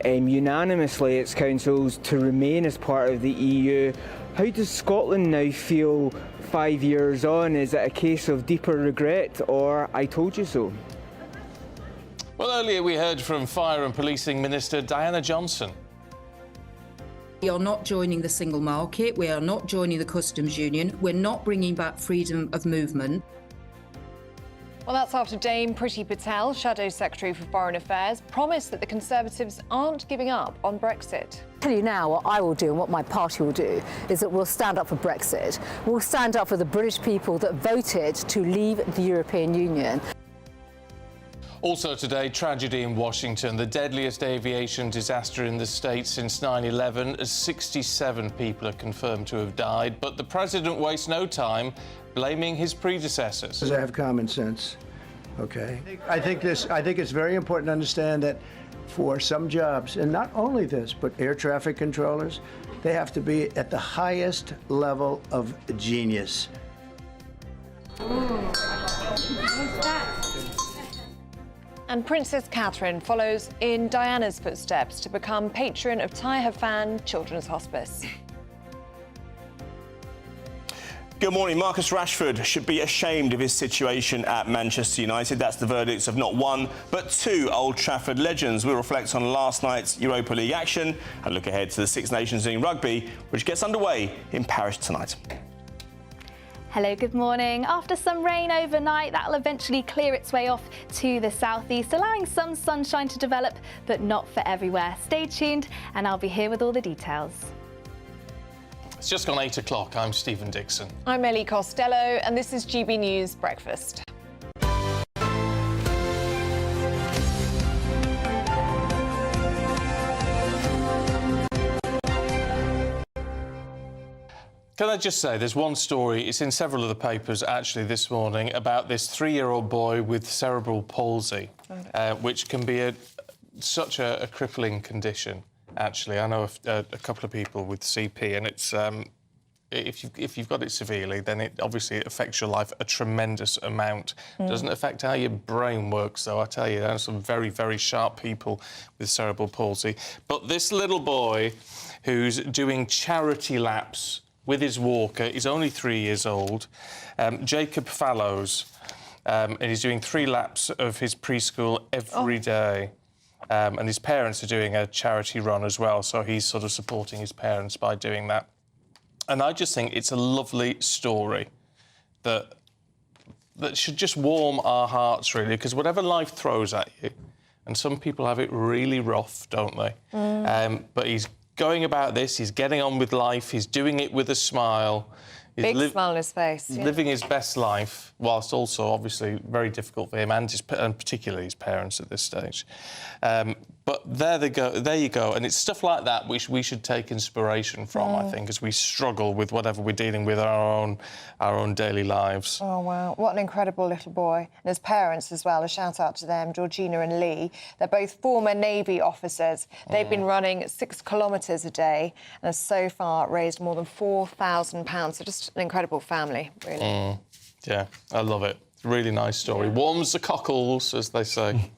unanimously its councils to remain as part of the EU. How does Scotland now feel 5 years on? Is it a case of deeper regret, or I told you so? Well, earlier we heard from Fire and Policing Minister Diana Johnson. We are not joining the single market, we are not joining the customs union, we're not bringing back freedom of movement. Well, that's after Dame Priti Patel, Shadow Secretary for Foreign Affairs, promised that the Conservatives aren't giving up on Brexit. Tell you now what I will do and what my party will do is that we'll stand up for Brexit. We'll stand up for the British people that voted to leave the European Union. Also today, tragedy in Washington, the deadliest aviation disaster in the state since 9/11. 67 people are confirmed to have died, but the president wastes no time blaming his predecessors. I have common sense, okay? I think it's very important to understand that for some jobs, and not only this, but air traffic controllers, they have to be at the highest level of genius. And Princess Catherine follows in Diana's footsteps to become patron of Tyre Fan Children's Hospice. Good morning. Marcus Rashford should be ashamed of his situation at Manchester United. That's the verdicts of not one, but two Old Trafford legends. We'll reflect on last night's Europa League action and look ahead to the Six Nations in rugby, which gets underway in Paris tonight. Hello, good morning. After some rain overnight, that'll eventually clear its way off to the southeast, allowing some sunshine to develop, but not for everywhere. Stay tuned and I'll be here with all the details. It's just gone 8 o'clock. I'm Stephen Dixon. I'm Ellie Costello and this is GB News Breakfast. Can I just say, there's one story, it's in several of the papers actually this morning, about this 3-year-old boy with cerebral palsy, which can be such a crippling condition, actually. I know a couple of people with CP, and it's if you've got it severely, then it obviously affects your life a tremendous amount. It doesn't affect how your brain works, though, I tell you. There are some very, very sharp people with cerebral palsy. But this little boy who's doing charity laps with his walker, he's only 3 years old, Jacob Fallows, and he's doing 3 laps of his preschool every day. And his parents are doing a charity run as well, so he's sort of supporting his parents by doing that. And I just think it's a lovely story that should just warm our hearts, really, because whatever life throws at you, and some people have it really rough, don't they? But he's going about this, he's getting on with life, he's doing it with a smile. Big smile on his face. Yeah. Living his best life, whilst also obviously very difficult for him and particularly his parents at this stage. But there you go. And it's stuff like that which we should take inspiration from, I think, as we struggle with whatever we're dealing with in our own daily lives. Oh, wow. What an incredible little boy. And his parents as well, a shout-out to them, Georgina and Lee. They're both former Navy officers. They've been running 6 kilometres a day and have so far raised more than £4,000. So just an incredible family, really. Yeah, I love it. Really nice story. Warms the cockles, as they say.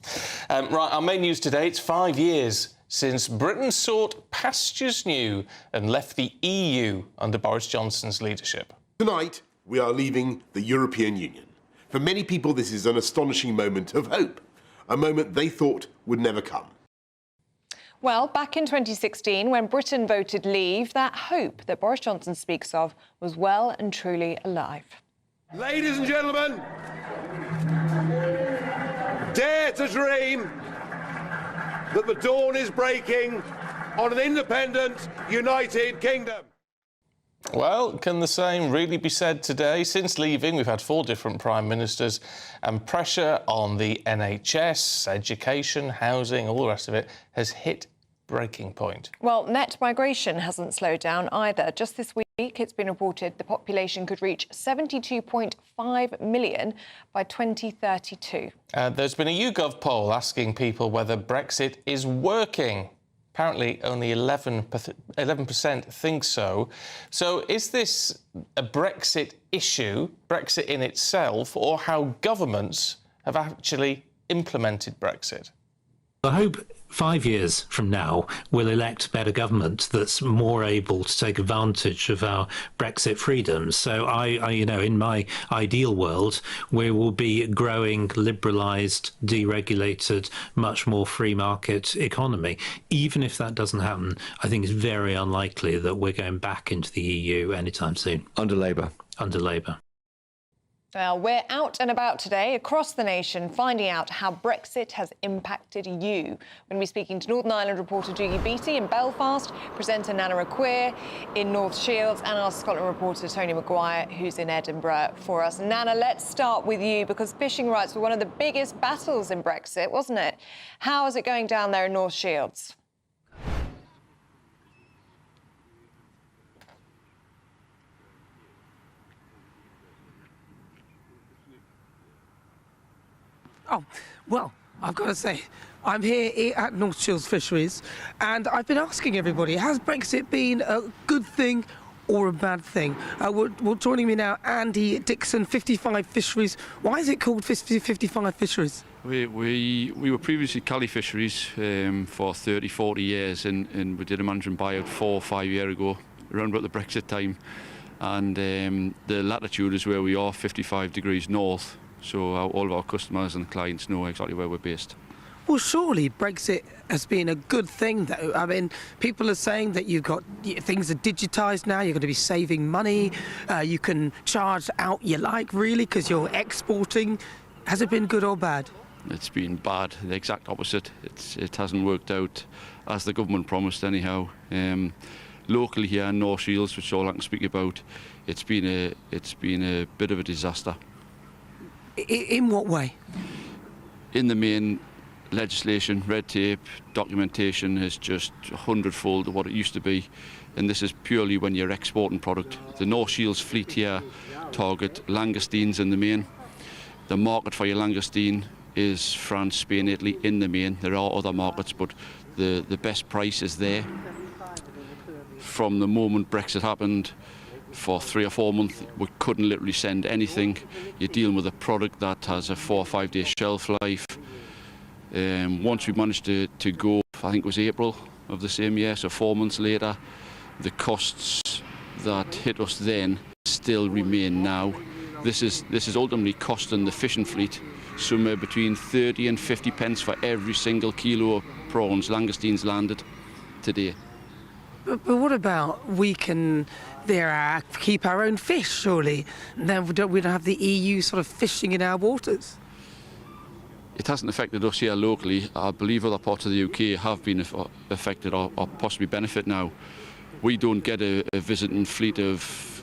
Right, our main news today, it's 5 years since Britain sought pastures new and left the EU under Boris Johnson's leadership. Tonight, we are leaving the European Union. For many people, this is an astonishing moment of hope, a moment they thought would never come. Well, back in 2016, when Britain voted leave, that hope that Boris Johnson speaks of was well and truly alive. Ladies and gentlemen, dare to dream that the dawn is breaking on an independent, united kingdom. Well, can the same really be said today? Since leaving, we've had 4 different prime ministers, and pressure on the NHS, education, housing, all the rest of it has hit breaking point. Well, net migration hasn't slowed down either. Just this week, it's been reported the population could reach 72.5 million by 2032. There's been a YouGov poll asking people whether Brexit is working. Apparently, only 11% think so. So is this a Brexit issue, Brexit in itself, or how governments have actually implemented Brexit? I hope 5 years from now we'll elect a better government that's more able to take advantage of our Brexit freedoms. So I in my ideal world, we will be growing, liberalised, deregulated, much more free market economy. Even if that doesn't happen, I think it's very unlikely that we're going back into the EU anytime soon. Under Labour. Under Labour. Well, we're out and about today across the nation, finding out how Brexit has impacted you. We're going to be speaking to Northern Ireland reporter Dougie Beattie in Belfast, presenter Nana Raquir in North Shields, and our Scotland reporter Tony Maguire, who's in Edinburgh for us. Nana, let's start with you, because fishing rights were one of the biggest battles in Brexit, wasn't it? How is it going down there in North Shields? Oh, well, I've got to say, I'm here at North Shields Fisheries, and I've been asking everybody, has Brexit been a good thing or a bad thing? Well, joining me now, Andy Dixon, 55 Fisheries. Why is it called 55 Fisheries? We were previously Cali Fisheries for 30, 40 years, and we did a management buyout 4 or 5 years ago, around about the Brexit time. And the latitude is where we are, 55 degrees north. So all of our customers and clients know exactly where we're based. Well, surely Brexit has been a good thing, though. I mean, people are saying that things are digitised now, you're going to be saving money, you can charge out you like, really, because you're exporting. Has it been good or bad? It's been bad, the exact opposite. It hasn't worked out as the government promised, anyhow. Locally here in North Shields, which is all I can speak about, it's been a bit of a disaster. In what way? In the main, legislation, red tape, documentation is just 100-fold of what it used to be, and this is purely when you're exporting product. The North Shields fleet here target langoustines in the main. The market for your langoustine is France, Spain, Italy in the main. There are other markets, but the best price is there. From the moment Brexit happened, for 3 or 4 months, we couldn't literally send anything. You're dealing with a product that has a 4 or 5 day shelf life. Once we managed to go, I think it was April of the same year, so 4 months later, the costs that hit us then still remain now. This is ultimately costing the fishing fleet somewhere between 30 and 50 pence for every single kilo of prawns, langoustines landed today. But what about we can keep our own fish, surely? Then we don't have the EU sort of fishing in our waters. It hasn't affected us here locally. I believe other parts of the UK have been affected or possibly benefit now. We don't get a visiting fleet of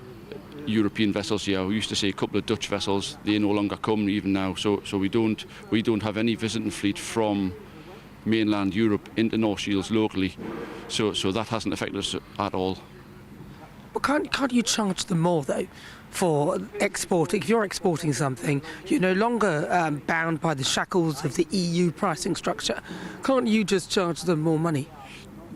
European vessels here. We used to see a couple of Dutch vessels. They no longer come even now. So we don't have any visiting fleet from mainland Europe into North Shields locally, so that hasn't affected us at all. But can't you charge them more, though, for exporting? If you're exporting something, you're no longer bound by the shackles of the EU pricing structure. Can't you just charge them more money?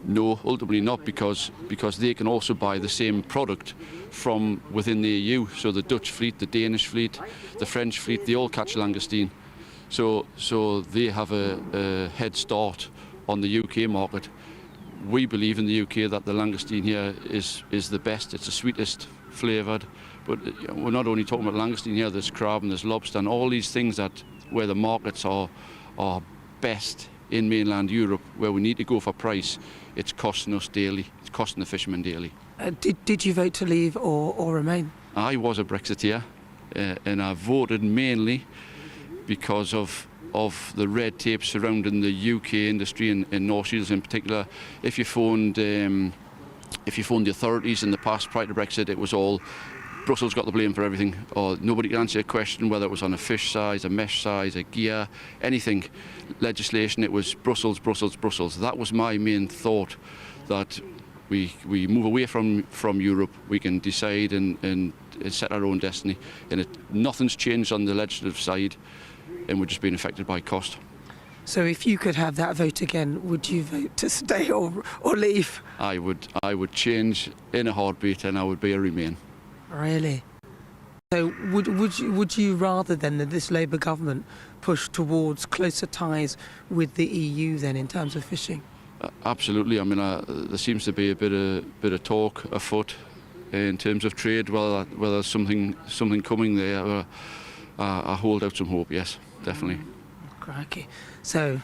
No, ultimately not, because they can also buy the same product from within the EU. So the Dutch fleet, the Danish fleet, the French fleet, they all catch langoustine. So they have a head start on the UK market. We believe in the UK that the langoustine here is the best. It's the sweetest flavoured. But we're not only talking about langoustine here. There's crab and there's lobster and all these things where the markets are best in mainland Europe, where we need to go for price. It's costing us daily. It's costing the fishermen daily. Did you vote to leave or remain? I was a Brexiteer, and I voted mainly because of the red tape surrounding the UK industry and North Shields in particular. If you phoned if you phoned the authorities in the past prior to Brexit, it was all Brussels got the blame for everything, or nobody could answer a question, whether it was on a fish size, a mesh size, a gear, anything, legislation, it was Brussels, Brussels, Brussels. That was my main thought, that we move away from Europe, we can decide and set our own destiny, and nothing's changed on the legislative side, and we're just being affected by cost. So if you could have that vote again, would you vote to stay or leave? I would change in a heartbeat, and I would be a Remain. Really? So would you rather then that this Labour government push towards closer ties with the EU then in terms of fishing? Absolutely. I mean, there seems to be a bit of talk afoot in terms of trade. Whether there's something coming there, I hold out some hope. Yes, definitely. Crikey. So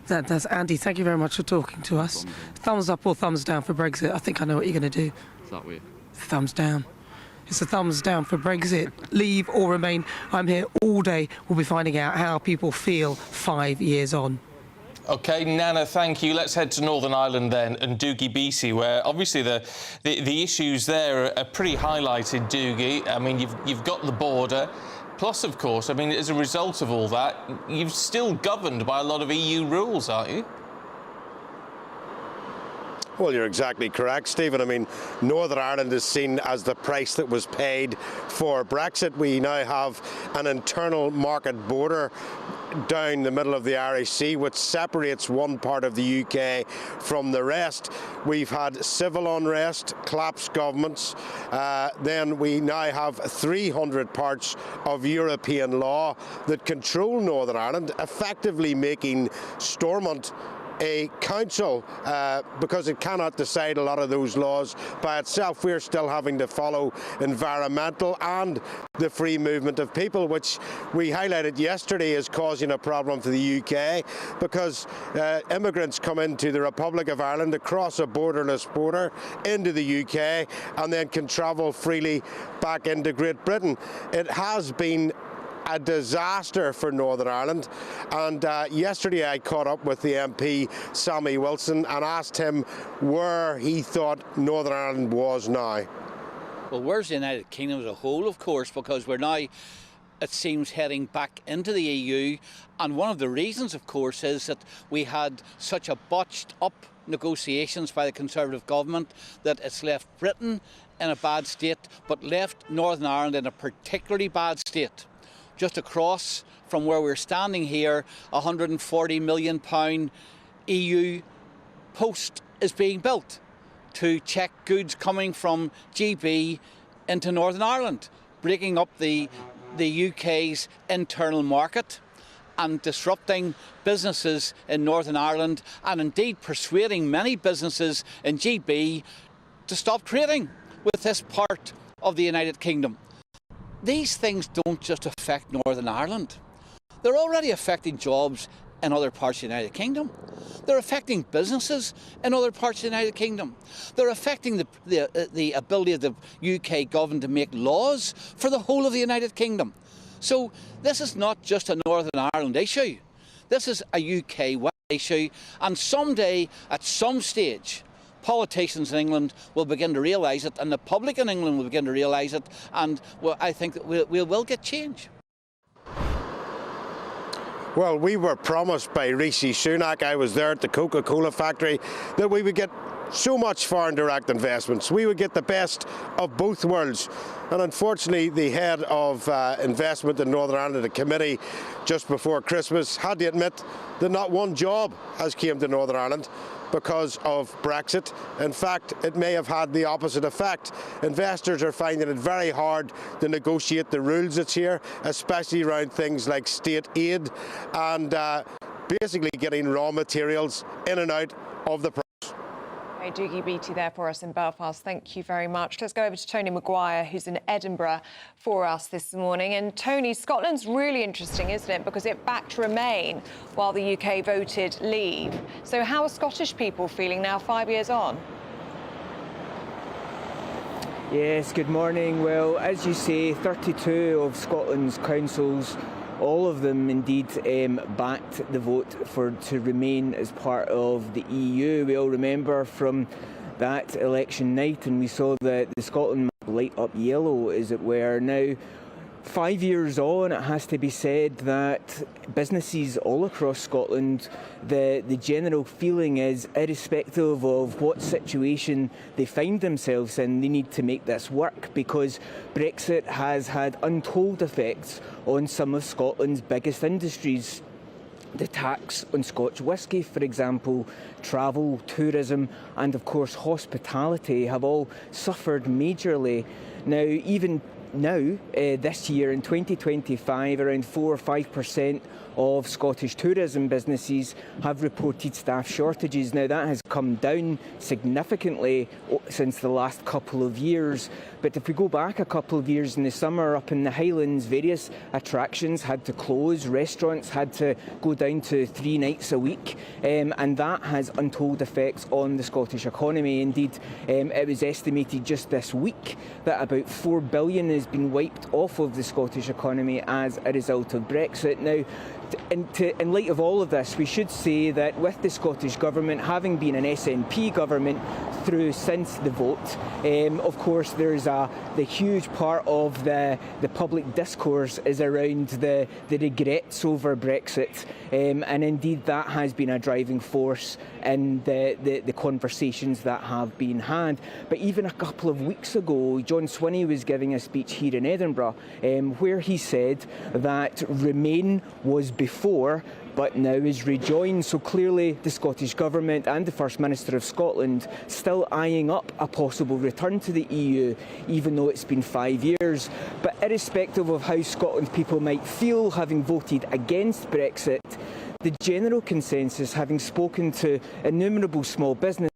that's Andy. Thank you very much for talking to us. Thumbs up or thumbs down for Brexit? I think I know what you're going to do. That way. Thumbs down. It's a thumbs down for Brexit. Leave or remain. I'm here all day. We'll be finding out how people feel 5 years on. OK, Nana, thank you. Let's head to Northern Ireland then, and Obesity, where obviously the issues there are pretty highlighted, Doogie. I mean, you've got the border. Plus, of course, I mean, as a result of all that, you're still governed by a lot of EU rules, aren't you? Well, you're exactly correct, Stephen. I mean, Northern Ireland is seen as the price that was paid for Brexit. We now have an internal market border down the middle of the Irish Sea, which separates one part of the UK from the rest. We've had civil unrest, collapsed governments. Then we now have 300 parts of European law that control Northern Ireland, effectively making Stormont a council because it cannot decide a lot of those laws by itself. We're still having to follow environmental and the free movement of people, which we highlighted yesterday is causing a problem for the UK because immigrants come into the Republic of Ireland across a borderless border into the UK and then can travel freely back into Great Britain. It has been a disaster for Northern Ireland, and yesterday I caught up with the MP Sammy Wilson and asked him where he thought Northern Ireland was now. Well, where's the United Kingdom as a whole, of course, because we're now, it seems, heading back into the EU, and one of the reasons, of course, is that we had such a botched up negotiations by the Conservative government that it's left Britain in a bad state, but left Northern Ireland in a particularly bad state. Just across from where we're standing here, a £140 million EU post is being built to check goods coming from GB into Northern Ireland, breaking up the UK's internal market and disrupting businesses in Northern Ireland, and indeed persuading many businesses in GB to stop trading with this part of the United Kingdom. These things don't just affect Northern Ireland. They're already affecting jobs in other parts of the United Kingdom. They're affecting businesses in other parts of the United Kingdom. They're affecting the ability of the UK government to make laws for the whole of the United Kingdom. So this is not just a Northern Ireland issue. This is a UK-wide issue, and someday, at some stage, politicians in England will begin to realise it, and the public in England will begin to realise it, and well, I think that we will get change. Well, we were promised by Rishi Sunak, I was there at the Coca-Cola factory, that we would get so much foreign direct investments. We would get the best of both worlds. And unfortunately, the head of investment in Northern Ireland, the committee, just before Christmas, had to admit that not one job has come to Northern Ireland because of Brexit. In fact, it may have had the opposite effect. Investors are finding it very hard to negotiate the rules that's here, especially around things like state aid and basically getting raw materials in and out of the Doogie Beattie there for us in Belfast. Thank you very much. Let's go over to Tony Maguire, who's in Edinburgh for us this morning. And Tony, Scotland's really interesting, isn't it? Because it backed Remain while the UK voted Leave. So how are Scottish people feeling now, 5 years on? Yes, good morning. Well, as you say, 32 of Scotland's councils, all of them indeed backed the vote to remain as part of the EU. We all remember from that election night, and we saw the Scotland map light up yellow, as it were. Now, 5 years on, it has to be said that businesses all across Scotland, the general feeling is, irrespective of what situation they find themselves in, they need to make this work, because Brexit has had untold effects on some of Scotland's biggest industries. The tax on Scotch whisky, for example, travel, tourism and of course hospitality have all suffered majorly. Now, even now, this year in 2025, around 4 or 5% of Scottish tourism businesses have reported staff shortages. Now, that has come down significantly since the last couple of years. But if we go back a couple of years in the summer, up in the Highlands, various attractions had to close, restaurants had to go down to 3 nights a week, and that has untold effects on the Scottish economy. Indeed, it was estimated just this week that about 4 billion has been wiped off of the Scottish economy as a result of Brexit. Now, in light of all of this, we should say that with the Scottish Government having been an SNP government through since the vote, of course there's the huge part of the public discourse is around the regrets over Brexit, and indeed that has been a driving force in the conversations that have been had. But even a couple of weeks ago, John Swinney was giving a speech here in Edinburgh where he said that Remain was before but now is rejoin. So clearly the Scottish Government and the First Minister of Scotland still eyeing up a possible return to the EU, even though it's been 5 years. But irrespective of how Scotland people might feel having voted against Brexit, the general consensus, having spoken to innumerable small business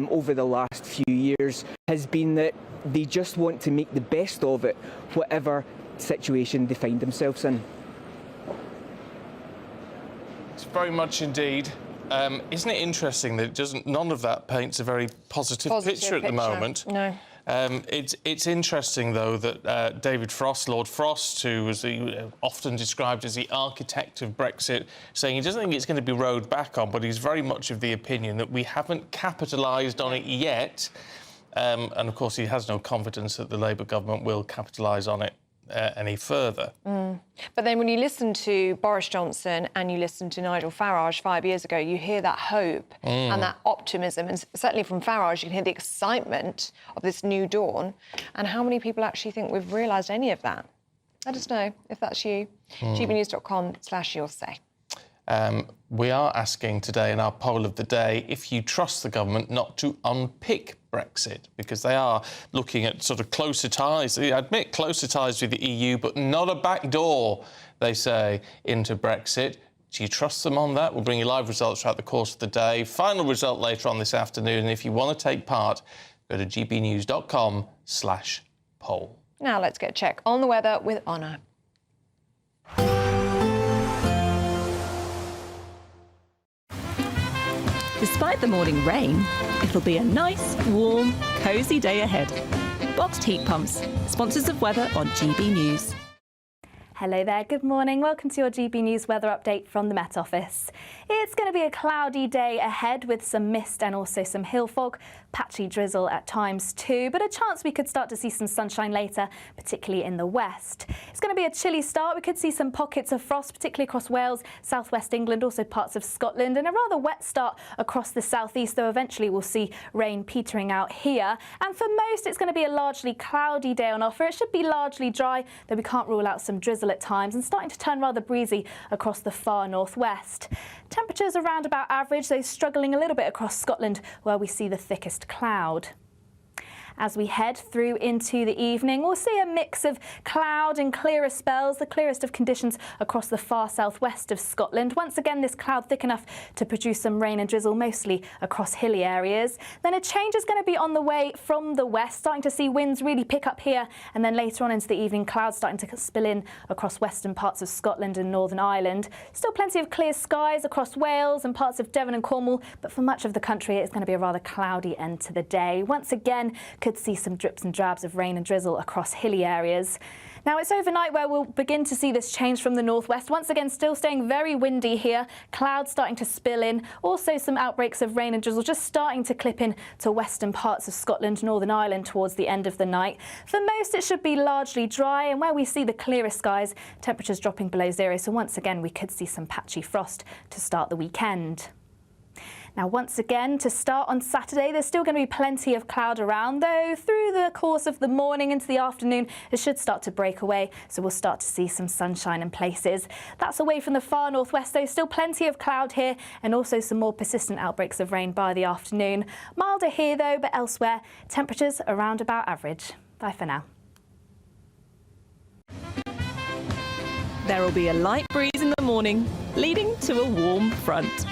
over the last few years, has been that they just want to make the best of it, whatever situation they find themselves in. Very much indeed. Isn't it interesting that none of that paints a very positive picture at the moment? No. It's interesting, though, that David Frost, Lord Frost, who was often described as the architect of Brexit, saying he doesn't think it's going to be rowed back on, but he's very much of the opinion that we haven't capitalised on it yet. And, of course, he has no confidence that the Labour government will capitalise on it any further. But then when you listen to Boris Johnson and you listen to Nigel Farage 5 years ago, you hear that hope and that optimism, and certainly from Farage you can hear the excitement of this new dawn. And how many people actually think we've realised any of that? Let us know if that's you. gbnews.com/yoursay. We are asking today in our poll of the day if you trust the government not to unpick Brexit, because they are looking at sort of closer ties. They admit closer ties with the EU, but not a back door, they say, into Brexit. Do you trust them on that? We'll bring you live results throughout the course of the day. Final result later on this afternoon. And if you want to take part, go to gbnews.com/poll. Now let's get a check on the weather with Honor. Despite the morning rain, it'll be a nice, warm, cosy day ahead. Boxed heat pumps, sponsors of weather on GB News. Hello there, good morning. Welcome to your GB News weather update from the Met Office. It's going to be a cloudy day ahead with some mist and also some hill fog, patchy drizzle at times too, but a chance we could start to see some sunshine later, particularly in the west. It's going to be a chilly start. We could see some pockets of frost, particularly across Wales, southwest England, also parts of Scotland, and a rather wet start across the southeast, though eventually we'll see rain petering out here. And for most, it's going to be a largely cloudy day on offer. It should be largely dry, though we can't rule out some drizzle at times, and starting to turn rather breezy across the far northwest. Temperatures around about average, though struggling a little bit across Scotland, where we see the thickest cloud. As we head through into the evening, we'll see a mix of cloud and clearer spells, the clearest of conditions across the far southwest of Scotland. Once again, this cloud thick enough to produce some rain and drizzle, mostly across hilly areas. Then a change is going to be on the way from the west, starting to see winds really pick up here, and then later on into the evening, clouds starting to spill in across western parts of Scotland and Northern Ireland. Still plenty of clear skies across Wales and parts of Devon and Cornwall, but for much of the country, it's going to be a rather cloudy end to the day. Once again, could see some drips and drabs of rain and drizzle across hilly areas. Now, it's overnight where we'll begin to see this change from the northwest. Once again, still staying very windy here. Clouds starting to spill in. Also, some outbreaks of rain and drizzle just starting to clip in to western parts of Scotland, Northern Ireland towards the end of the night. For most, it should be largely dry, and where we see the clearest skies, temperatures dropping below zero. So once again, we could see some patchy frost to start the weekend. Now, once again, to start on Saturday, there's still going to be plenty of cloud around, though through the course of the morning into the afternoon, it should start to break away, so we'll start to see some sunshine in places. That's away from the far northwest, though, still plenty of cloud here, and also some more persistent outbreaks of rain by the afternoon. Milder here, though, but elsewhere, temperatures around about average. Bye for now. There will be a light breeze in the morning, leading to a warm front.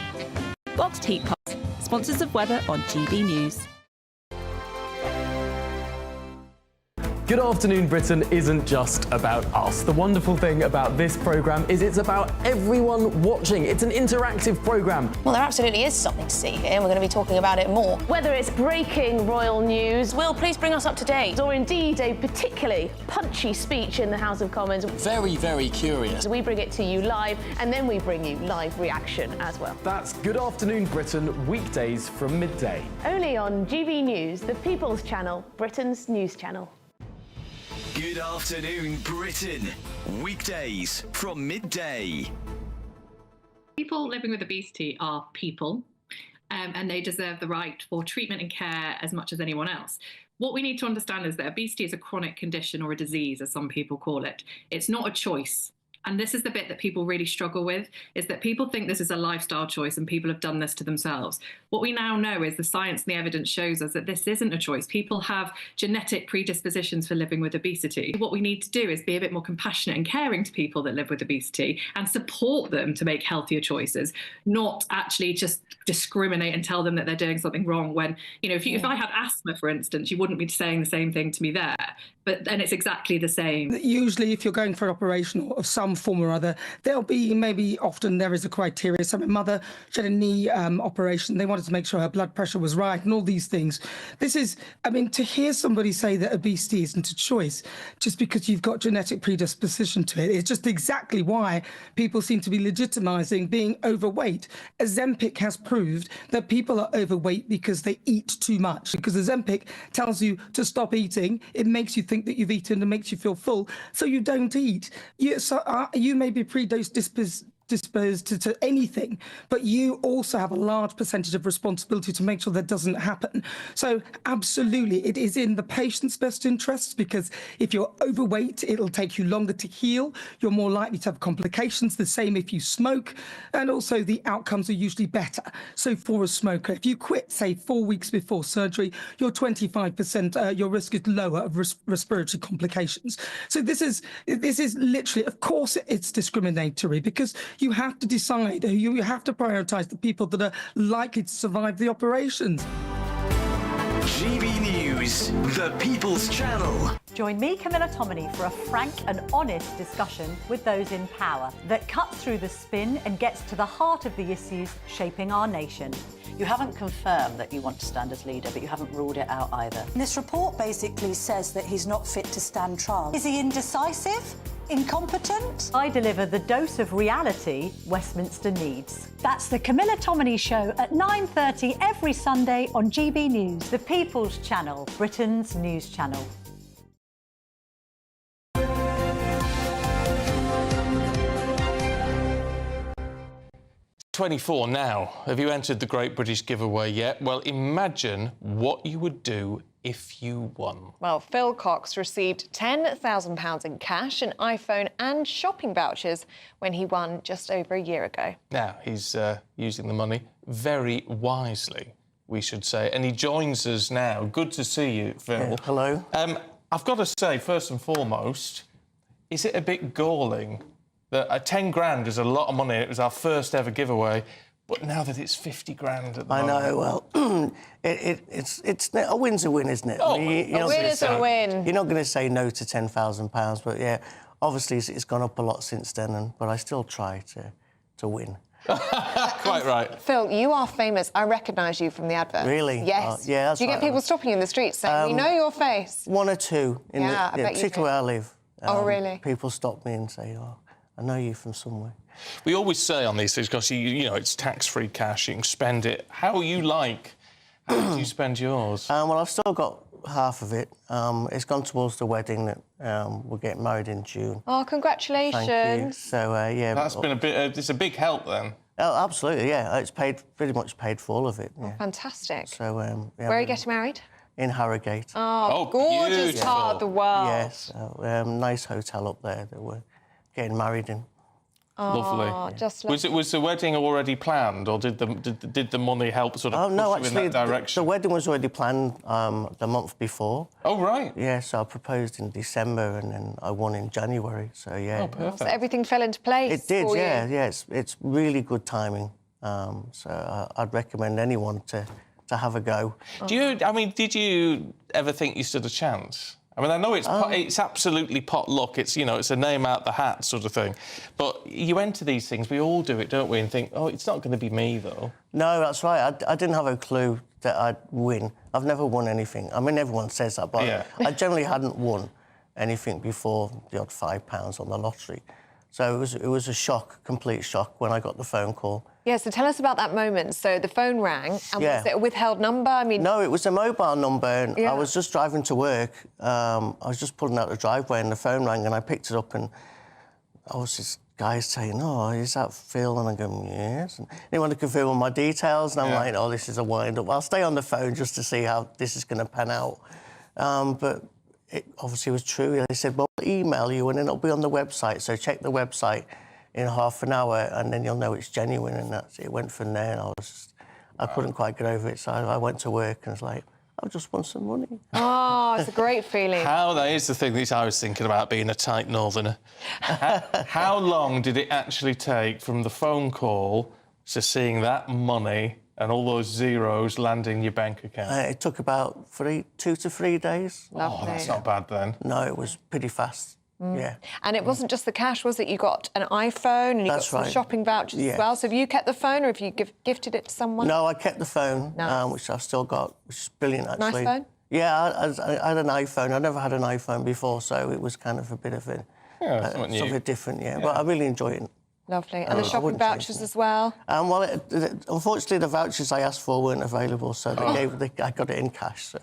Boxed Heat Pumps, sponsors of weather on GB News. Good Afternoon Britain isn't just about us. The wonderful thing about this programme is it's about everyone watching. It's an interactive programme. Well, there absolutely is something to see here, and we're going to be talking about it more. Whether it's breaking royal news, Will, please bring us up to date. Or indeed a particularly punchy speech in the House of Commons. Very, very curious. We bring it to you live, and then we bring you live reaction as well. That's Good Afternoon Britain, weekdays from midday. Only on GB News, the People's Channel, Britain's news channel. Good Afternoon Britain, weekdays from midday. People living with obesity are people, and they deserve the right for treatment and care as much as anyone else. What we need to understand is that obesity is a chronic condition, or a disease, as some people call it. It's not a choice. And this is the bit that people really struggle with, is that people think this is a lifestyle choice and people have done this to themselves. What we now know is the science and the evidence shows us that this isn't a choice. People have genetic predispositions for living with obesity. What we need to do is be a bit more compassionate and caring to people that live with obesity and support them to make healthier choices, not actually just discriminate and tell them that they're doing something wrong when, you know, if I had asthma, for instance, you wouldn't be saying the same thing to me there. But then it's exactly the same. Usually, if you're going for an operation of some form or other, there'll be often there is a criteria. So my mother, she had a knee operation. They wanted to make sure her blood pressure was right and all these things. This is, I mean, to hear somebody say that obesity isn't a choice just because you've got genetic predisposition to it, it's just exactly why people seem to be legitimising being overweight. Ozempic has proved that people are overweight because they eat too much. Because Ozempic tells you to stop eating, it makes you think that you've eaten and makes you feel full, so you don't eat. You may be predisposed to anything, but you also have a large percentage of responsibility to make sure that doesn't happen. So absolutely, it is in the patient's best interests, because if you're overweight, it'll take you longer to heal. You're more likely to have complications, the same if you smoke, and also the outcomes are usually better. So for a smoker, if you quit, say 4 weeks before surgery, your 25%, your risk is lower of respiratory complications. So this is literally, of course, it's discriminatory, because you have to decide, you have to prioritise the people that are likely to survive the operations. GB News, the People's Channel. Join me, Camilla Tominey, for a frank and honest discussion with those in power that cuts through the spin and gets to the heart of the issues shaping our nation. You haven't confirmed that you want to stand as leader, but you haven't ruled it out either. This report basically says that he's not fit to stand trial. Is he indecisive? Incompetent? I deliver the dose of reality Westminster needs. That's the Camilla Tominey Show at 9:30 every Sunday on GB News, the People's Channel, Britain's news channel. 24 now. Have you entered the Great British Giveaway yet? Well, imagine what you would do if you won. Well, Phil Cox received £10,000 in cash, an iPhone and shopping vouchers when he won just over a year ago. Now, he's using the money very wisely, we should say. And he joins us now. Good to see you, Phil. Yeah, hello. I've got to say, first and foremost, is it a bit galling that 10 grand is a lot of money? It was our first ever giveaway. But now that it's 50 grand at the moment... I know, well, it's a win's a win, isn't it? Oh, I mean, a win is a win. You're not going to say no to £10,000, but yeah, obviously it's gone up a lot since then, but I still try to win. Quite right. Phil, you are famous. I recognise you from the advert. Really? Yes. Yeah, that's Do you right. get people stopping you in the streets saying, we know your face? One or two, I bet you particularly do. where I live. Oh, really? People stop me and say, "Oh, I know you from somewhere." We always say on these things, because you know it's tax-free cash, you can spend it. How do you spend yours? Well, I've still got half of it. It's gone towards the wedding that we're getting married in June. Oh, congratulations! Thank you. So yeah, that's been a bit. It's a big help then. Oh, absolutely, yeah. It's pretty much paid for all of it. Yeah. Oh, fantastic. So yeah, where are you getting married? In Harrogate. Oh, gorgeous beautiful. part of the world. Yes, nice hotel up there that we're getting married in. Oh, Lovely. Just was the wedding already planned, or did the money help sort of push you in that direction? The wedding was already planned the month before. Oh, right. Yeah, so I proposed in December and then I won in January. So yeah. Oh, perfect. So everything fell into place. It did, for yeah, you. yeah. It's really good timing. So I'd recommend anyone to have a go. Did you ever think you stood a chance? I mean, I know it's absolutely pot luck. It's it's a name out the hat sort of thing. But you enter these things, we all do it, don't we? And think, oh, it's not going to be me though. No, that's right. I didn't have a clue that I'd win. I've never won anything. I mean, everyone says that, but yeah. I generally hadn't won anything before the odd £5 on the lottery. So it was a shock, complete shock, when I got the phone call. Yeah, so tell us about that moment. So the phone rang, and Yeah. was it a withheld number? I mean, No, it was a mobile number, and Yeah. I was just driving to work. I was just pulling out the driveway, and the phone rang, and I picked it up, and I was this guy saying, "Oh, is that Phil?" And I'm going, "Yes." And he wanted to confirm all my details, and I'm like, "Oh, this is a wind-up. I'll stay on the phone just to see how this is going to pan out." But it obviously was true. They said, "Well, we'll email you, and then it'll be on the website, so check the website in half an hour, and then you'll know it's genuine." And that's it. Went from there, and I couldn't quite get over it, so I went to work and was like, I just want some money. Oh, it's a great feeling. That is the thing that I was thinking about, being a tight northerner. How long did it actually take from the phone call to seeing that money and all those zeros land in your bank account? It took about 2 to 3 days. Oh, that's not bad then. No, it was pretty fast. Yeah. And it wasn't just the cash, was it? You got an iPhone and you got some shopping vouchers as well. So have you kept the phone, or have you gifted it to someone? No, I kept the phone, Nice. which I've still got, which is brilliant, actually. Nice phone? Yeah, I had an iPhone. I never had an iPhone before, so it was kind of a bit of something different, yeah. But I really enjoy it. Lovely. And the shopping vouchers as well? Well, unfortunately, the vouchers I asked for weren't available, so I got it in cash. So.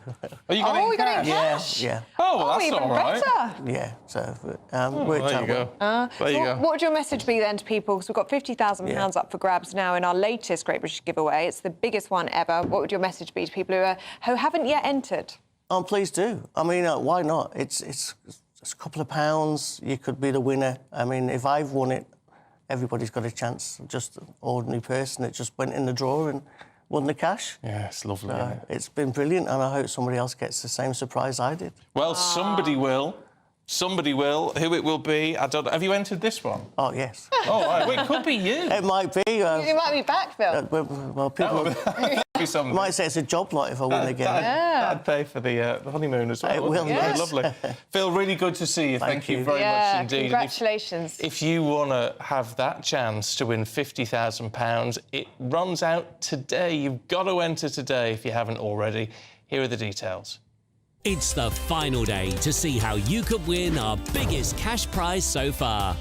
Oh, you got it in cash? cash? Yeah. Oh, well, that's even all right. better. Yeah, so worked there out you go. well. There you go. What would your message be then to people? Because we've got £50,000 up for grabs now in our latest Great British giveaway. It's the biggest one ever. What would your message be to people who haven't yet entered? Oh, please do. I mean, why not? It's a couple of pounds. You could be the winner. I mean, if I've won it, everybody's got a chance. Just an ordinary person that just went in the drawer and won the cash. Yeah, it's lovely. Isn't it? It's been brilliant, and I hope somebody else gets the same surprise I did. Well, somebody will. Somebody will. Who it will be, I don't know. Have you entered this one? Oh, yes. Oh, right. Well, it could be you. It might be. You might be back, Phil. Well, people might say it's a job lot if I win again. That'd pay for the honeymoon as well. It will, yes. Lovely. Phil, really good to see you. Thank you very much indeed. Congratulations. If you want to have that chance to win £50,000, it runs out today. You've got to enter today if you haven't already. Here are the details. It's the final day to see how you could win our biggest cash prize so far.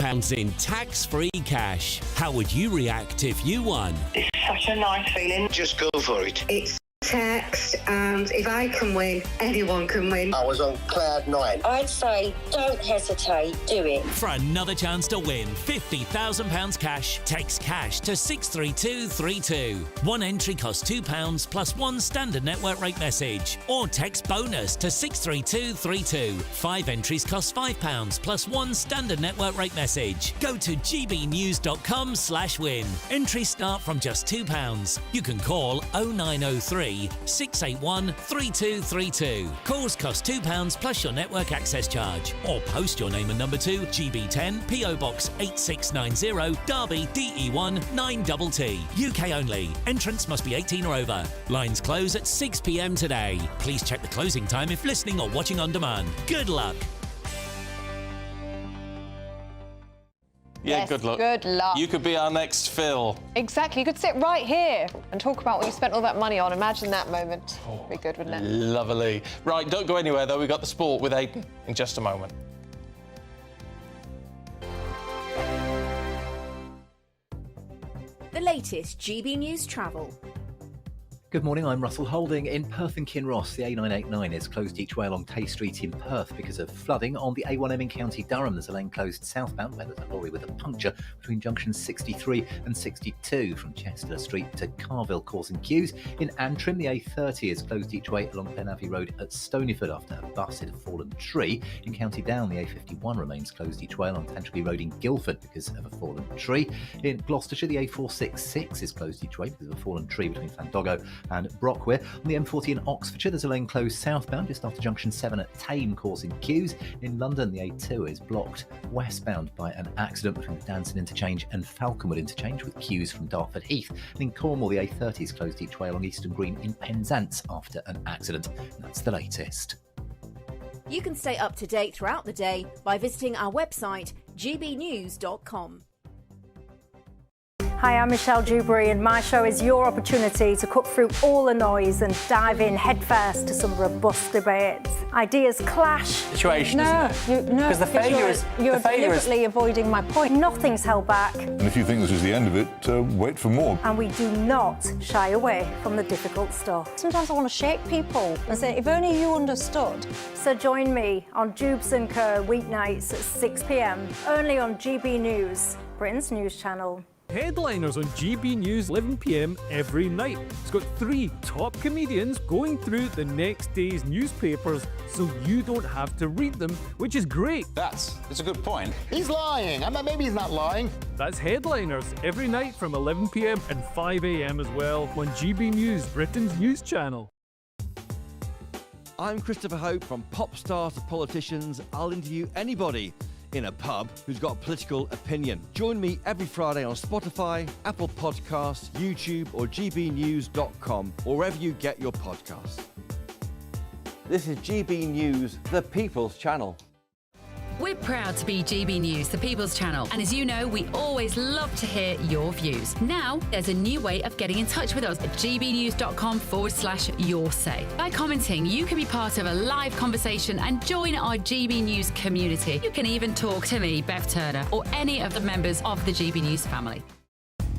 £50 in tax-free cash. How would you react if you won? It's such a nice feeling. Just go for it. It's text, and if I can win, anyone can win. I was on cloud nine. I'd say don't hesitate, do it. For another chance to win £50,000 cash, text cash to 63232. One entry costs £2 plus one standard network rate message. Or text bonus to 63232. 5 entries cost £5 plus one standard network rate message. Go to gbnews.com/win. Entries start from just £2. You can call 0903 681 3232. Calls cost £2 plus your network access charge. Or post your name and number to GB10 PO Box 8690 Derby DE1 9TT. UK only. Entrance must be 18 or over. Lines close at 6 p.m. today. Please check the closing time if listening or watching on demand. Good luck. Yeah, Yes, good luck. good luck. You could be our next Phil. Exactly. You could sit right here and talk about what you spent all that money on. Imagine that moment. Be good, wouldn't it? Lovely. Right, don't go anywhere, though. We've got the sport with Aidan in just a moment. The latest GB News travel. Good morning, I'm Russell Holding. In Perth and Kinross, the A989 is closed each way along Tay Street in Perth because of flooding. On the A1M in County Durham, there's a lane closed southbound where there's a lorry with a puncture between junctions 63 and 62 from Chester Street to Carville, causing queues. In Antrim, the A30 is closed each way along Glenabbey Road at Stonyford after a bus hit a fallen tree. In County Down, the A51 remains closed each way along Tantreby Road in Guildford because of a fallen tree. In Gloucestershire, the A466 is closed each way because of a fallen tree between Llandoggo and Brockware. On the M40 in Oxfordshire, there's a lane closed southbound just after junction 7 at Tame, causing queues. In London, the A2 is blocked westbound by an accident between the Danson interchange and Falconwood interchange with queues from Dartford Heath. And in Cornwall, the A30 is closed each way along Eastern Green in Penzance after an accident. And that's the latest. You can stay up to date throughout the day by visiting our website, gbnews.com. Hi, I'm Michelle Dewberry, and my show is your opportunity to cut through all the noise and dive in headfirst to some robust debates. Ideas clash. Situation, isn't it? No, Because the failure is... You're deliberately avoiding my point. Nothing's held back. And if you think this is the end of it, wait for more. And we do not shy away from the difficult stuff. Sometimes I want to shake people and say, if only you understood. So join me on Dubes & Co. weeknights at 6 p.m, only on GB News, Britain's news channel. Headliners on GB News 11 p.m. every night. It's got 3 top comedians going through the next day's newspapers so you don't have to read them, which is great. That's a good point. He's lying. Maybe he's not lying. That's Headliners every night from 11 p.m. and 5 a.m. as well on GB News, Britain's news channel. I'm Christopher Hope. From pop star to politicians, I'll interview anybody in a pub who's got a political opinion. Join me every Friday on Spotify, Apple Podcasts, YouTube or gbnews.com, or wherever you get your podcasts. This is GB News, the People's Channel. We're proud to be GB News, the People's Channel, and as you know, we always love to hear your views. Now, there's a new way of getting in touch with us at gbnews.com/your say. By commenting, you can be part of a live conversation and join our GB News community. You can even talk to me, Bev Turner, or any of the members of the GB News family.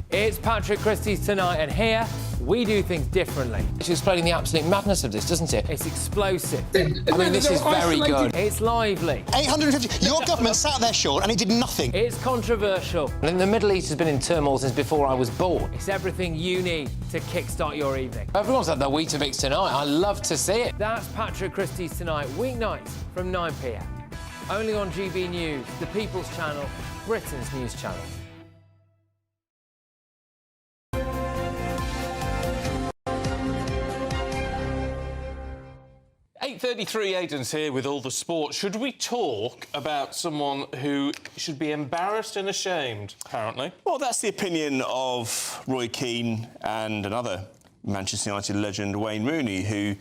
It's Patrick Christys tonight, and here we do things differently. It's explaining the absolute madness of this, doesn't it? It's explosive. I mean, this is very good. It's lively. 850. Your government sat there, Sean, and it did nothing. It's controversial. And the Middle East has been in turmoil since before I was born. It's everything you need to kickstart your evening. Everyone's had their Weetabix tonight. I love to see it. That's Patrick Christys tonight, weeknights from 9 p.m. Only on GB News, the People's Channel, Britain's news channel. 8:33, Aidan's here with all the sport. Should we talk about someone who should be embarrassed and ashamed, apparently? Well, that's the opinion of Roy Keane and another Manchester United legend, Wayne Rooney, who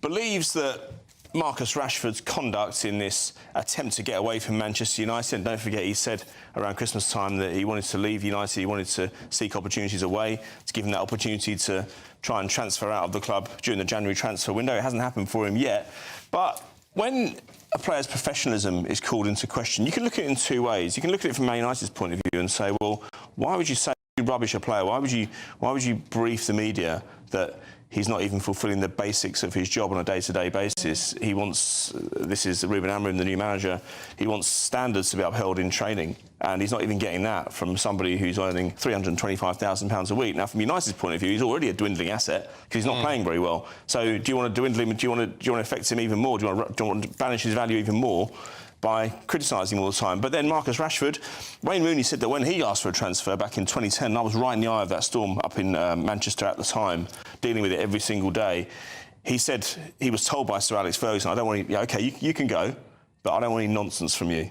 believes that Marcus Rashford's conduct in this attempt to get away from Manchester United, and don't forget he said around Christmas time that he wanted to leave United, he wanted to seek opportunities away, to give him that opportunity to try and transfer out of the club during the January transfer window. It hasn't happened for him yet. But when a player's professionalism is called into question, you can look at it in 2 ways. You can look at it from Man United's point of view and say, well, why would you say you rubbish a player? Why would you brief the media that he's not even fulfilling the basics of his job on a day-to-day basis? He wants, this is Ruben Amorim, the new manager, he wants standards to be upheld in training, and he's not even getting that from somebody who's earning £325,000 a week. Now, from United's point of view, he's already a dwindling asset because he's not playing very well. So do you want to dwindle him? Do you want to affect him even more? Do you want to banish his value even more by criticising him all the time? But then Marcus Rashford, Wayne Rooney said that when he asked for a transfer back in 2010, and I was right in the eye of that storm up in Manchester at the time, dealing with it every single day, he said he was told by Sir Alex Ferguson, I don't want any, OK, you can go, but I don't want any nonsense from you.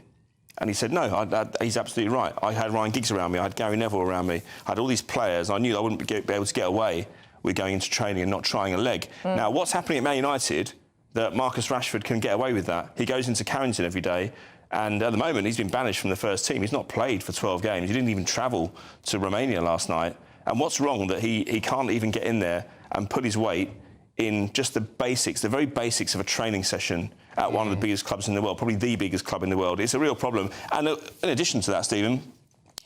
And he said, no, he's absolutely right. I had Ryan Giggs around me, I had Gary Neville around me, I had all these players, I knew I wouldn't be able to get away with going into training and not trying a leg. Now, what's happening at Man United that Marcus Rashford can get away with that? He goes into Carrington every day And at the moment, he's been banished from the first team. He's not played for 12 games. He didn't even travel to Romania last night. And what's wrong that he can't even get in there and put his weight in just the basics, the very basics of a training session at one of the biggest clubs in the world, probably the biggest club in the world. It's a real problem. And in addition to that, Stephen,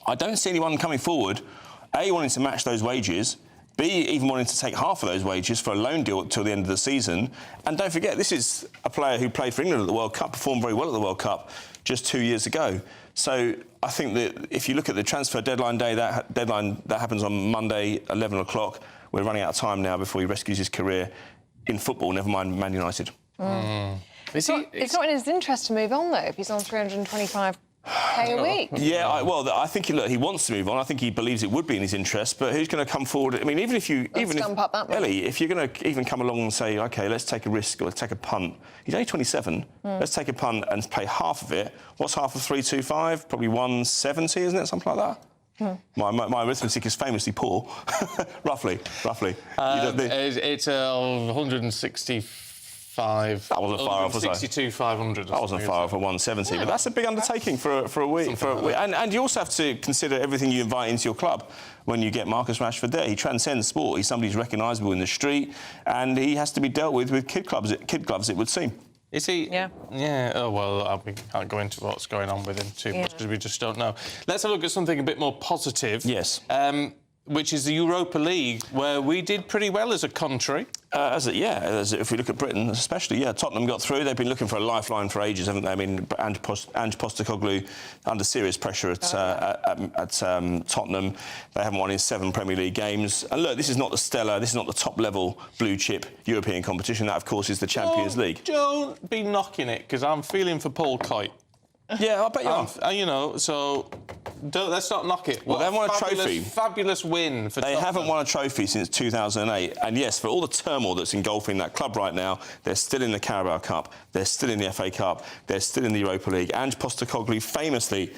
I don't see anyone coming forward, A, wanting to match those wages, B, even wanting to take half of those wages for a loan deal till the end of the season. And don't forget, this is a player who played for England at the World Cup, performed very well at the World Cup just 2 years ago. So I think that if you look at the transfer deadline day, that happens on Monday, 11 o'clock. We're running out of time now before he rescues his career in football, never mind Man United. It's not in his interest to move on, though, if he's on 325k a week. Yeah, I think he wants to move on. I think he believes it would be in his interest, but who's going to come forward? I mean, Ellie, if you're going to even come along and say, OK, let's take a risk or let's take a punt. He's only 27. Let's take a punt and pay half of it. What's half of 325? Probably 170, isn't it? Something like that. My arithmetic is famously poor. roughly. It's 165. That wasn't far off, was I? 62,500. That wasn't far off at 170, but that's a big undertaking for a week. And you also have to consider everything you invite into your club. When you get Marcus Rashford there, he transcends sport. He's somebody who's recognisable in the street, and he has to be dealt with kid gloves, it would seem. Is he? Yeah. Yeah. Oh, well, we can't go into what's going on with him too much because we just don't know. Let's have a look at something a bit more positive. Yes. Which is the Europa League, where we did pretty well as a country. If we look at Britain, especially, Tottenham got through. They've been looking for a lifeline for ages, haven't they? I mean, Ange Postecoglou under serious pressure at Tottenham. They haven't won in 7 Premier League games. And look, this is not the top-level blue-chip European competition. That, of course, is the Champions League. Don't be knocking it, because I'm feeling for Paul Kite. Yeah, I bet you are. So let's not knock it. Well, they haven't won a trophy. Fabulous win for They Tottenham. haven't won a trophy since 2008. And yes, for all the turmoil that's engulfing that club right now, they're still in the Carabao Cup, they're still in the FA Cup, they're still in the Europa League. Ange Postecoglou famously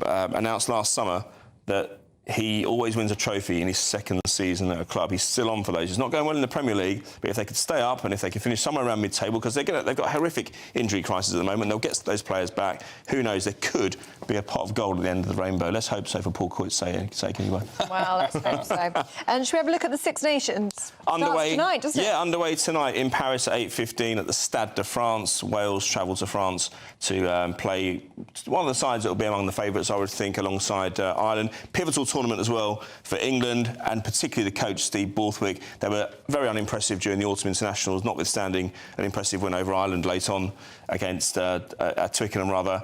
announced last summer that he always wins a trophy in his second season at a club. He's still on for those. He's not going well in the Premier League, but if they could stay up and if they could finish somewhere around mid-table, because they've got a horrific injury crisis at the moment, they'll get those players back. Who knows? There could be a pot of gold at the end of the rainbow. Let's hope so for Paul Kite's sake anyway. Well, let's hope so. And should we have a look at the Six Nations? Underway tonight, doesn't it? Yeah, underway tonight in Paris at 8:15 at the Stade de France. Wales travel to France to play one of the sides that will be among the favourites, I would think, alongside Ireland. Pivotal tournament as well for England, and particularly the coach, Steve Borthwick. They were very unimpressive during the autumn internationals, notwithstanding an impressive win over Ireland late on against Twickenham, rather.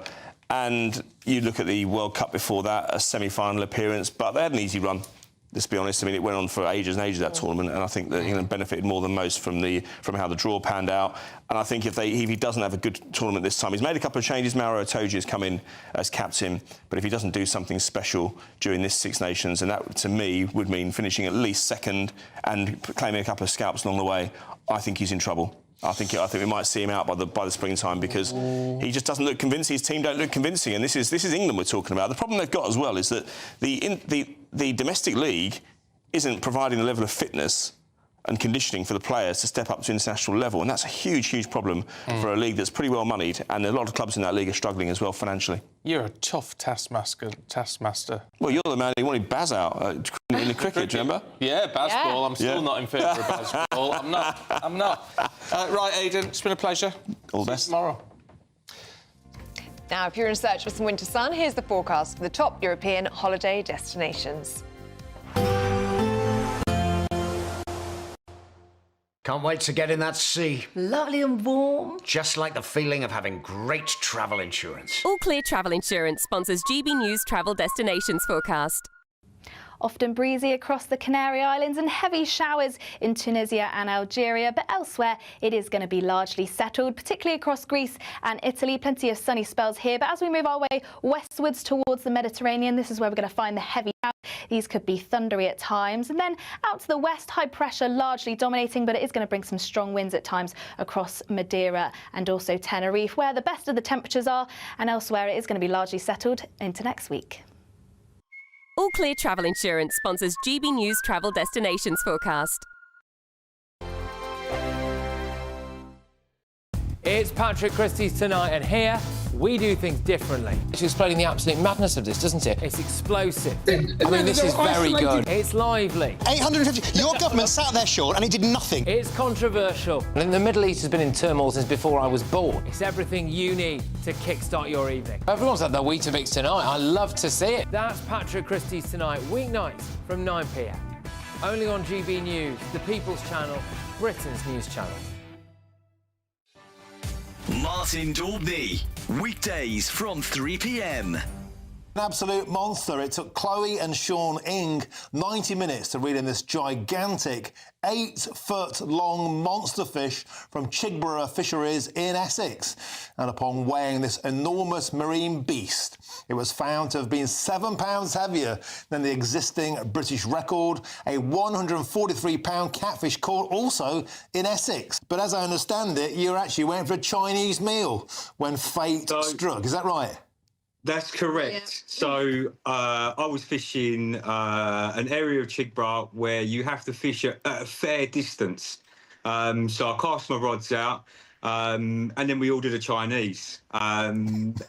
And you look at the World Cup before that, a semi-final appearance, but they had an easy run. Let's be honest. I mean, it went on for ages and ages, that tournament, and I think that England benefited more than most from how the draw panned out. And I think if he doesn't have a good tournament this time, he's made a couple of changes. Mauro Itoje has come in as captain, but if he doesn't do something special during this Six Nations, and that to me would mean finishing at least second and claiming a couple of scalps along the way, I think he's in trouble. I think we might see him out by the springtime because he just doesn't look convincing. His team don't look convincing, and this is England we're talking about. The problem they've got as well is that the domestic league isn't providing the level of fitness and conditioning for the players to step up to international level, and that's a huge problem for a league that's pretty well moneyed, and a lot of clubs in that league are struggling as well financially. You're a tough taskmaster. Well, you're the man who wanted Baz out in the cricket, do you remember? Yeah, Bazball. I'm still not in favour of Bazball. I'm not. Right, Aidan, it's been a pleasure. All the best. See you tomorrow. Now, if you're in search for some winter sun, here's the forecast for the top European holiday destinations. Can't wait to get in that sea. Lovely and warm. Just like the feeling of having great travel insurance. All Clear Travel Insurance sponsors GB News Travel Destinations forecast. Often breezy across the Canary Islands and heavy showers in Tunisia and Algeria, but elsewhere it is going to be largely settled, particularly across Greece and Italy. Plenty of sunny spells here, but as we move our way westwards towards the Mediterranean, this is where we're going to find the heavy showers. These could be thundery at times, and then out to the west, high pressure largely dominating, but it is going to bring some strong winds at times across Madeira and also Tenerife, where the best of the temperatures are, and elsewhere it is going to be largely settled into next week. All Clear Travel Insurance sponsors GB News Travel Destinations forecast. It's Patrick Christys tonight, and here we do things differently. It's explaining the absolute madness of this, doesn't it? It's explosive. I mean, this is very good. It's lively. 850. Your government sat there, Sean, and it did nothing. It's controversial. And the Middle East has been in turmoil since before I was born. It's everything you need to kickstart your evening. Everyone's had their Weetabix tonight. I love to see it. That's Patrick Christys tonight, weeknights from 9 p.m. Only on GB News, the People's Channel, Britain's news channel. Martin Daubney, weekdays from 3 p.m. An absolute monster. It took Chloe and Sean Ing 90 minutes to reel in this gigantic 8-foot-long monster fish from Chigborough Fisheries in Essex. And upon weighing this enormous marine beast, it was found to have been 7 pounds heavier than the existing British record, a 143-pound catfish caught also in Essex. But as I understand it, you actually went for a Chinese meal when fate struck. Is that right? That's correct. So I was fishing an area of Chigborough where you have to fish at a fair distance. So I cast my rods out and then we ordered a Chinese. And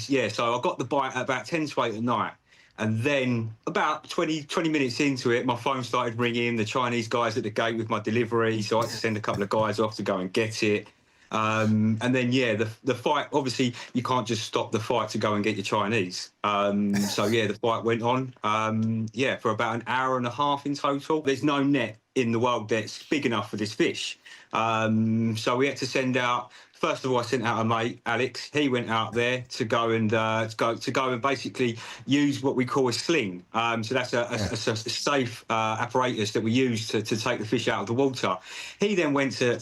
yeah, so I got the bite at about 10 to 8 at night. And then about 20 minutes into it, my phone started ringing, the Chinese guys at the gate with my delivery. So I had to send a couple of guys off to go and get it. And then, yeah, the fight, obviously, you can't just stop the fight to go and get your Chinese. So, yeah, the fight went on, for about an hour and a half in total. There's no net in the world that's big enough for this fish. So we had to send out, first of all, I sent out a mate, Alex. He went out there to go and basically use what we call a sling. So that's a safe apparatus that we use to take the fish out of the water. He then went to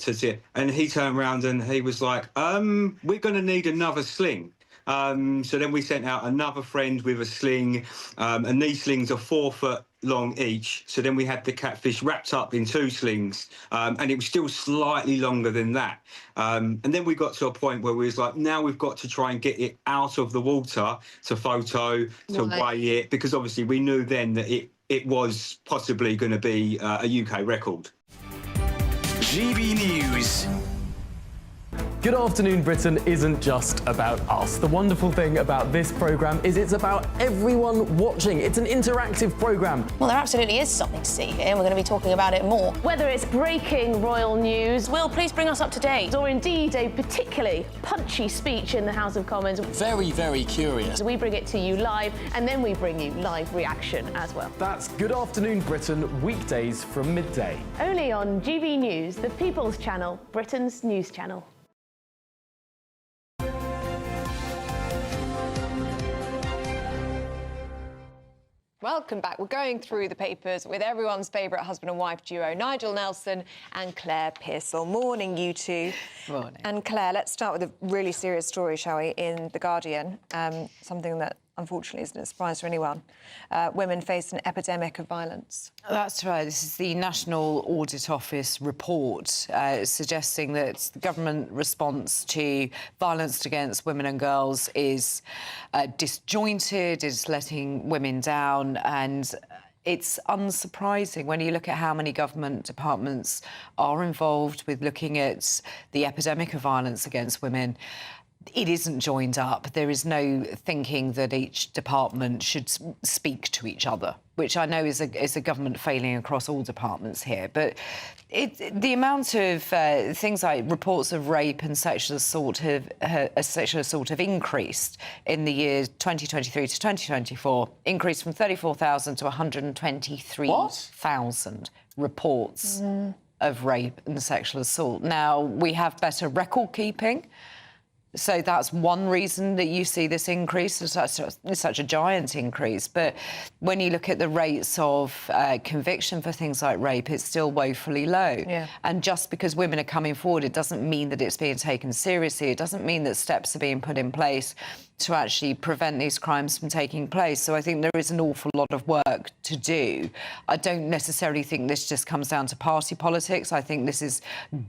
and he turned around and he was like, we're going to need another sling. So then we sent out another friend with a sling, and these slings are 4 foot long each. So then we had the catfish wrapped up in 2 slings, and it was still slightly longer than that. And then we got to a point where we was like, now we've got to try and get it out of the water to photo, to weigh it, because obviously we knew then that it was possibly going to be a UK record. GB News. Good Afternoon Britain isn't just about us. The wonderful thing about this programme is it's about everyone watching. It's an interactive programme. Well, there absolutely is something to see here, and we're going to be talking about it more. Whether it's breaking royal news, Will, please bring us up to date. Or indeed a particularly punchy speech in the House of Commons. Very, very curious. We bring it to you live, and then we bring you live reaction as well. That's Good Afternoon Britain, weekdays from midday. Only on GB News, the People's Channel, Britain's news channel. Welcome back. We're going through the papers with everyone's favourite husband and wife duo, Nigel Nelson and Claire Pearsall. Morning, you two. Morning. And Claire, let's start with a really serious story, shall we, in The Guardian, something that unfortunately isn't a surprise for anyone. Women face an epidemic of violence. That's right. This is the National Audit Office report suggesting that the government response to violence against women and girls is disjointed, is letting women down, and it's unsurprising when you look at how many government departments are involved with looking at the epidemic of violence against women. It isn't joined up. There is no thinking that each department should speak to each other, which I know is a government failing across all departments here. But the amount of things like reports of rape and sexual assault have increased in the years 2023 to 2024, increased from 34,000 to 123,000 reports of rape and sexual assault. Now, we have better record keeping. So that's one reason that you see this increase, such a giant increase. But when you look at the rates of conviction for things like rape, it's still woefully low. Yeah. And just because women are coming forward, it doesn't mean that it's being taken seriously. It doesn't mean that steps are being put in place to actually prevent these crimes from taking place. So I think there is an awful lot of work to do. I don't necessarily think this just comes down to party politics. I think this is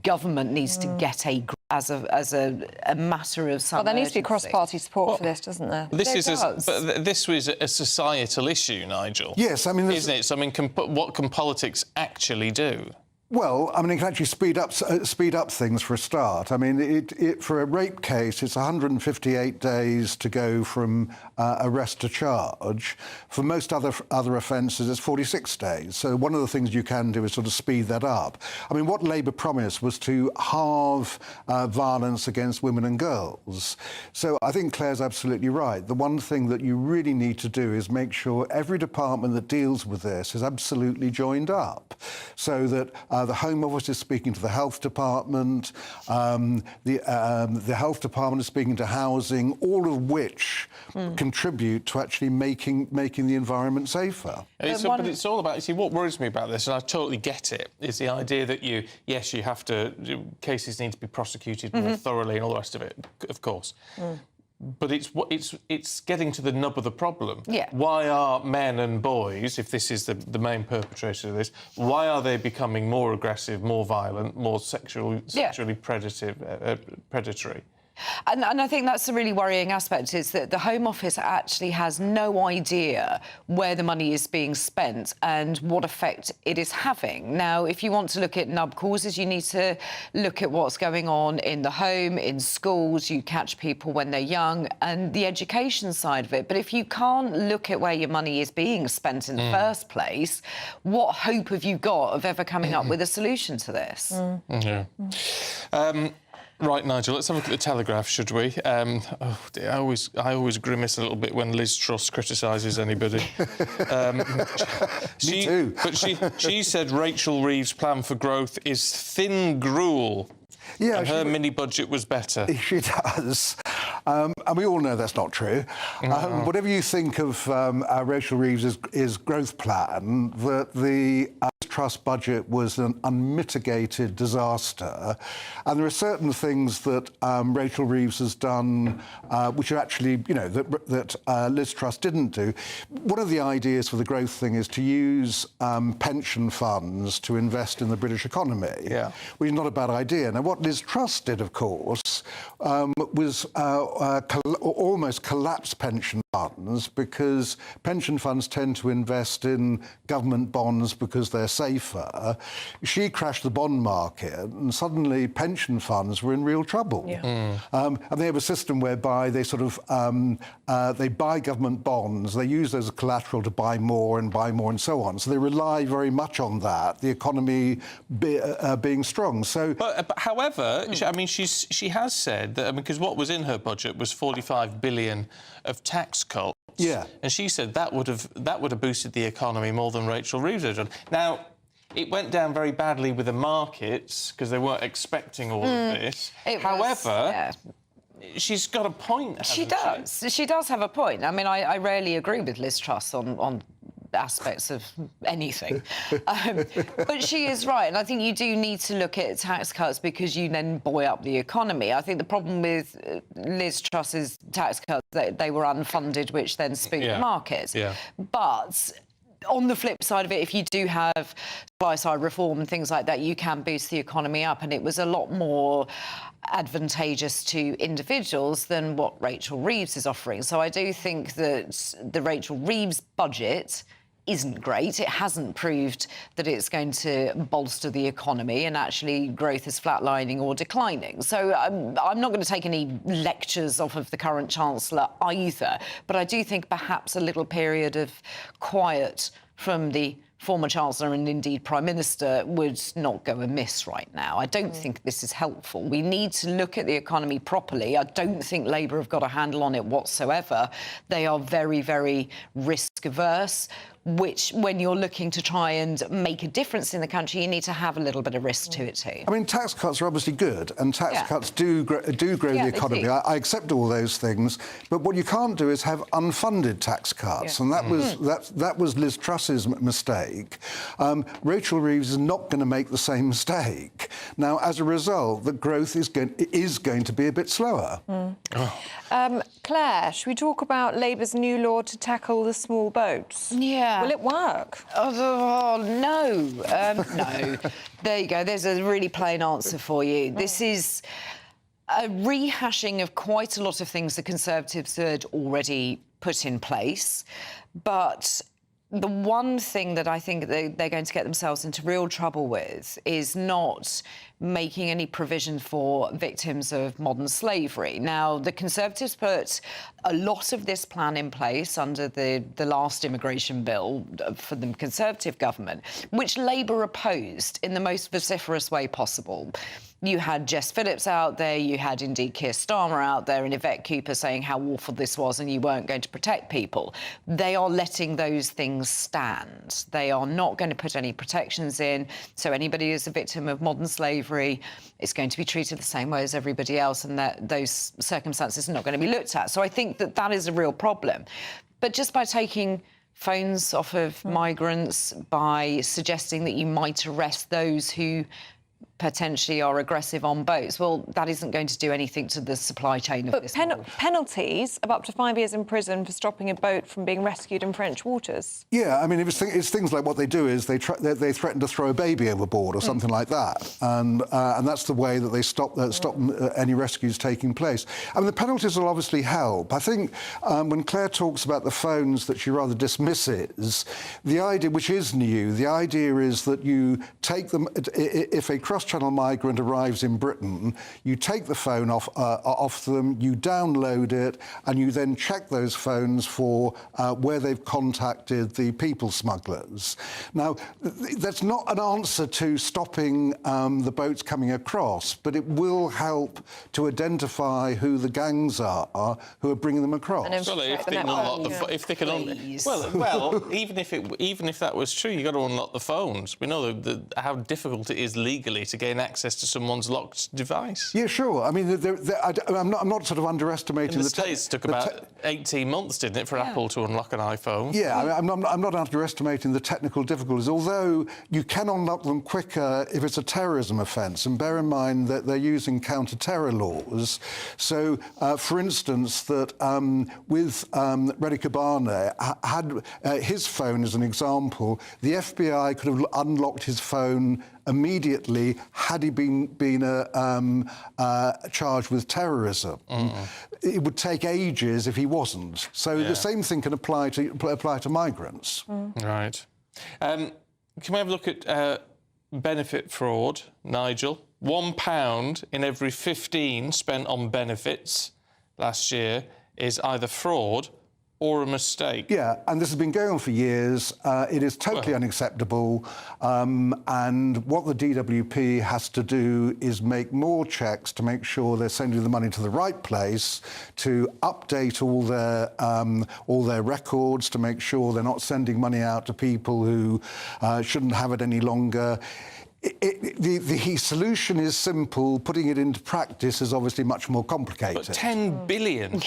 government needs to get as a matter of some. Well, there needs to be cross-party support for this, doesn't there? This was a societal issue, Nigel. Yes, I mean, isn't it? So I mean, what can politics actually do? Well, I mean, it can actually speed up things for a start. I mean, for a rape case, it's 158 days to go from arrest to charge. For most other offences, it's 46 days. So one of the things you can do is sort of speed that up. I mean, what Labour promised was to halve violence against women and girls. So I think Claire's absolutely right. The one thing that you really need to do is make sure every department that deals with this is absolutely joined up, so that the Home Office is speaking to the Health Department, the Health Department is speaking to Housing, all of which contribute to actually making the environment safer. But it's all about, you see, what worries me about this, and I totally get it, is the idea that you have to, cases need to be prosecuted more thoroughly and all the rest of it, of course. But it's getting to the nub of the problem. Yeah. Why are men and boys, if this is the main perpetrator of this, why are they becoming more aggressive, more violent, more sexually predatory? And I think that's the really worrying aspect, is that the Home Office actually has no idea where the money is being spent and what effect it is having. Now, if you want to look at nub causes, you need to look at what's going on in the home, in schools, you catch people when they're young, and the education side of it. But if you can't look at where your money is being spent in the first place, what hope have you got of ever coming up with a solution to this? Yeah. Right, Nigel, let's have a look at the Telegraph, should we? Oh dear, I always grimace a little bit when Liz Truss criticises anybody. Me too. But she said Rachel Reeves' plan for growth is thin gruel. Yeah, and her mini-budget was better. She does. And we all know that's not true. Whatever you think of Rachel Reeves' growth plan, that the Trust budget was an unmitigated disaster. And there are certain things that Rachel Reeves has done which are actually, that Liz Truss didn't do. One of the ideas for the growth thing is to use pension funds to invest in the British economy, which is not a bad idea. Now, what Liz Truss did, of course, was almost collapse pension funds, because pension funds tend to invest in government bonds because they're safer. She crashed the bond market, and suddenly pension funds were in real trouble. And they have a system whereby they sort of they buy government bonds, they use those as collateral to buy more and so on. So they rely very much on that, the economy being strong. So, but however, I mean, she has said that, because what was in her budget was 45 billion of tax cuts. Yeah. And she said that would have boosted the economy more than Rachel Reeves had done. Now, it went down very badly with the markets because they weren't expecting all of this. However, she's got a point. She does. She does have a point. I mean, I rarely agree with Liz Truss on aspects of anything. But she is right, and I think you do need to look at tax cuts because you then buoy up the economy. I think the problem with Liz Truss's tax cuts, they were unfunded, which then spooked the market. But on the flip side of it, if you do have supply-side reform and things like that, you can boost the economy up, and it was a lot more advantageous to individuals than what Rachel Reeves is offering. So I do think that the Rachel Reeves budget isn't great. It hasn't proved that it's going to bolster the economy, and actually growth is flatlining or declining. So I'm not going to take any lectures off of the current Chancellor either, but I do think perhaps a little period of quiet from the former Chancellor and indeed Prime Minister would not go amiss right now. I don't think this is helpful. We need to look at the economy properly. I don't think Labour have got a handle on it whatsoever. They are very, very risk-averse, which, when you're looking to try and make a difference in the country, you need to have a little bit of risk to it too. I mean, tax cuts are obviously good, and tax cuts do grow the economy. I accept all those things, but what you can't do is have unfunded tax cuts, and that was Liz Truss's mistake. Rachel Reeves is not going to make the same mistake. Now, as a result, the growth is going to be a bit slower. Claire, should we talk about Labour's new law to tackle the small boats? Yeah. Will it work? Oh, no. No. There you go. There's a really plain answer for you. This is a rehashing of quite a lot of things the Conservatives had already put in place, but the one thing that I think they're going to get themselves into real trouble with is not making any provision for victims of modern slavery. Now, the Conservatives put a lot of this plan in place under the last immigration bill for the Conservative government, which Labour opposed in the most vociferous way possible. You had Jess Phillips out there, you had indeed Keir Starmer out there, and Yvette Cooper saying how awful this was and you weren't going to protect people. They are letting those things stand. They are not going to put any protections in, so anybody who's a victim of modern slavery is going to be treated the same way as everybody else, and that those circumstances are not going to be looked at. So I think that that is a real problem. But just by taking phones off of migrants, by suggesting that you might arrest those who potentially are aggressive on boats, well, that isn't going to do anything to the supply chain of this. Penalties of up to 5 years in prison for stopping a boat from being rescued in French waters. Yeah, I mean, it's things like what they do is they threaten to throw a baby overboard or something like that, and that's the way that they stop any rescues taking place. I mean, the penalties will obviously help. I think when Claire talks about the phones that she rather dismisses, the idea, which is new, the idea is that you take them if a cross-channel migrant arrives in Britain, you take the phone off them, you download it, and you then check those phones for where they've contacted the people smugglers. Now, that's not an answer to stopping the boats coming across, but it will help to identify who the gangs are who are bringing them across. Well, if they can unlock if they can well, even if that was true, you've got to unlock the phones. We know how difficult it is legally to gain access to someone's locked device. Yeah, sure. I mean, I'm not sort of underestimating. In the States, it took about 18 months, didn't it, for Apple to unlock an iPhone? Yeah, I'm not underestimating the technical difficulties, although you can unlock them quicker if it's a terrorism offence. And bear in mind that they're using counter-terror laws. So, for instance, that with Reddy Kobane had his phone as an example, the FBI could have unlocked his phone immediately had he been charged with terrorism. It would take ages if he wasn't. So the same thing can apply to migrants. Right. Can we have a look at benefit fraud, Nigel? £1 in every 15 spent on benefits last year is either fraud or a mistake. Yeah, and this has been going on for years. It is totally unacceptable. And what the DWP has to do is make more checks to make sure they're sending the money to the right place, to update all their records, to make sure they're not sending money out to people who shouldn't have it any longer. The solution is simple. Putting it into practice is obviously much more complicated. But 10 billion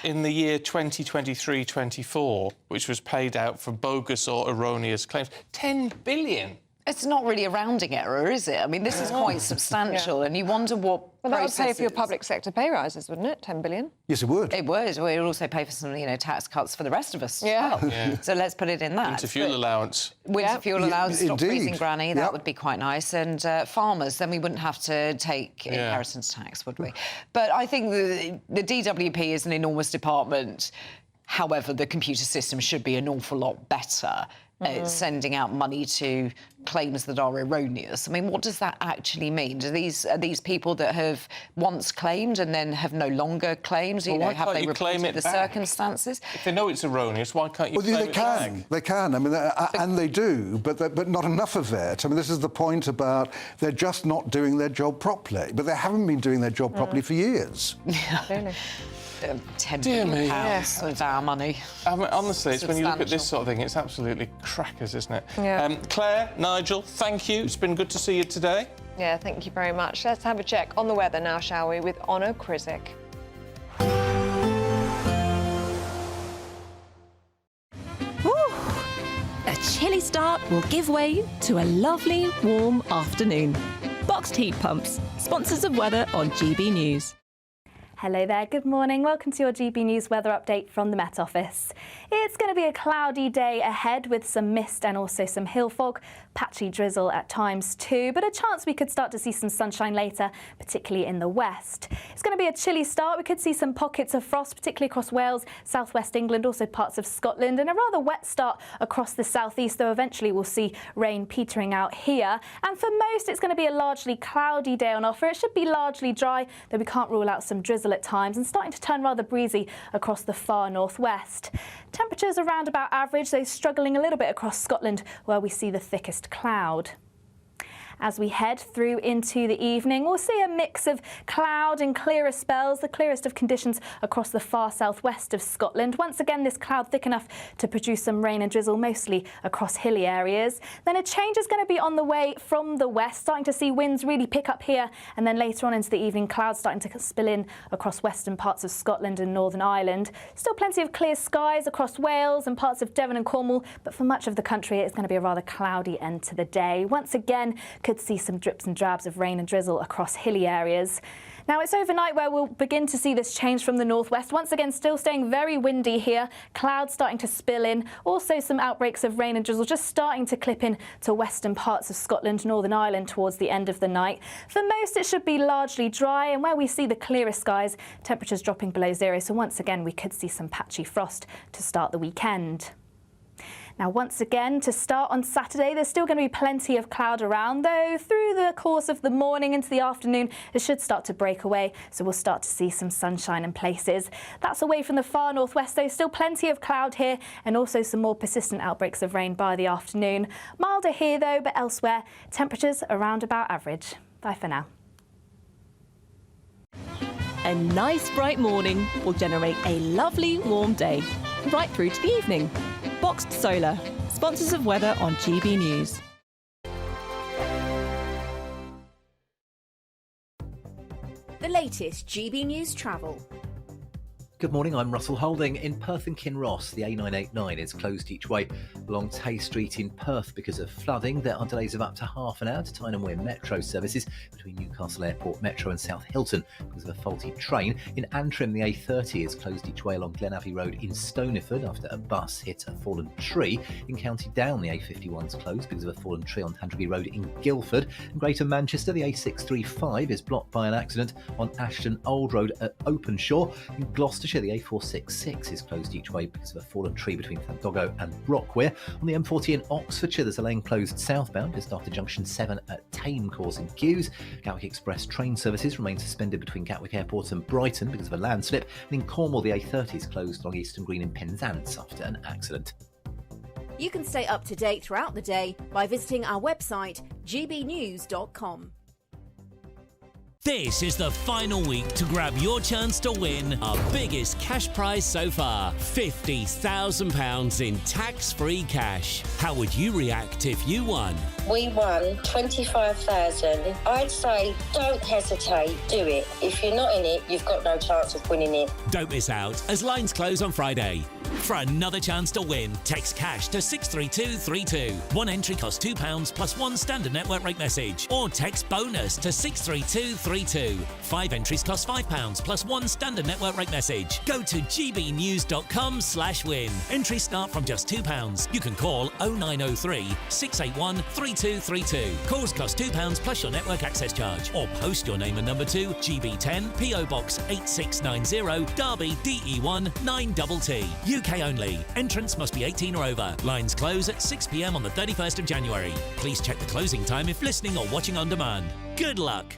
in the year 2023-24, which was paid out for bogus or erroneous claims. 10 billion? It's not really a rounding error, is it? I mean, this is quite substantial, and you wonder what. Well, that would pay for your public sector pay rises, wouldn't it? 10 billion. Yes, it would. It would. It would also pay for some, tax cuts for the rest of us. Yeah. As well. So let's put it in that. Winter fuel allowance. Winter fuel allowance, stop indeed. freezing granny. That would be quite nice. And farmers, then we wouldn't have to take inheritance tax, would we? But I think the DWP is an enormous department. However, the computer system should be an awful lot better at sending out money to claims that are erroneous. I mean, what does that actually mean? Are these people that have once claimed and then have no longer claimed? Well, why have can't they you reported claim it the back? Circumstances? If they know it's erroneous, why can't you claim it back? They can. I mean, and they do, but not enough of it. I mean, this is the point about they're just not doing their job properly. But they haven't been doing their job properly for years. Really? £10 billion of our money. I mean, honestly, it's when you look at this sort of thing, it's absolutely crackers, isn't it? Yeah. Claire, Nigel, thank you. It's been good to see you today. Yeah, thank you very much. Let's have a check on the weather now, shall we, with Honor Krizik. A chilly start will give way to a lovely, warm afternoon. Boxed heat pumps, sponsors of weather on GB News. Hello there, good morning. Welcome to your GB News weather update from the Met Office. It's going to be a cloudy day ahead with some mist and also some hill fog, patchy drizzle at times too, but a chance we could start to see some sunshine later, particularly in the west. It's going to be a chilly start. We could see some pockets of frost, particularly across Wales, southwest England, also parts of Scotland, and a rather wet start across the southeast, though eventually we'll see rain petering out here. And for most, it's going to be a largely cloudy day on offer. It should be largely dry, though we can't rule out some drizzle at times, and starting to turn rather breezy across the far northwest. Temperatures around about average, though struggling a little bit across Scotland where we see the thickest cloud. As we head through into the evening, we'll see a mix of cloud and clearer spells, the clearest of conditions across the far southwest of Scotland. Once again, this cloud thick enough to produce some rain and drizzle, mostly across hilly areas. Then a change is going to be on the way from the west, starting to see winds really pick up here, and then later on into the evening, clouds starting to spill in across western parts of Scotland and Northern Ireland. Still plenty of clear skies across Wales and parts of Devon and Cornwall, but for much of the country, it's going to be a rather cloudy end to the day. Once again, could see some drips and drabs of rain and drizzle across hilly areas. Now it's overnight where we'll begin to see this change from the northwest. Once again, still staying very windy here. Clouds starting to spill in. Also some outbreaks of rain and drizzle just starting to clip in to western parts of Scotland, Northern Ireland towards the end of the night. For most, it should be largely dry, and where we see the clearest skies, temperatures dropping below zero. So once again, we could see some patchy frost to start the weekend. Now, once again, to start on Saturday, there's still going to be plenty of cloud around, though through the course of the morning into the afternoon, it should start to break away, so we'll start to see some sunshine in places. That's away from the far northwest, though, still plenty of cloud here, and also some more persistent outbreaks of rain by the afternoon. Milder here, though, but elsewhere, temperatures around about average. Bye for now. A nice bright morning will generate a lovely warm day, right through to the evening. Boxed Solar, sponsors of weather on GB News. The latest GB News travel. Good morning, I'm Russell Holding. In Perth and Kinross, the A989 is closed each way along Tay Street in Perth because of flooding. There are delays of up to half an hour to Tyne and Wear Metro services between Newcastle Airport Metro and South Hilton because of a faulty train. In Antrim, the A30 is closed each way along Glen Abbey Road in Stoneyford after a bus hit a fallen tree. In County Down, the A51 is closed because of a fallen tree on Tandragee Road in Guildford. In Greater Manchester, the A635 is blocked by an accident on Ashton Old Road at Openshaw. In Gloucestershire, the A466 is closed each way because of a fallen tree between Llandoggo and Brockware. On the M40 in Oxfordshire, there's a lane closed southbound just after junction 7 at Tame, causing queues. Gatwick Express train services remain suspended between Gatwick Airport and Brighton because of a landslip. And in Cornwall, the A30 is closed along Eastern Green in Penzance after an accident. You can stay up to date throughout the day by visiting our website, gbnews.com. This is the final week to grab your chance to win our biggest cash prize so far, £50,000 in tax-free cash. How would you react if you won? We won 25,000. I'd say don't hesitate, do it. If you're not in it, you've got no chance of winning it. Don't miss out as lines close on Friday. For another chance to win, text cash to 63232. One entry costs £2 plus one standard network rate message. Or text bonus to 63232. 5 entries cost £5 plus one standard network rate message. Go to gbnews.com/win. Entries start from just £2. You can call 0903 681 3232. Calls cost £2 plus your network access charge. Or post your name and number to GB10 PO Box 8690 Derby DE1 9TT. UK only. Entrance must be 18 or over. Lines close at 6 p.m. on the 31st of January. Please check the closing time if listening or watching on demand. Good luck.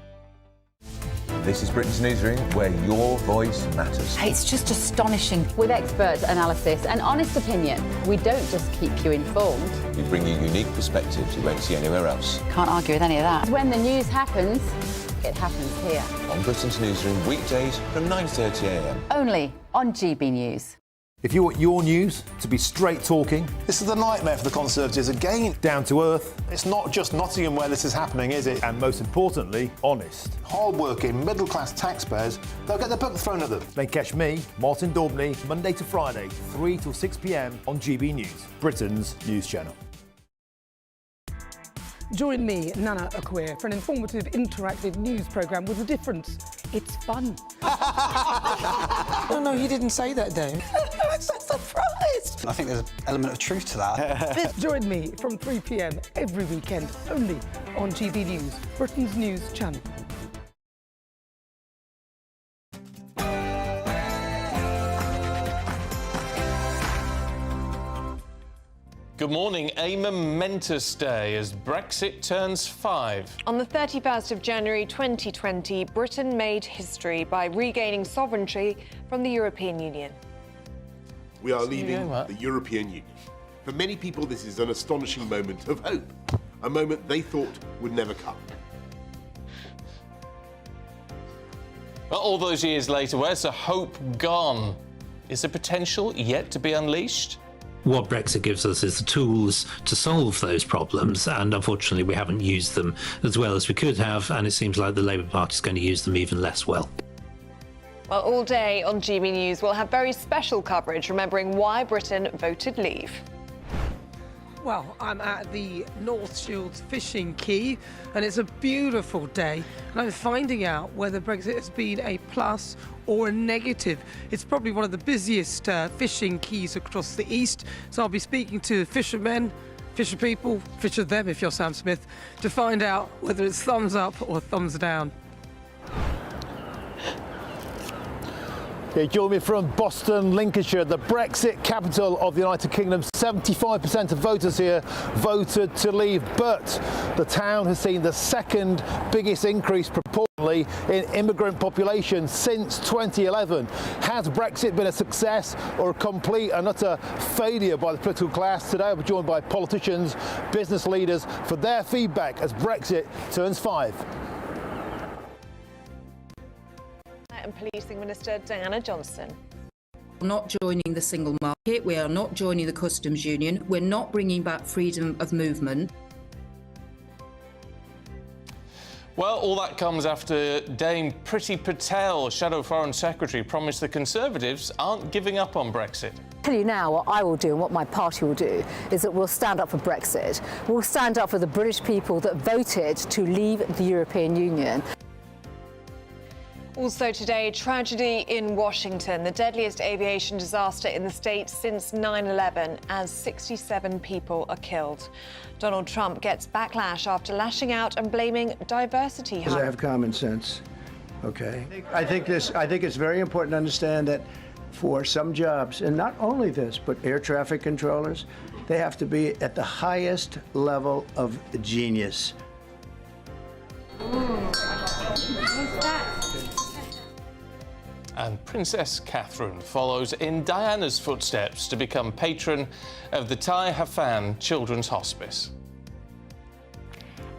This is Britain's Newsroom, where your voice matters. It's just astonishing. With expert analysis and honest opinion, we don't just keep you informed. We bring you unique perspectives you won't see anywhere else. Can't argue with any of that. When the news happens, it happens here. On Britain's Newsroom, weekdays from 9:30 a.m. Only on GB News. If you want your news to be straight talking... This is the nightmare for the Conservatives again. Down to earth. It's not just Nottingham where this is happening, is it? And most importantly, honest. Hard-working, middle-class taxpayers, they'll get their book thrown at them. Then catch me, Martin Daubney, Monday to Friday, 3 till 6 p.m. on GB News, Britain's news channel. Join me, Nana Akweer, for an informative, interactive news programme with a difference. It's fun. No, you didn't say that, Dave. I'm so surprised. I think there's an element of truth to that. Join me from 3 p.m. every weekend, only on GB News, Britain's news channel. Good morning. A momentous day as Brexit turns 5. On the 31st of January 2020, Britain made history by regaining sovereignty from the European Union. We are leaving the European Union. For many people, this is an astonishing moment of hope, a moment they thought would never come. But all those years later, where's the hope gone? Is the potential yet to be unleashed? What Brexit gives us is the tools to solve those problems, and unfortunately we haven't used them as well as we could have, and it seems like the Labour Party is going to use them even less well. Well, all day on GB News, we'll have very special coverage remembering why Britain voted leave. Well, I'm at the North Shields fishing quay, and it's a beautiful day, and I'm finding out whether Brexit has been a plus or a negative. It's probably one of the busiest fishing quays across the east, so I'll be speaking to fishermen, fisher people, fisher them if you're Sam Smith, to find out whether it's thumbs up or thumbs down. Yeah, join me from Boston, Lincolnshire, the Brexit capital of the United Kingdom. 75% of voters here voted to leave, but the town has seen the second biggest increase proportionally in immigrant population since 2011. Has Brexit been a success or a complete and utter failure by the political class? Today I'll be joined by politicians, business leaders for their feedback as Brexit turns 5. And Policing Minister Diana Johnson. We're not joining the single market, we are not joining the customs union, we're not bringing back freedom of movement. Well, all that comes after Dame Priti Patel, Shadow Foreign Secretary, promised the Conservatives aren't giving up on Brexit. Tell you now what I will do and what my party will do is that we'll stand up for Brexit. We'll stand up for the British people that voted to leave the European Union. Also today, tragedy in Washington, the deadliest aviation disaster in the state since 9/11, as 67 people are killed. Donald Trump gets backlash after lashing out and blaming diversity hubs. I have common sense, okay? I think it's very important to understand that for some jobs, and not only this, but air traffic controllers, they have to be at the highest level of genius. And Princess Catherine follows in Diana's footsteps to become patron of the Tai Hafan Children's Hospice.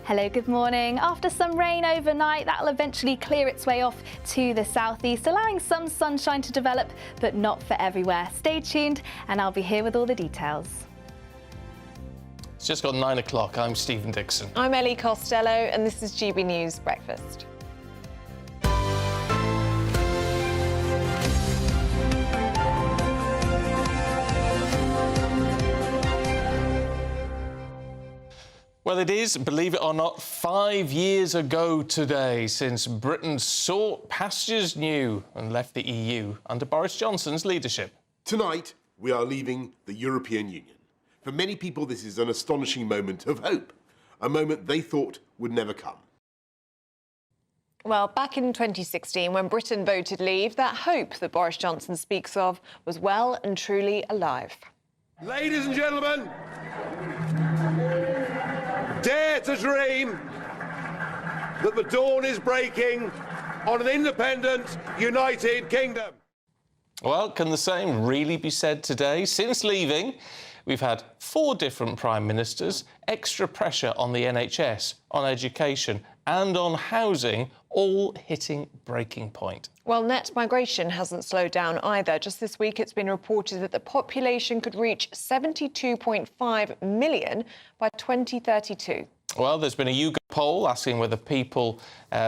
Hello, good morning. After some rain overnight, that'll eventually clear its way off to the southeast, allowing some sunshine to develop, but not for everywhere. Stay tuned, and I'll be here with all the details. It's just gone 9 o'clock. I'm Stephen Dixon. I'm Ellie Costello, and this is GB News Breakfast. Well, it is, believe it or not, 5 years ago today since Britain sought pastures new and left the EU under Boris Johnson's leadership. Tonight, we are leaving the European Union. For many people, this is an astonishing moment of hope, a moment they thought would never come. Well, back in 2016, when Britain voted leave, that hope that Boris Johnson speaks of was well and truly alive. Ladies and gentlemen, dare to dream that the dawn is breaking on an independent, united kingdom. Well, can the same really be said today? Since leaving, we've had 4 different prime ministers, extra pressure on the NHS, on education and on housing, all hitting breaking point. Well, net migration hasn't slowed down either. Just this week, it's been reported that the population could reach 72.5 million by 2032. Well, there's been a YouGov poll asking whether people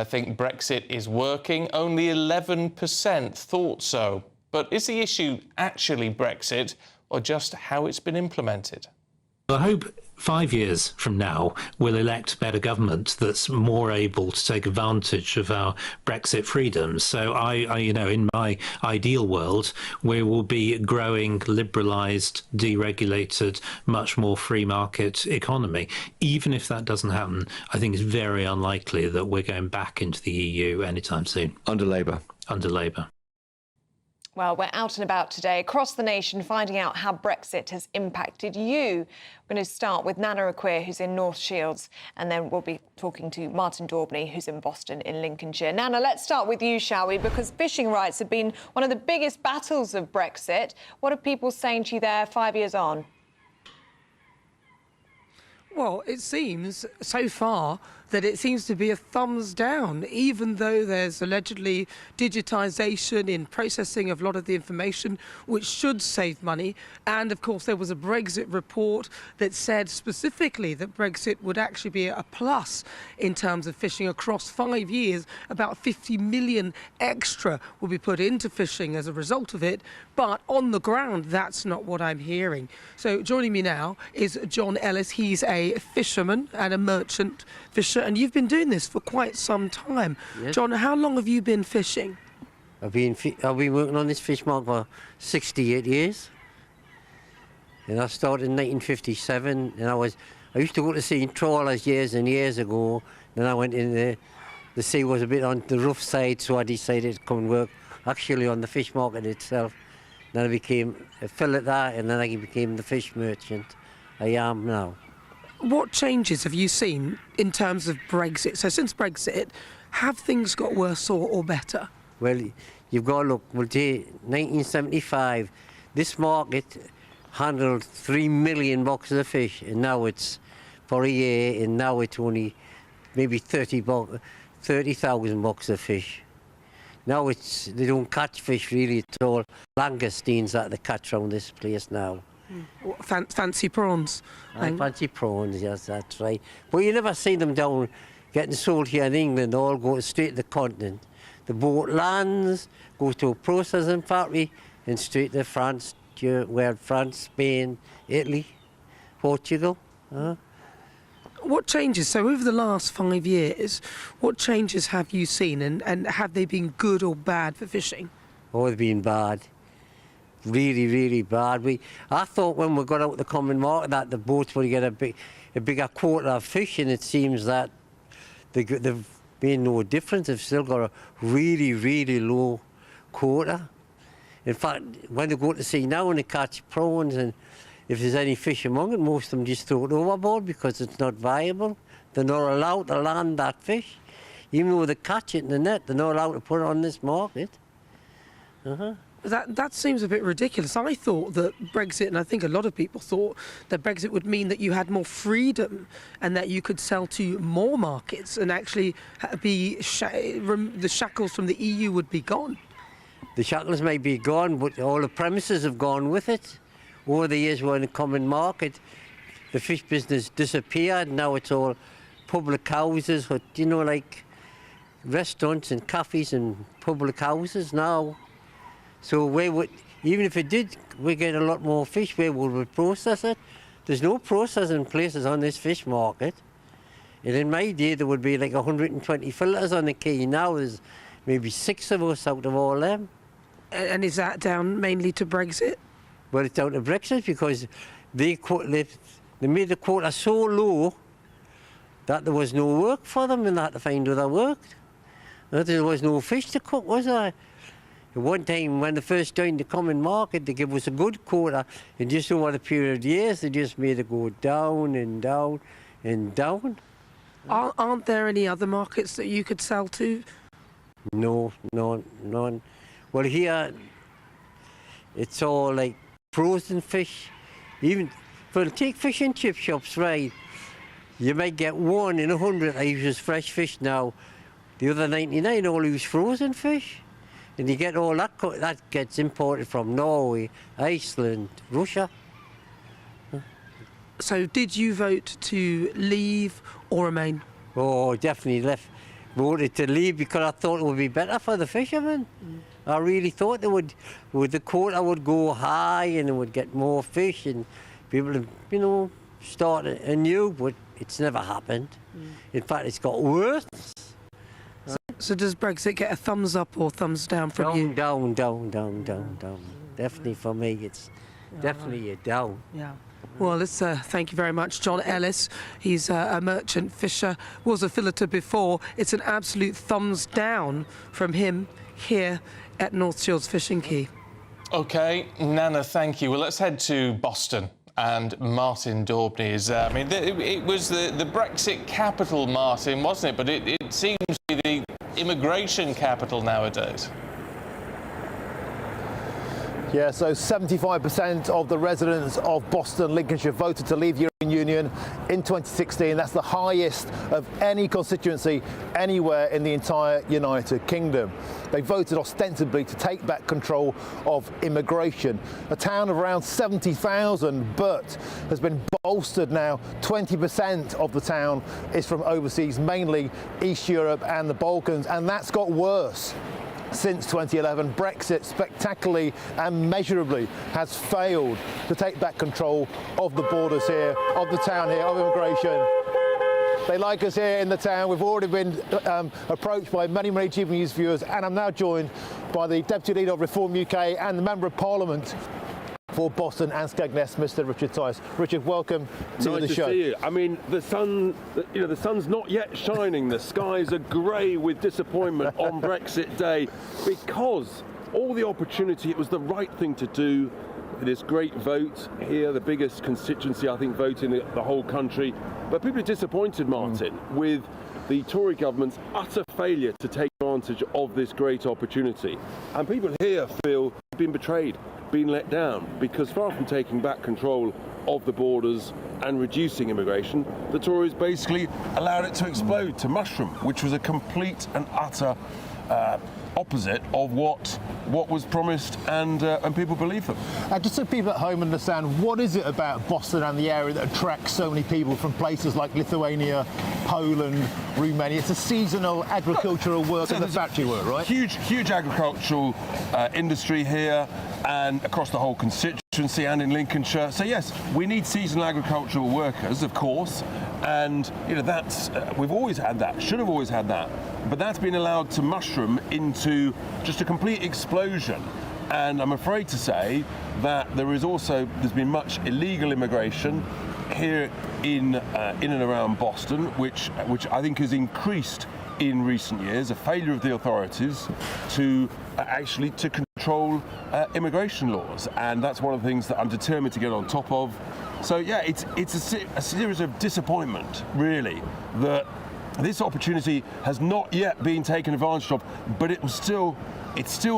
think Brexit is working. Only 11% thought so. But is the issue actually Brexit or just how it's been implemented? I hope 5 years from now we'll elect a better government that's more able to take advantage of our Brexit freedoms. So I in my ideal world, we will be a growing, liberalised, deregulated, much more free market economy. Even if that doesn't happen, I think it's very unlikely that we're going back into the EU anytime soon. Under Labour. Under Labour. Well, we're out and about today across the nation finding out how Brexit has impacted you. We're going to start with Nana Aquir, who's in North Shields, and then we'll be talking to Martin Daubney, who's in Boston in Lincolnshire. Nana, let's start with you, shall we? Because fishing rights have been one of the biggest battles of Brexit. What are people saying to you there 5 years on? Well, it seems so far that it seems to be a thumbs down, even though there's allegedly digitisation in processing of a lot of the information, which should save money. And of course, there was a Brexit report that said specifically that Brexit would actually be a plus in terms of fishing across 5 years. About 50 million extra will be put into fishing as a result of it. But on the ground, that's not what I'm hearing. So joining me now is John Ellis. He's a fisherman and a merchant fisher, and you've been doing this for quite some time. Yes. John, how long have you been fishing? I've been working on this fish market for 68 years. And I started in 1957, and I used to go to sea in trawlers years and years ago. Then I went in there. The sea was a bit on the rough side, so I decided to come and work actually on the fish market itself. Then I became a filleter, and then I became the fish merchant I am now. What changes have you seen in terms of Brexit? So since Brexit, have things got worse or better? Well, you've got to look, well, 1975, this market handled 3 million boxes of fish, and now it's, for a year, and now it's only maybe 30,000 boxes of fish. Now they don't catch fish really at all. Langoustines that they catch around this place now. Fancy prawns. Fancy prawns, yes, that's right. But you never see them down getting sold here in England. They all go straight to the continent. The boat lands, goes to a processing factory, and straight to France, where France, Spain, Italy, Portugal. What changes? So over the last 5 years, what changes have you seen, and have they been good or bad for fishing? Oh, they've been bad. Really, really bad. I thought when we got out the common market that the boats would get a bigger quota of fish, and it seems that they've made no difference. They've still got a really, really low quota. In fact, when they go to sea now and they catch prawns, and if there's any fish among it, most of them just throw it overboard because it's not viable. They're not allowed to land that fish. Even though they catch it in the net, they're not allowed to put it on this market. That seems a bit ridiculous. I thought that Brexit, and I think a lot of people thought that Brexit would mean that you had more freedom and that you could sell to more markets and actually the shackles from the EU would be gone. The shackles may be gone, but all the premises have gone with it. Over the years we're in a common market, the fish business disappeared. Now it's all public houses, like restaurants and cafes and public houses now. So even if it did, we get a lot more fish. Where would we process it? There's no processing places on this fish market. And in my day, there would be like 120 filters on the quay. Now there's maybe 6 of us out of all them. And is that down mainly to Brexit? Well, it's down to Brexit because they made the quota so low that there was no work for them and they had to find other work. There was no fish to cook, was there? One time when they first joined the common market, they gave us a good quota, and just over the period of years, they just made it go down and down and down. Aren't there any other markets that you could sell to? No, none. Well, here, it's all like frozen fish. Even, take fish and chip shops, right? You might get 1 in 100 that uses fresh fish now. The other 99 all use frozen fish. And you get all that gets imported from Norway, Iceland, Russia. So did you vote to leave or remain? Oh, definitely voted to leave because I thought it would be better for the fishermen. I really thought the quota would go high and it would get more fish and people, start anew, but it's never happened. In fact, it's got worse. So does Brexit get a thumbs up or thumbs down from you? Down. Definitely for me, it's definitely a down. Yeah. Well, let's thank you very much, John Ellis. He's a merchant fisher, was a filleter before. It's an absolute thumbs down from him here at North Shields Fishing Quay. OK, Nana, thank you. Well, let's head to Boston. And Martin Daubney is there. I mean, it was the Brexit capital, Martin, wasn't it? But it seems to be the immigration capital nowadays. Yeah, so 75% of the residents of Boston, Lincolnshire, voted to leave the European Union in 2016. That's the highest of any constituency anywhere in the entire United Kingdom. They voted ostensibly to take back control of immigration. A town of around 70,000, but has been bolstered now. 20% of the town is from overseas, mainly East Europe and the Balkans, and that's got worse. Since 2011, Brexit spectacularly and measurably has failed to take back control of the borders here, of the town here, of immigration. They like us here in the town. We've already been approached by many TV News viewers, and I'm now joined by the Deputy Leader of Reform UK and the Member of Parliament for Boston and Skegness, Mr. Richard Tice. Richard, welcome to the show. Nice to see you. I mean, the sun, the sun's not yet shining. The skies are grey with disappointment on Brexit Day, because all the opportunity, it was the right thing to do. This great vote here, the biggest constituency, I think, vote in the whole country. But people are disappointed, Martin, with the Tory government's utter failure to take advantage of this great opportunity. And people here feel been betrayed, been let down, because far from taking back control of the borders and reducing immigration, the Tories basically allowed it to explode, to mushroom, which was a complete and utter opposite of what was promised, and people believe them. Just so people at home understand, what is it about Boston and the area that attracts so many people from places like Lithuania, Poland, Romania? It's a seasonal agricultural work and the factory work, right? Huge agricultural industry here and across the whole constituency and in Lincolnshire. So yes, we need seasonal agricultural workers, of course, and that's we've always had that, should have always had that, but that's been allowed to mushroom into just a complete explosion. And I'm afraid to say that there's been much illegal immigration here in and around Boston, which I think has increased in recent years, a failure of the authorities to actually to control immigration laws, and that's one of the things that I'm determined to get on top of. So yeah, it's a series of disappointment, really, that this opportunity has not yet been taken advantage of, but it's still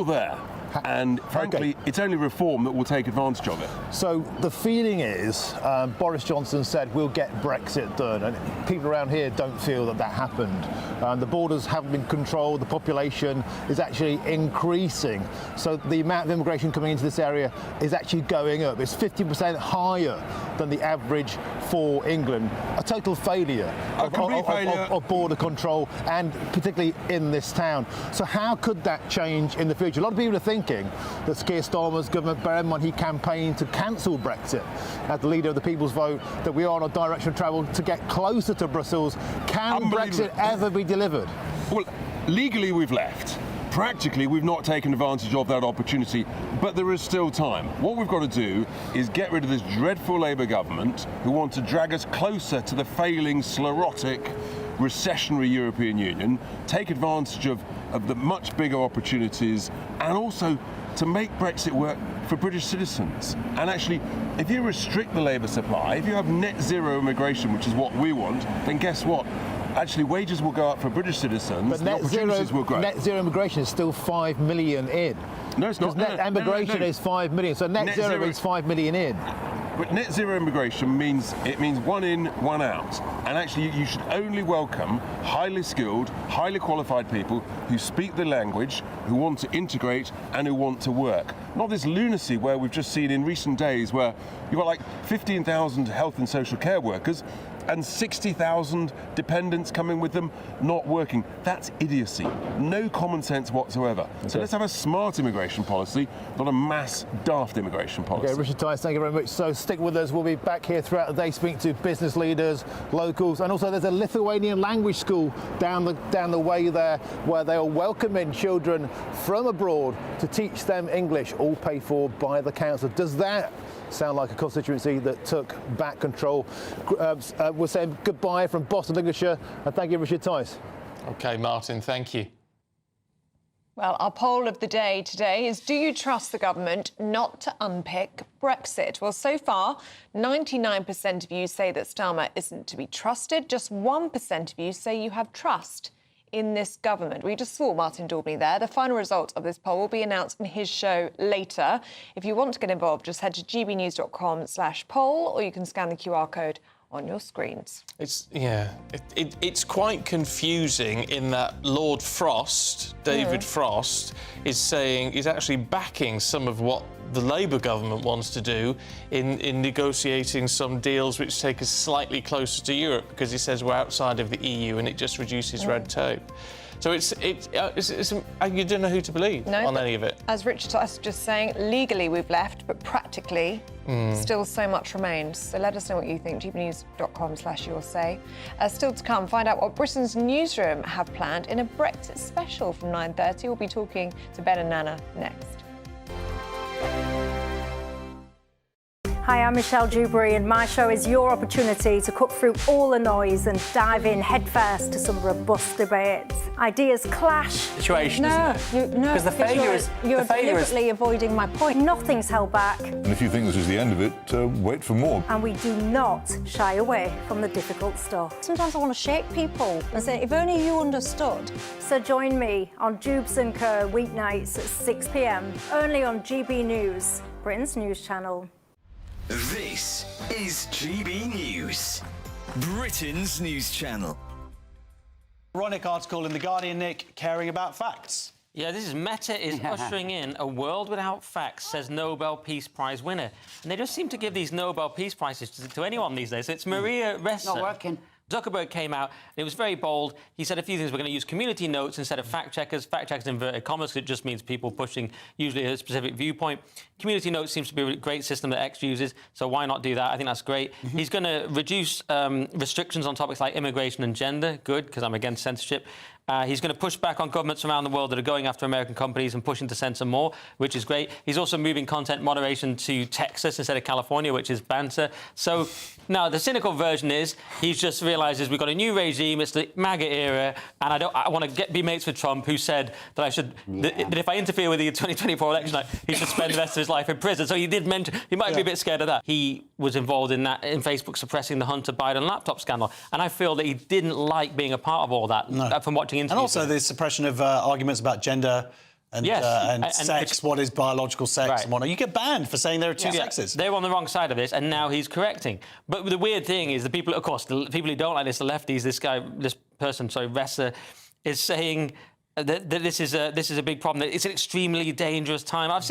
there. And frankly, it's only reform that will take advantage of it. So the feeling is, Boris Johnson said we'll get Brexit done, and people around here don't feel that happened. The borders haven't been controlled, the population is actually increasing. So the amount of immigration coming into this area is actually going up. It's 50% higher than the average for England. A total failure of border control, and particularly in this town. So how could that change in the future? A lot of people are thinking that Keir Starmer's government, bear in mind he campaigned to cancel Brexit as the leader of the People's Vote, that we are on a direction of travel to get closer to Brussels. Can Brexit ever be delivered? Well, legally we've left. Practically, we've not taken advantage of that opportunity, but there is still time. What we've got to do is get rid of this dreadful Labour government who want to drag us closer to the failing, sclerotic, recessionary European Union, take advantage of the much bigger opportunities, and also to make Brexit work for British citizens. And actually, if you restrict the labour supply, if you have net zero immigration, which is what we want, then guess what? Actually, wages will go up for British citizens, but opportunities will grow. Net zero immigration is still 5 million in. No, it's not. Net immigration is 5 million, so net zero is 5 million in. But net zero immigration means one in, one out. And actually, you should only welcome highly skilled, highly qualified people who speak the language, who want to integrate and who want to work. Not this lunacy where we've just seen in recent days where you've got like 15,000 health and social care workers, and 60,000 dependents coming with them, not working. That's idiocy. No common sense whatsoever. So let's have a smart immigration policy, not a mass daft immigration policy. Okay, Richard Tice, thank you very much. So stick with us. We'll be back here throughout the day, speaking to business leaders, locals, and also there's a Lithuanian language school down the way there where they are welcoming children from abroad to teach them English, all paid for by the council. Does that sound like a constituency that took back control? We're saying goodbye from Boston, Lincolnshire, and thank you, Richard Tice. OK, Martin, thank you. Well, our poll of the day today is, do you trust the government not to unpick Brexit? Well, so far, 99% of you say that Starmer isn't to be trusted. Just 1% of you say you have trust in this government. We just saw Martin Daubney there. The final result of this poll will be announced in his show later. If you want to get involved, just head to gbnews.com/poll, or you can scan the QR code on your screens. It's quite confusing in that Lord Frost, David Frost, is saying he's actually backing some of what the Labour government wants to do in negotiating some deals which take us slightly closer to Europe, because he says we're outside of the EU and it just reduces red tape. So you don't know who to believe on any of it. As Richard was just saying, legally we've left, but practically still so much remains. So let us know what you think. gbnews.com/yoursay. Still to come, find out what Britain's Newsroom have planned in a Brexit special from 9:30. We'll be talking to Ben and Nana next. Hi, I'm Michelle Dewberry, and my show is your opportunity to cut through all the noise and dive in headfirst to some robust debates. Ideas clash. Situation, Because the failure is... You're deliberately avoiding my point. Nothing's held back. And if you think this is the end of it, wait for more. And we do not shy away from the difficult stuff. Sometimes I want to shake people and say, if only you understood. So join me on Dubes & Co. weeknights at 6 p.m, only on GB News, Britain's news channel. This is GB News, Britain's news channel. Ironic article in The Guardian, Nick, caring about facts. Yeah, this is Meta is ushering in a world without facts, says Nobel Peace Prize winner. And they just seem to give these Nobel Peace Prizes to anyone these days. So it's Maria Ressa. Not working. Zuckerberg came out, and it was very bold. He said a few things. We're going to use community notes instead of fact-checkers. Fact-checkers inverted commas, it just means people pushing usually a specific viewpoint. Community notes seems to be a great system that X uses, so why not do that? I think that's great. He's going to reduce restrictions on topics like immigration and gender. Good, because I'm against censorship. He's going to push back on governments around the world that are going after American companies and pushing to censor more, which is great. He's also moving content moderation to Texas instead of California, which is banter. So now the cynical version is he just realises we've got a new regime, it's the MAGA era, and I want to be mates with Trump, who said that I should that if I interfere with the 2024 election, he should spend the rest of his life in prison. So he did mention he might be a bit scared of that. He was involved in that in Facebook suppressing the Hunter Biden laptop scandal, and I feel that he didn't like being a part of all that from watching. And also the suppression of arguments about gender and sex, what is biological sex and whatnot. You get banned for saying there are two sexes. They were on the wrong side of this, and now he's correcting. But the weird thing is the people, of course, the people who don't like this, the lefties, this person, Ressa, is saying that this is a big problem. It's an extremely dangerous time. I've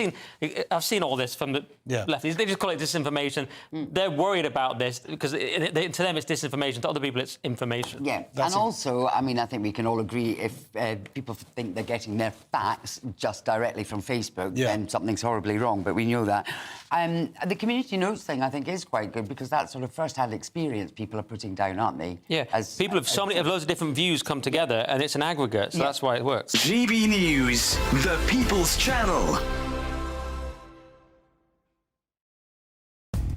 seen all this from the lefties. They just call it disinformation. They're worried about this because to them it's disinformation. To other people it's information. Yeah, and also, I mean, I think we can all agree if people think they're getting their facts just directly from Facebook, then something's horribly wrong. But we know that. The community notes thing, I think, is quite good because that sort of first-hand experience people are putting down, aren't they? Yeah. People have loads of different views come together, and it's an aggregate, so that's why it works. GB News, the People's Channel.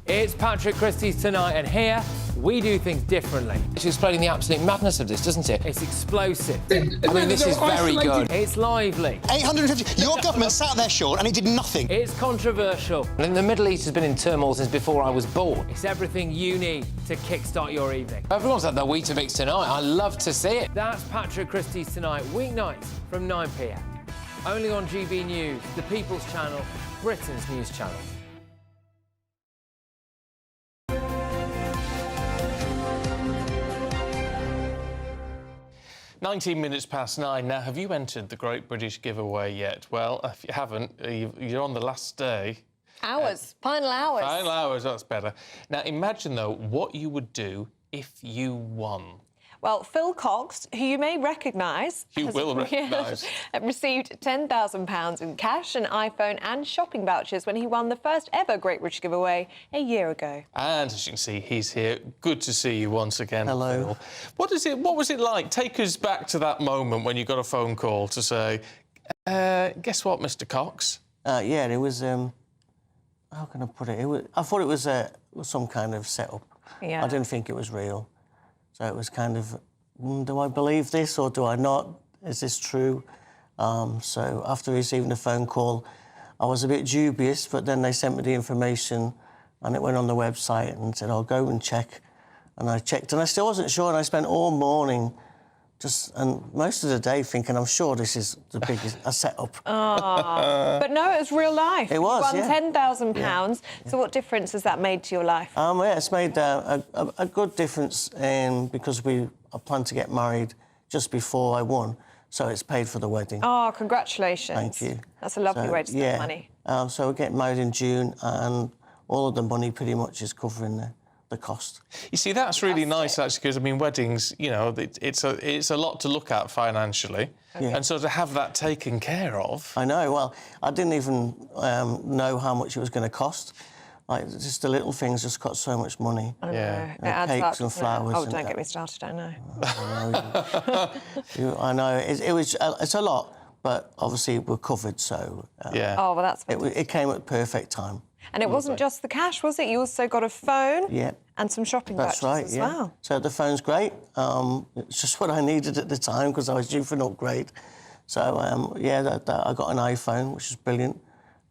It's Patrick Christys tonight, and here we do things differently. It's explaining the absolute madness of this, doesn't it? It's explosive. I mean, this is very good. It's lively. 850. Your government sat there, Sean, and it did nothing. It's controversial. And the Middle East has been in turmoil since before I was born. It's everything you need to kickstart your evening. Everyone's had their Weetabix tonight. I love to see it. That's Patrick Christys tonight, weeknights from 9 p.m. Only on GB News, the People's Channel, Britain's news channel. 19 minutes past 9. Now, have you entered the Great British Giveaway yet? Well, if you haven't, you're on the last day. Hours. Final hours. Final hours, that's better. Now, imagine, though, what you would do if you won? Well, Phil Cox, who you may recognise... received £10,000 in cash, an iPhone and shopping vouchers when he won the first ever Great British Giveaway a year ago. And as you can see, he's here. Good to see you once again, Hello. Phil. What was it like? Take us back to that moment when you got a phone call to say, guess what, Mr. Cox? Yeah, it was... how can I put it? I thought it was some kind of setup. Yeah. I didn't think it was real. So it was kind of, do I believe this or do I not? Is this true? So after receiving the phone call, I was a bit dubious, but then they sent me the information and it went on the website and said, I'll go and check. And I checked and I still wasn't sure, and I spent all morning and most of the day thinking, I'm sure this is the biggest a setup. Oh, but no, it was real life. It was, You won £10,000. Yeah. So what difference has that made to your life? Yeah, it's made a good difference because I planned to get married just before I won, so it's paid for the wedding. Oh, congratulations. Thank you. That's a lovely way to spend money. So we're getting married in June, and all of the money pretty much is covering the cost. You see, that's really nice, actually, because, I mean, weddings, you know, it's a lot to look at financially. Yeah. And so to have that taken care of... I know. Well, I didn't even know how much it was going to cost. Like, just the little things just cost so much money. I know. Yeah. It adds cakes up, and flowers. Oh, don't get me started, I know. I know. It's a lot, but obviously we're covered, so... yeah. Oh, well, that's fantastic. It came at perfect time. And it wasn't just the cash, was it? You also got a phone and some shopping vouchers as well. So the phone's great. It's just what I needed at the time because I was due for an upgrade. So, I got an iPhone, which is brilliant.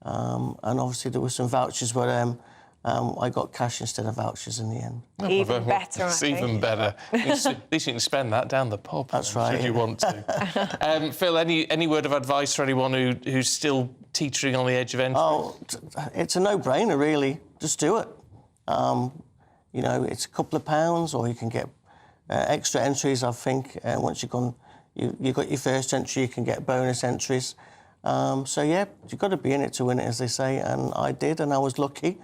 And obviously there were some vouchers where I got cash instead of vouchers in the end. Even better, It's even better. At least you can spend that down the pub. That's right. If you want to. Phil, any word of advice for anyone who's still teetering on the edge of entry? Oh, it's a no-brainer, really. Just do it. You know, it's a couple of pounds, or you can get extra entries, I think. Once you've got your first entry, you can get bonus entries. So, yeah, you've got to be in it to win it, as they say, and I did, and I was lucky.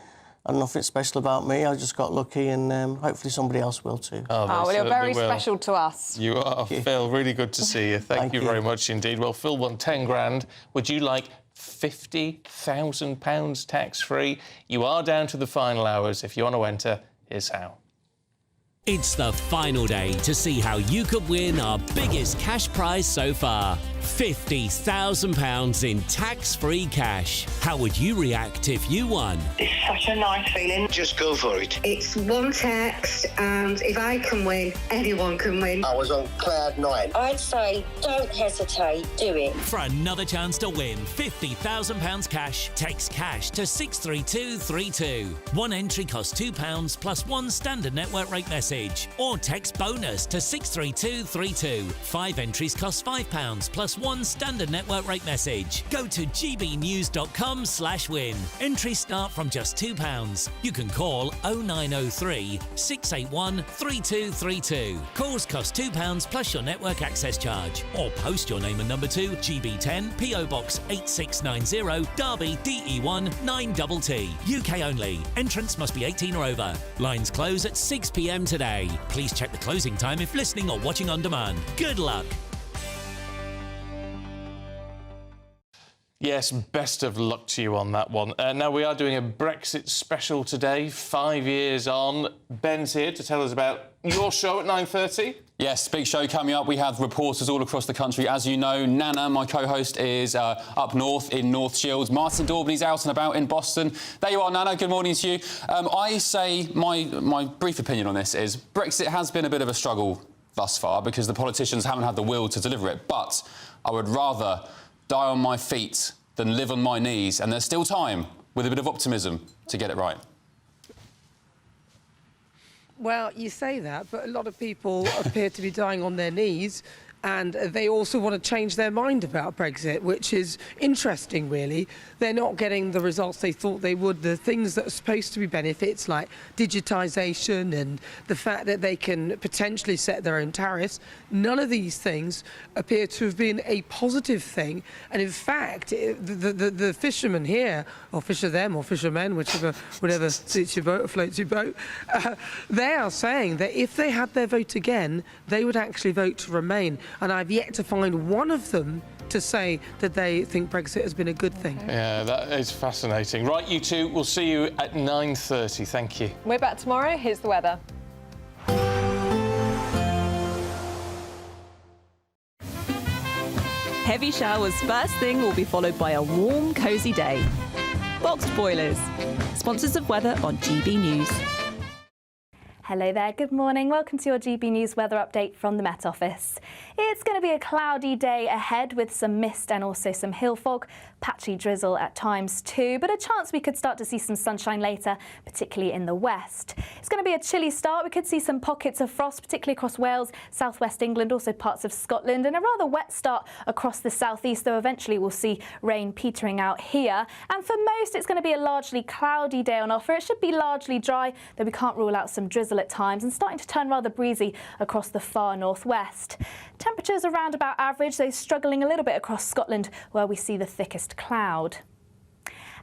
And nothing special about me. I just got lucky, and hopefully somebody else will too. Oh, well, you're very special to us. You are, Phil. Really good to see you. Thank you very much indeed. Well, Phil won 10 grand. Would you like £50,000 tax-free? You are down to the final hours. If you want to enter, here's how. It's the final day to see how you could win our biggest cash prize so far. £50,000 in tax-free cash. How would you react if you won? It's such a nice feeling. Just go for it. It's one text, and if I can win, anyone can win. I was on cloud nine. I'd say don't hesitate, do it. For another chance to win £50,000 cash, text cash to 63232. One entry costs £2 plus one standard network rate message. Or text bonus to 63232. 5 entries cost £5 plus one standard network rate message. Go to gbnews.com/win. Entries start from just £2. You can call 0903 681 3232. Calls cost £2 plus your network access charge. Or post your name and number to GB10 PO Box 8690 Derby DE1 9TT. UK only. Entrance must be 18 or over. Lines close at 6 p.m. today. Please check the closing time if listening or watching on demand. Good luck. Yes, best of luck to you on that one. Now, we are doing a Brexit special today, 5 years on. Ben's here to tell us about your show at 9:30. Yes, big show coming up. We have reporters all across the country. As you know, Nana, my co-host, is up north in North Shields. Martin Daubney's out and about in Boston. There you are, Nana. Good morning to you. I say my brief opinion on this is Brexit has been a bit of a struggle thus far because the politicians haven't had the will to deliver it. But I would rather die on my feet than live on my knees, and there's still time, with a bit of optimism, to get it right. Well, you say that, but a lot of people appear to be dying on their knees, and they also want to change their mind about Brexit, which is interesting, really. They're not getting the results they thought they would. The things that are supposed to be benefits, like digitisation and the fact that they can potentially set their own tariffs, none of these things appear to have been a positive thing. And in fact, the fishermen here, or fisher them, or fishermen, whatever suits your boat or floats your boat, they are saying that if they had their vote again, they would actually vote to remain. And I've yet to find one of them to say that they think Brexit has been a good thing. Yeah, that is fascinating. Right, you two, we'll see you at 9:30. Thank you. We're back tomorrow. Here's the weather. Heavy showers first thing will be followed by a warm, cosy day. Boxed boilers, sponsors of weather on GB News. Hello there, good morning. Welcome to your GB News weather update from the Met Office. It's going to be a cloudy day ahead with some mist and also some hill fog, patchy drizzle at times too, but a chance we could start to see some sunshine later, particularly in the west. It's going to be a chilly start. We could see some pockets of frost, particularly across Wales, southwest England, also parts of Scotland, and a rather wet start across the southeast, though eventually we'll see rain petering out here. And for most, it's going to be a largely cloudy day on offer. It should be largely dry, though we can't rule out some drizzle at times, and starting to turn rather breezy across the far northwest. Temperatures around about average, though struggling a little bit across Scotland, where we see the thickest cloud.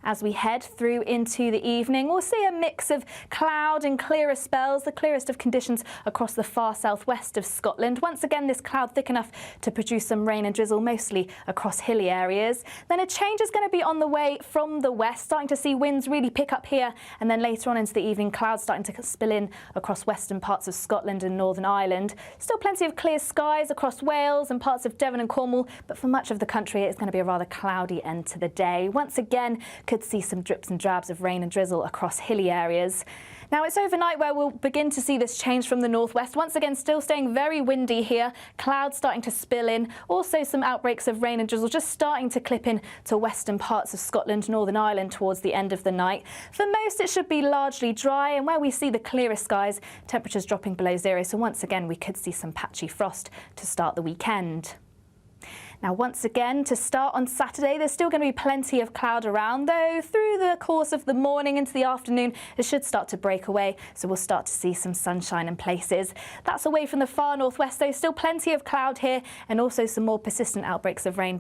As we head through into the evening, we'll see a mix of cloud and clearer spells, the clearest of conditions across the far southwest of Scotland. Once again, this cloud thick enough to produce some rain and drizzle, mostly across hilly areas. Then a change is going to be on the way from the west, starting to see winds really pick up here, and then later on into the evening, clouds starting to spill in across western parts of Scotland and Northern Ireland. Still plenty of clear skies across Wales and parts of Devon and Cornwall, but for much of the country, it's going to be a rather cloudy end to the day. Once again, could see some drips and drabs of rain and drizzle across hilly areas. Now it's overnight where we'll begin to see this change from the northwest. Once again, still staying very windy here. Clouds starting to spill in. Also some outbreaks of rain and drizzle just starting to clip in to western parts of Scotland, Northern Ireland towards the end of the night. For most, it should be largely dry, and where we see the clearest skies, temperatures dropping below zero. So once again, we could see some patchy frost to start the weekend. Now, once again, to start on Saturday, there's still going to be plenty of cloud around, though through the course of the morning into the afternoon, it should start to break away, so we'll start to see some sunshine in places. That's away from the far northwest, though still plenty of cloud here, and also some more persistent outbreaks of rain